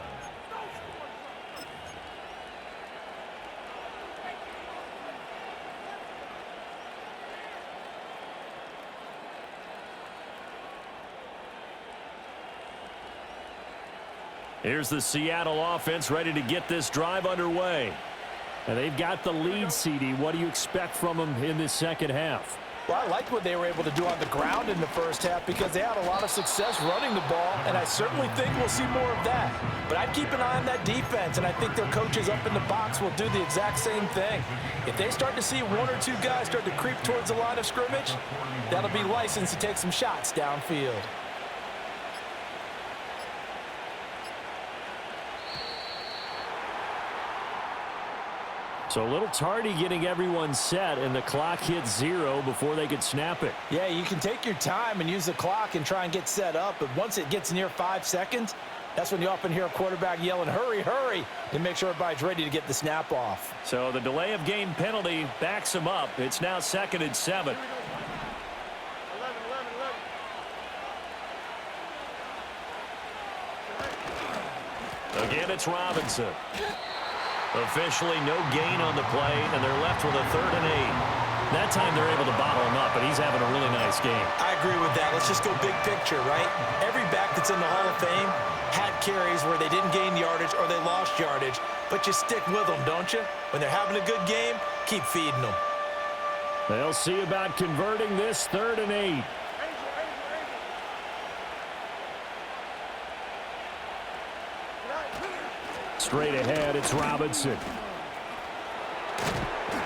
Here's the Seattle offense ready to get this drive underway. And they've got the lead, CD. What do you expect from them in this second half? Well, I liked what they were able to do on the ground in the first half because they had a lot of success running the ball, and I certainly think we'll see more of that. But I'd keep an eye on that defense, and I think their coaches up in the box will do the exact same thing. If they start to see one or two guys start to creep towards the line of scrimmage, that'll be licensed to take some shots downfield. So a little tardy getting everyone set, and the clock hits 0 before they could snap it. Yeah, you can take your time and use the clock and try and get set up, but once it gets near 5 seconds, that's when you often hear a quarterback yelling, hurry, hurry, to make sure everybody's ready to get the snap off. So the delay of game penalty backs him up. It's now 2nd and 7. Again, it's Robinson. Officially no gain on the play, and they're left with a 3rd and 8. That time they're able to bottle him up, but he's having a really nice game. I agree with that. Let's just go big picture, right? Every back that's in the Hall of Fame had carries where they didn't gain yardage or they lost yardage, but you stick with them, don't you? When they're having a good game, keep feeding them. They'll see about converting this 3rd and 8. Straight ahead, it's Robinson.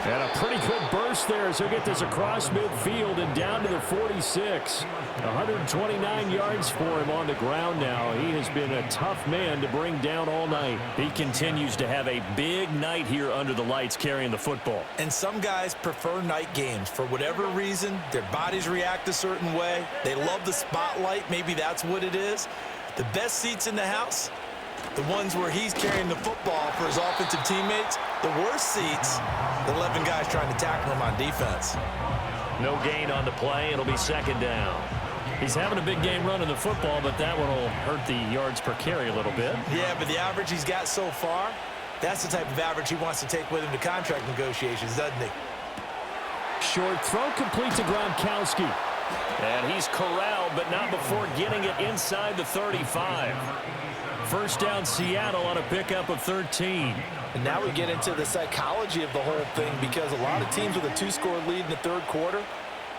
And a pretty good burst there as he'll get this across midfield and down to the 46. 129 yards for him on the ground now. He has been a tough man to bring down all night. He continues to have a big night here under the lights carrying the football. And some guys prefer night games. For whatever reason, their bodies react a certain way. They love the spotlight. Maybe that's what it is. The best seats in the house, the ones where he's carrying the football for his offensive teammates. The worst seats, the 11 guys trying to tackle him on defense. No gain on the play. It'll be 2nd down. He's having a big game running the football, but that one will hurt the yards per carry a little bit. Yeah, but the average he's got so far, that's the type of average he wants to take with him to contract negotiations, doesn't he? Short throw complete to Gronkowski. And he's corralled, but not before getting it inside the 35. First down Seattle on a pickup of 13. And now we get into the psychology of the whole thing, because a lot of teams with a 2-score lead in the 3rd quarter,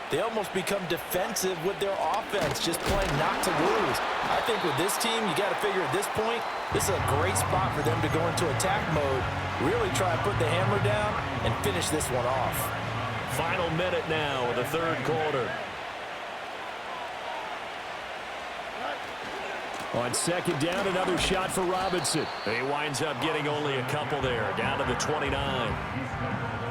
they almost become defensive with their offense, just playing not to lose. I think with this team, you got to figure at this point, this is a great spot for them to go into attack mode, really try and put the hammer down and finish this one off. Final minute now of the 3rd quarter. On 2nd down, another shot for Robinson. He winds up getting only a couple there, down to the 29.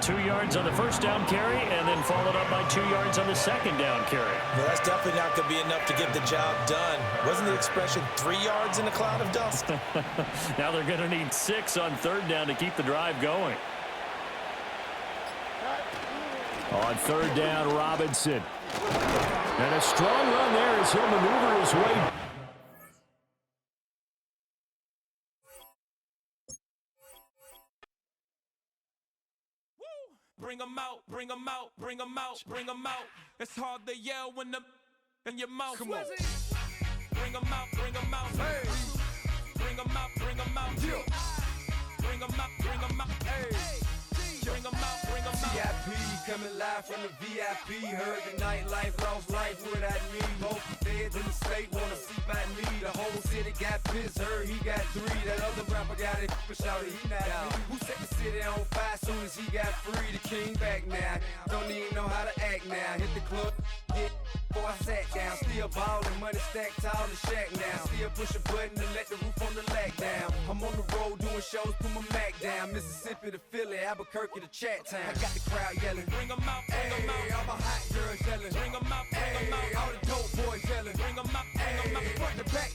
2 yards on the first down carry, and then followed up by 2 yards on the 2nd down carry. Well, that's definitely not going to be enough to get the job done. Wasn't the expression 3 yards in a cloud of dust? Now they're going to need 6 on 3rd down to keep the drive going. On 3rd down, Robinson. And a strong run there as he'll maneuver his way. Bring 'em out, bring 'em out, bring 'em out, bring 'em out. It's hard to yell when the in your mouth. Come on. Bring 'em out, bring 'em out. Hey. Bring 'em out, bring 'em out. Yeah. Bring 'em out, bring 'em out. Hey. Bring 'em out, bring 'em out. VIP coming live from the VIP. Heard the nightlife, lost life without me. Most feds in the state wanna see by me. The whole city got pissed, heard he got 3. That other rapper got it, but shouted he not me. Who set the city on fire soon as he got free? The king back now, don't even know how to act now. Hit the club, get before I sat down. Still ballin', money stacked tall in shack now. Still push a button to let the roof on the lack down. I'm on the road doing shows, put my Mac down. Mississippi to Philly, Albuquerque to Chat Town. I got the crowd yelling, bring 'em out, bring 'em out. All my hot girls yelling, bring 'em out, bring 'em out. All the dope boys yelling, bring 'em out, bring 'em out. Front to back,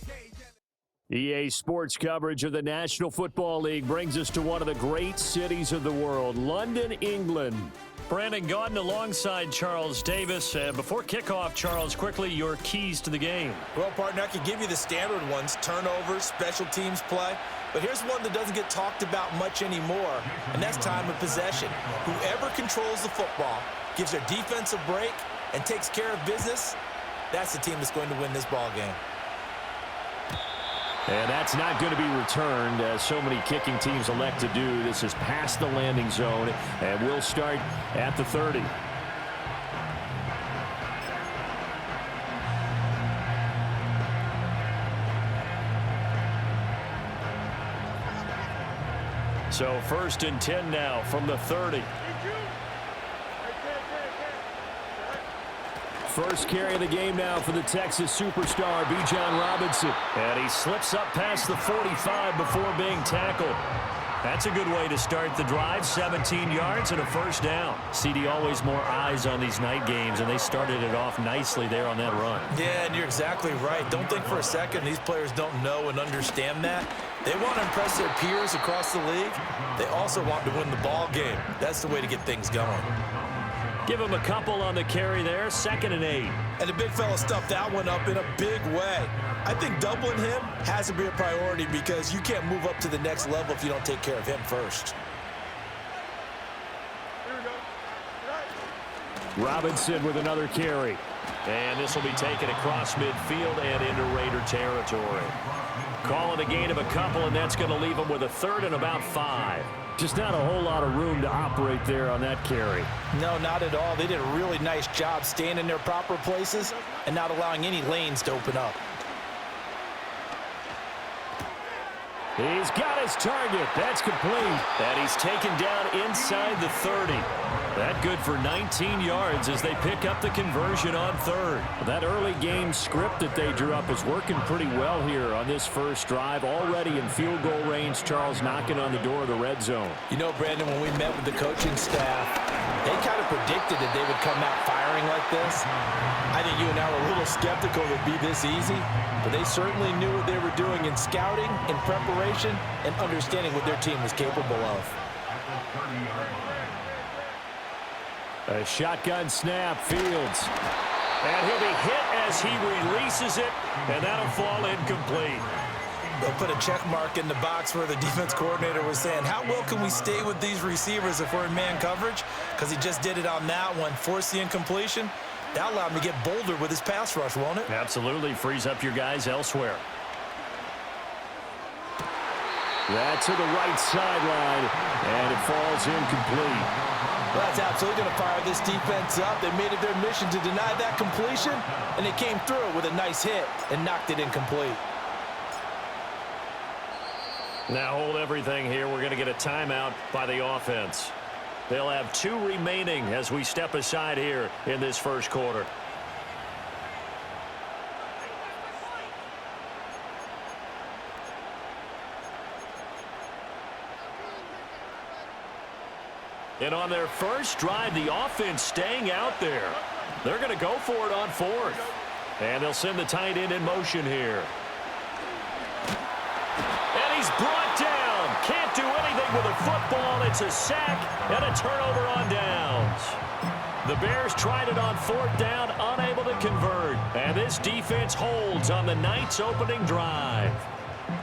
EA Sports coverage of the National Football League brings us to one of the great cities of the world, London, England. Brandon Gaudin alongside Charles Davis. Before kickoff, Charles, quickly your keys to the game. Well, partner, I could give you the standard ones, turnovers, special teams play. But here's one that doesn't get talked about much anymore, and that's time of possession. Whoever controls the football, gives their defense a break, and takes care of business, that's the team that's going to win this ball game. And that's not going to be returned, as so many kicking teams elect to do. This is past the landing zone, and we'll start at the 30. So 1st and 10 now from the 30. First carry of the game now for the Texas superstar, Bijan Robinson. And he slips up past the 45 before being tackled. That's a good way to start the drive. 17 yards and a first down. CD, always more eyes on these night games, and they started it off nicely there on that run. Yeah, and you're exactly right. Don't think for a second these players don't know and understand that. They want to impress their peers across the league. They also want to win the ball game. That's the way to get things going. Give him a couple on the carry there. 2nd and 8. And the big fella stuffed that one up in a big way. I think doubling him has to be a priority because you can't move up to the next level if you don't take care of him first. Robinson with another carry. And this will be taken across midfield and into Raider territory. Calling a gain of a couple, and that's going to leave them with a 3rd and about 5. Just not a whole lot of room to operate there on that carry. No, not at all. They did a really nice job staying in their proper places and not allowing any lanes to open up. He's got his target. That's complete. And he's taken down inside the 30. That good for 19 yards as they pick up the conversion on 3rd. That early game script that they drew up is working pretty well here on this first drive. Already in field goal range, Charles knocking on the door of the red zone. You know, Brandon, when we met with the coaching staff, they kind of predicted that they would come out firing like this. I think you and I were a little skeptical it would be this easy, but they certainly knew what they were doing in scouting, in preparation, and understanding what their team was capable of. A shotgun snap, Fields. And he'll be hit as he releases it, and that'll fall incomplete. They'll put a check mark in the box where the defense coordinator was saying, how well can we stay with these receivers if we're in man coverage? Because he just did it on that one, forced the incompletion. That'll allow him to get bolder with his pass rush, won't it? Absolutely. Frees up your guys elsewhere. That's to the right sideline, and it falls incomplete. Well, that's absolutely going to fire this defense up. They made it their mission to deny that completion, and they came through with a nice hit and knocked it incomplete. Now hold everything here. We're going to get a timeout by the offense. They'll have 2 remaining as we step aside here in this first quarter. And on their first drive, the offense staying out there. They're going to go for it on 4th. And they'll send the tight end in motion here. And he's brought down. Can't do anything with a football. It's a sack and a turnover on downs. The Bears tried it on 4th down, unable to convert. And this defense holds on the night's opening drive.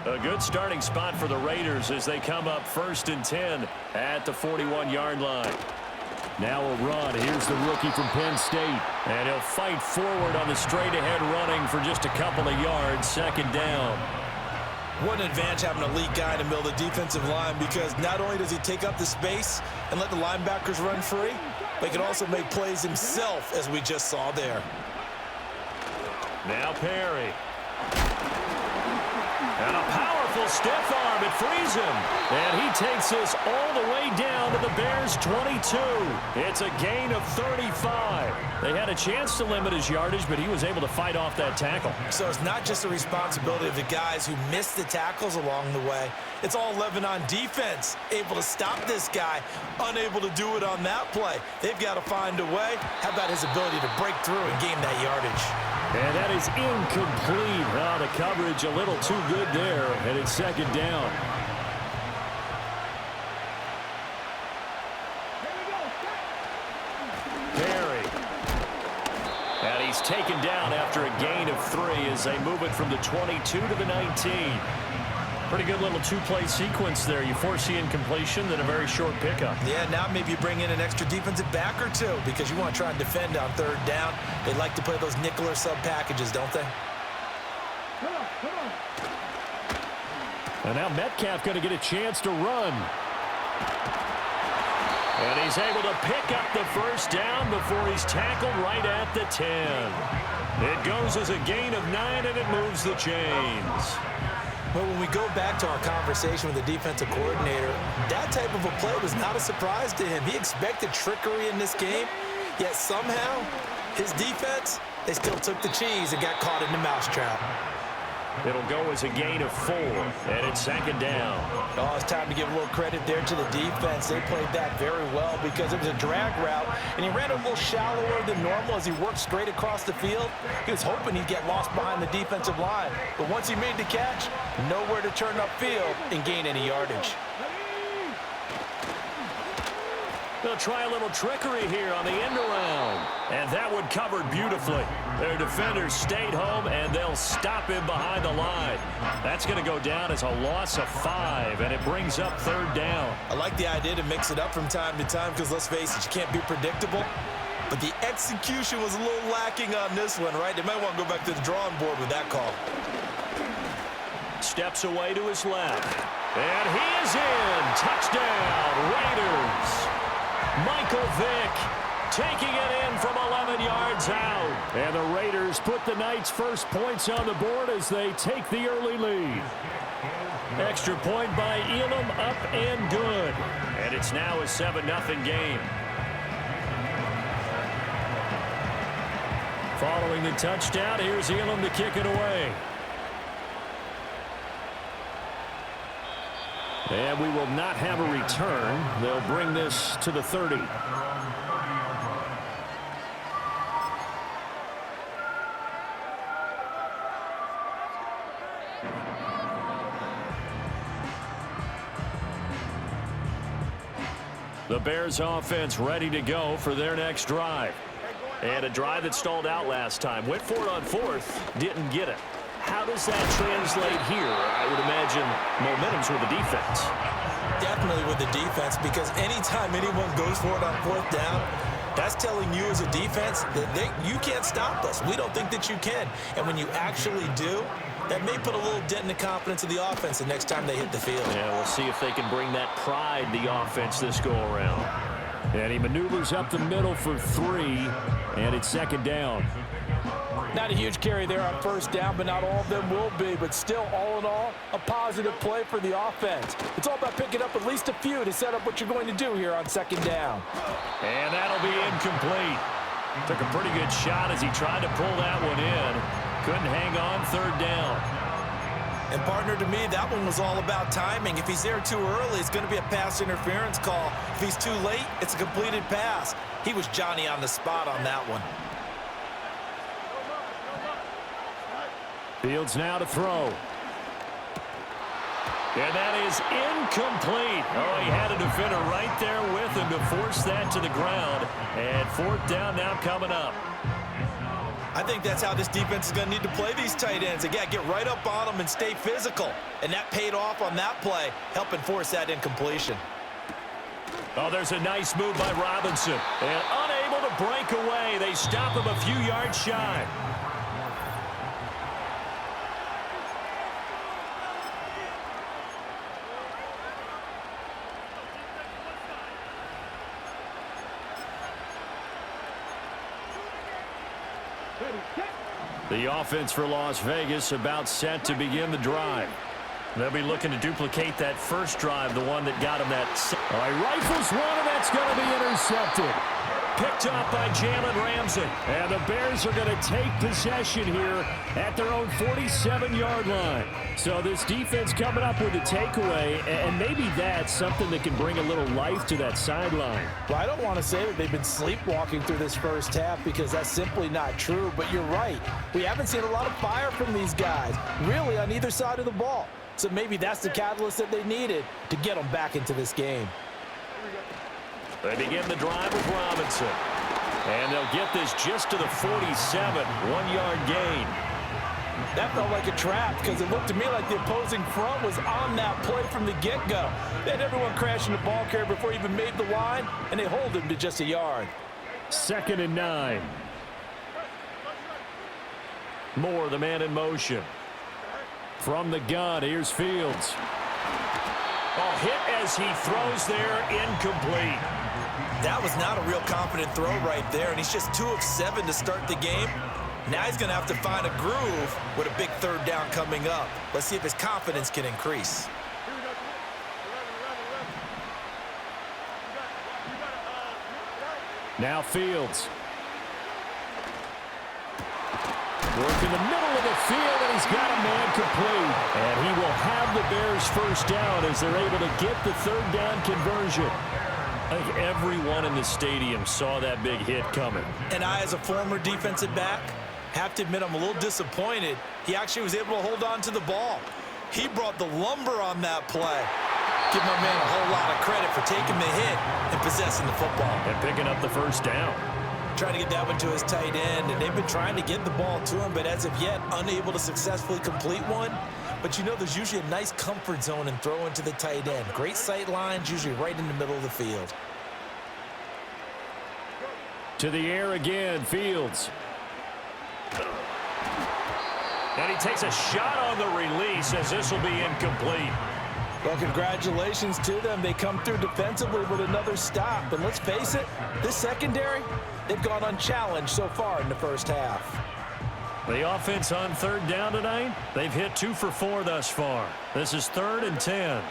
A good starting spot for the Raiders as they come up 1st and 10 at the 41-yard line. Now a run. Here's the rookie from Penn State. And he'll fight forward on the straight-ahead running for just a couple of yards. 2nd down. What an advantage having an elite guy in the middle of the defensive line, because not only does he take up the space and let the linebackers run free, but he can also make plays himself, as we just saw there. Now Perry. And a powerful stiff arm. It frees him. And he takes this all the way down to the Bears' 22. It's a gain of 35. They had a chance to limit his yardage, but he was able to fight off that tackle. So it's not just the responsibility of the guys who missed the tackles along the way. It's all 11 on defense, able to stop this guy, unable to do it on that play. They've got to find a way. How about his ability to break through and gain that yardage? And that is incomplete. Oh, the coverage a little too good there, and it's 2nd down. Perry. And he's taken down after a gain of 3 as they move it from the 22 to the 19. Pretty good little 2-play sequence there. You force the incompletion, then a very short pickup. Yeah, now maybe you bring in an extra defensive back or 2 because you want to try and defend on 3rd down. They like to play those nickel or sub packages, don't they? And now Metcalf going to get a chance to run. And he's able to pick up the first down before he's tackled right at the 10. It goes as a gain of 9, and it moves the chains. But when we go back to our conversation with the defensive coordinator, that type of a play was not a surprise to him. He expected trickery in this game, yet somehow his defense, they still took the cheese and got caught in the mousetrap. It'll go as a gain of 4, and it's second down. Oh, it's time to give a little credit there to the defense. They played that very well because it was a drag route, and he ran a little shallower than normal as he worked straight across the field. He was hoping he'd get lost behind the defensive line, but once he made the catch, nowhere to turn upfield and gain any yardage. They'll try a little trickery here on the end around. And that one covered beautifully. Their defenders stayed home, and they'll stop him behind the line. That's going to go down as a loss of 5, and it brings up third down. I like the idea to mix it up from time to time because, let's face it, you can't be predictable. But the execution was a little lacking on this one, right? They might want to go back to the drawing board with that call. Steps away to his left. And he is in. Touchdown, Raiders. Michael Vick taking it in from 11 yards out. And the Raiders put the Knights' first points on the board as they take the early lead. Extra point by Elam, up and good. And it's now a 7-0 game. Following the touchdown, here's Elam to kick it away. And we will not have a return. They'll bring this to the 30. The Bears offense ready to go for their next drive. And a drive that stalled out last time. Went for it on 4th, didn't get it. How does that translate here? I would imagine momentum's with the defense. Definitely with the defense, because anytime anyone goes for it on 4th down, that's telling you as a defense that you can't stop us. We don't think that you can. And when you actually do, that may put a little dent in the confidence of the offense the next time they hit the field. Yeah, we'll see if they can bring that pride the offense this go-around. And he maneuvers up the middle for 3, and it's second down. Not a huge carry there on 1st down, but not all of them will be. But still, all in all, a positive play for the offense. It's all about picking up at least a few to set up what you're going to do here on 2nd down. And that'll be incomplete. Took a pretty good shot as he tried to pull that one in. Couldn't hang on 3rd down. And, partner, to me, that one was all about timing. If he's there too early, it's going to be a pass interference call. If he's too late, it's a completed pass. He was Johnny on the spot on that one. Fields now to throw. And that is incomplete. Oh, he had a defender right there with him to force that to the ground. And 4th down now coming up. I think that's how this defense is going to need to play these tight ends. They got to get right up on them and stay physical. And that paid off on that play, helping force that incompletion. Oh, there's a nice move by Robinson. And unable to break away. They stop him a few yards shy. The offense for Las Vegas about set to begin the drive. They'll be looking to duplicate that first drive, the one that got them that. All right, rifles one, and that's going to be intercepted. Picked up by Jalen Ramsey. And the Bears are going to take possession here at their own 47-yard line. So this defense coming up with a takeaway, and maybe that's something that can bring a little life to that sideline. Well, I don't want to say that they've been sleepwalking through this first half because that's simply not true, but you're right. We haven't seen a lot of fire from these guys, really on either side of the ball. So maybe that's the catalyst that they needed to get them back into this game. They begin the drive with Robinson. And they'll get this just to the 47, 1-yard gain. That felt like a trap because it looked to me like the opposing front was on that play from the get-go. They had everyone crashing the ball carrier before he even made the line, and they hold him to just a yard. 2nd and 9. Moore, the man in motion. From the gun, here's Fields. Oh, hit as he throws there, incomplete. That was not a real confident throw right there, and he's just 2 of 7 to start the game. Now he's going to have to find a groove with a big third down coming up. Let's see if his confidence can increase. Now Fields. Work in the middle of the field, and he's got a man complete. And he will have the Bears first down as they're able to get the third down conversion. I think everyone in the stadium saw that big hit coming. And I, as a former defensive back, have to admit I'm a little disappointed. He actually was able to hold on to the ball. He brought the lumber on that play. Give my man a whole lot of credit for taking the hit and possessing the football. And picking up the first down. Trying to get that one to his tight end, and they've been trying to get the ball to him, but as of yet, unable to successfully complete one. But you know there's usually a nice comfort zone in throwing to the tight end. Great sight lines, usually right in the middle of the field. To the air again, Fields. And he takes a shot on the release as this will be incomplete. Well, congratulations to them. They come through defensively with another stop. And let's face it, this secondary, they've gone unchallenged so far in the first half. The offense on third down tonight, they've hit 2 for 4 thus far. This is 3rd and 10.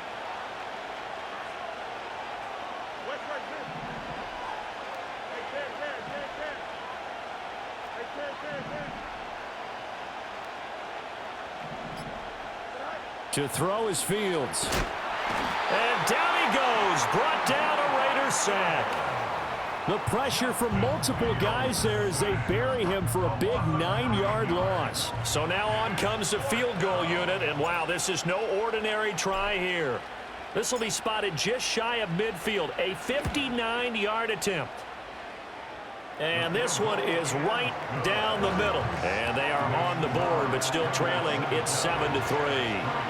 To throw is Fields. And down he goes. Brought down a Raider sack. The pressure from multiple guys there as they bury him for a big 9-yard loss. So now on comes the field goal unit. And wow, this is no ordinary try here. This will be spotted just shy of midfield. A 59-yard attempt. And this one is right down the middle. And they are on the board, but still trailing. It's 7-3.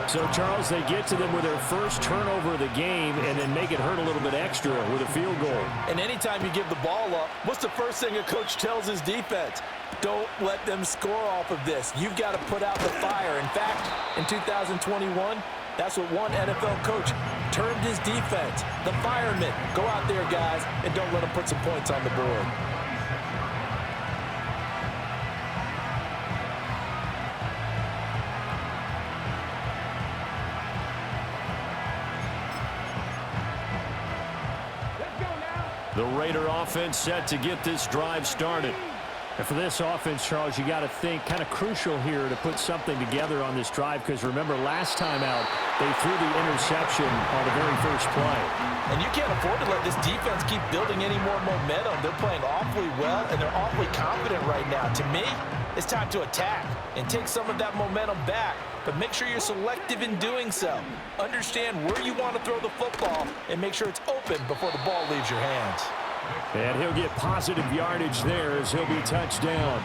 So, Charles, they get to them with their first turnover of the game and then make it hurt a little bit extra with a field goal. And anytime you give the ball up, what's the first thing a coach tells his defense? Don't let them score off of this. You've got to put out the fire. In fact, in 2021, that's what one NFL coach termed his defense. The firemen. Go out there, guys, and don't let them put some points on the board. The Raider offense set to get this drive started. And for this offense, Charles, you got to think kind of crucial here to put something together on this drive because remember last time out, they threw the interception on the very first play. And you can't afford to let this defense keep building any more momentum. They're playing awfully well, and they're awfully confident right now. To me, it's time to attack and take some of that momentum back. But make sure you're selective in doing so. Understand where you want to throw the football and make sure it's open before the ball leaves your hands. And he'll get positive yardage there as he'll be touched down.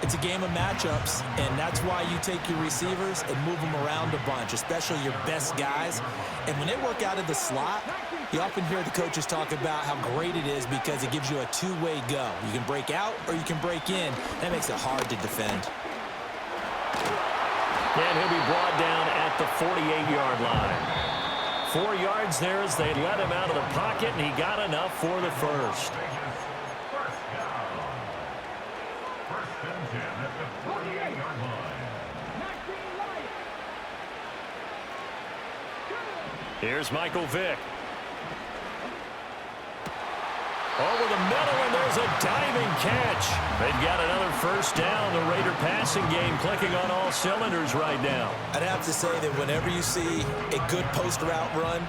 It's a game of matchups, and that's why you take your receivers and move them around a bunch, especially your best guys. And when they work out of the slot, you often hear the coaches talk about how great it is because it gives you a two-way go. You can break out or you can break in. That makes it hard to defend. And he'll be brought down at the 48-yard line. 4 yards there as they let him out of the pocket, and he got enough for the first. Here's Michael Vick. Over the middle, and there's a diving catch. They've got another first down. The Raider passing game clicking on all cylinders right now. I'd have to say that whenever you see a good post route run,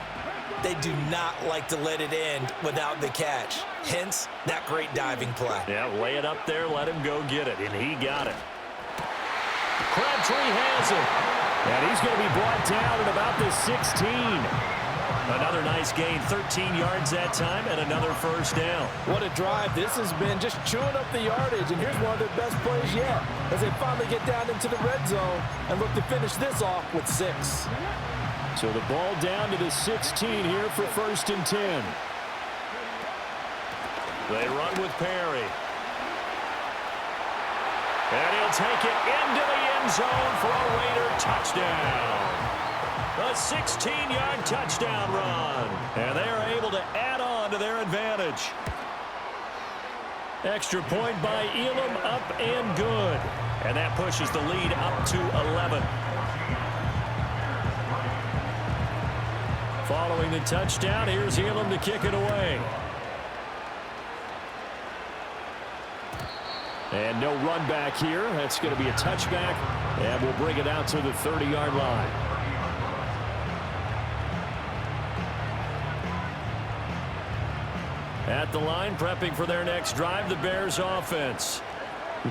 they do not like to let it end without the catch. Hence, that great diving play. Yeah, lay it up there, let him go get it, and he got it. Crabtree has it. And he's going to be brought down at about the 16. Another nice gain, 13 yards that time, and another first down. What a drive this has been, just chewing up the yardage, and here's one of their best plays yet as they finally get down into the red zone and look to finish this off with 6. So the ball down to the 16 here for 1st and 10. They run with Perry. And he'll take it into the end zone for a Raider touchdown. A 16-yard touchdown run. And they are able to add on to their advantage. Extra point by Elam, up and good. And that pushes the lead up to 11. Following the touchdown, here's Elam to kick it away. And no run back here. That's going to be a touchback. And we'll bring it out to the 30-yard line. At the line, prepping for their next drive, the Bears offense.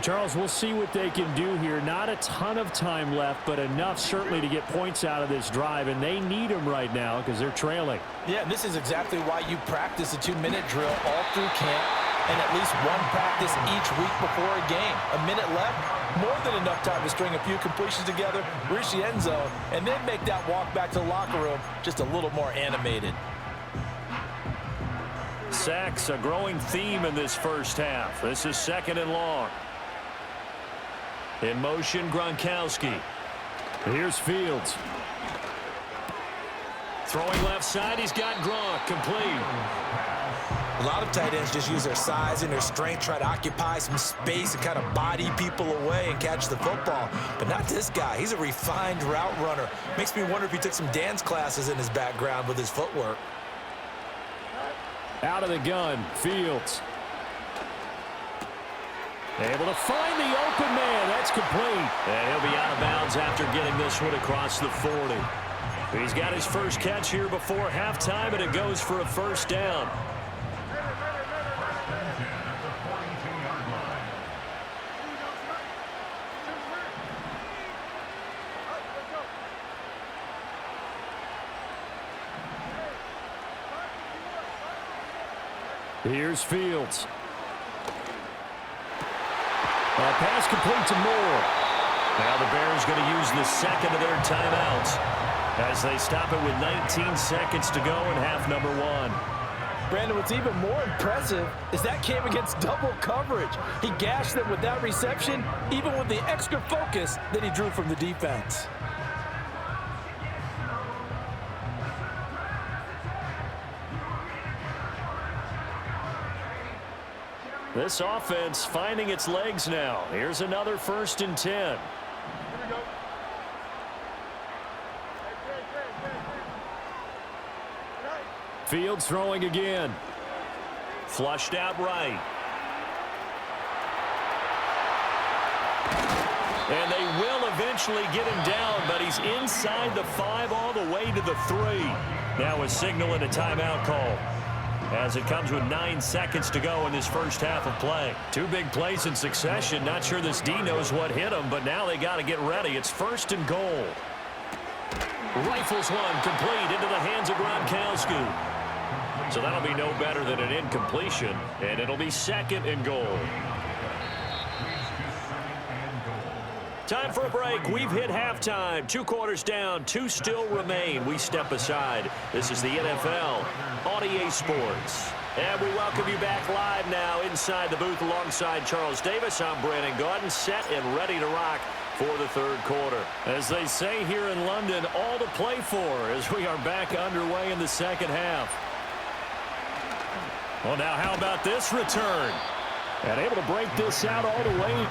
Charles, we'll see what they can do here. Not a ton of time left, but enough certainly to get points out of this drive, and they need them right now because they're trailing. Yeah, and this is exactly why you practice a 2-minute drill all through camp and at least one practice each week before a game. A minute left, more than enough time to string a few completions together, reach the end zone, and then make that walk back to the locker room just a little more animated. Sacks, a growing theme in this first half. This is 2nd and long. In motion, Gronkowski. Here's Fields. Throwing left side, he's got Gronk, complete. A lot of tight ends just use their size and their strength, try to occupy some space and kind of body people away and catch the football. But not this guy. He's a refined route runner. Makes me wonder if he took some dance classes in his background with his footwork. Out of the gun, Fields. Able to find the open man. That's complete. And he'll be out of bounds after getting this one across the 40. He's got his first catch here before halftime, and it goes for a first down. Here's Fields. Pass complete to Moore. Now the Bears going to use the second of their timeouts as they stop it with 19 seconds to go in half number 1. Brandon, what's even more impressive is that came against double coverage. He gashed them with that reception, even with the extra focus that he drew from the defense. This offense finding its legs now. Here's another 1st and 10. Fields throwing again. Flushed out right. And they will eventually get him down, but he's inside the 5 all the way to the 3. Now a signal and a timeout call, as it comes with 9 seconds to go in this first half of play. 2 big plays in succession. Not sure this D knows what hit him, but now they got to get ready. It's 1st and goal. Rifles one complete into the hands of Gronkowski. So that'll be no better than an incompletion, and it'll be 2nd and goal. Time for a break. We've hit halftime. 2 quarters down. 2 still remain. We step aside. This is the NFL on EA Sports. And we welcome you back live now inside the booth alongside Charles Davis. I'm Brandon Gaudin, set and ready to rock for the 3rd quarter. As they say here in London, all to play for as we are back underway in the 2nd half. Well, now how about this return? And able to break this out all the way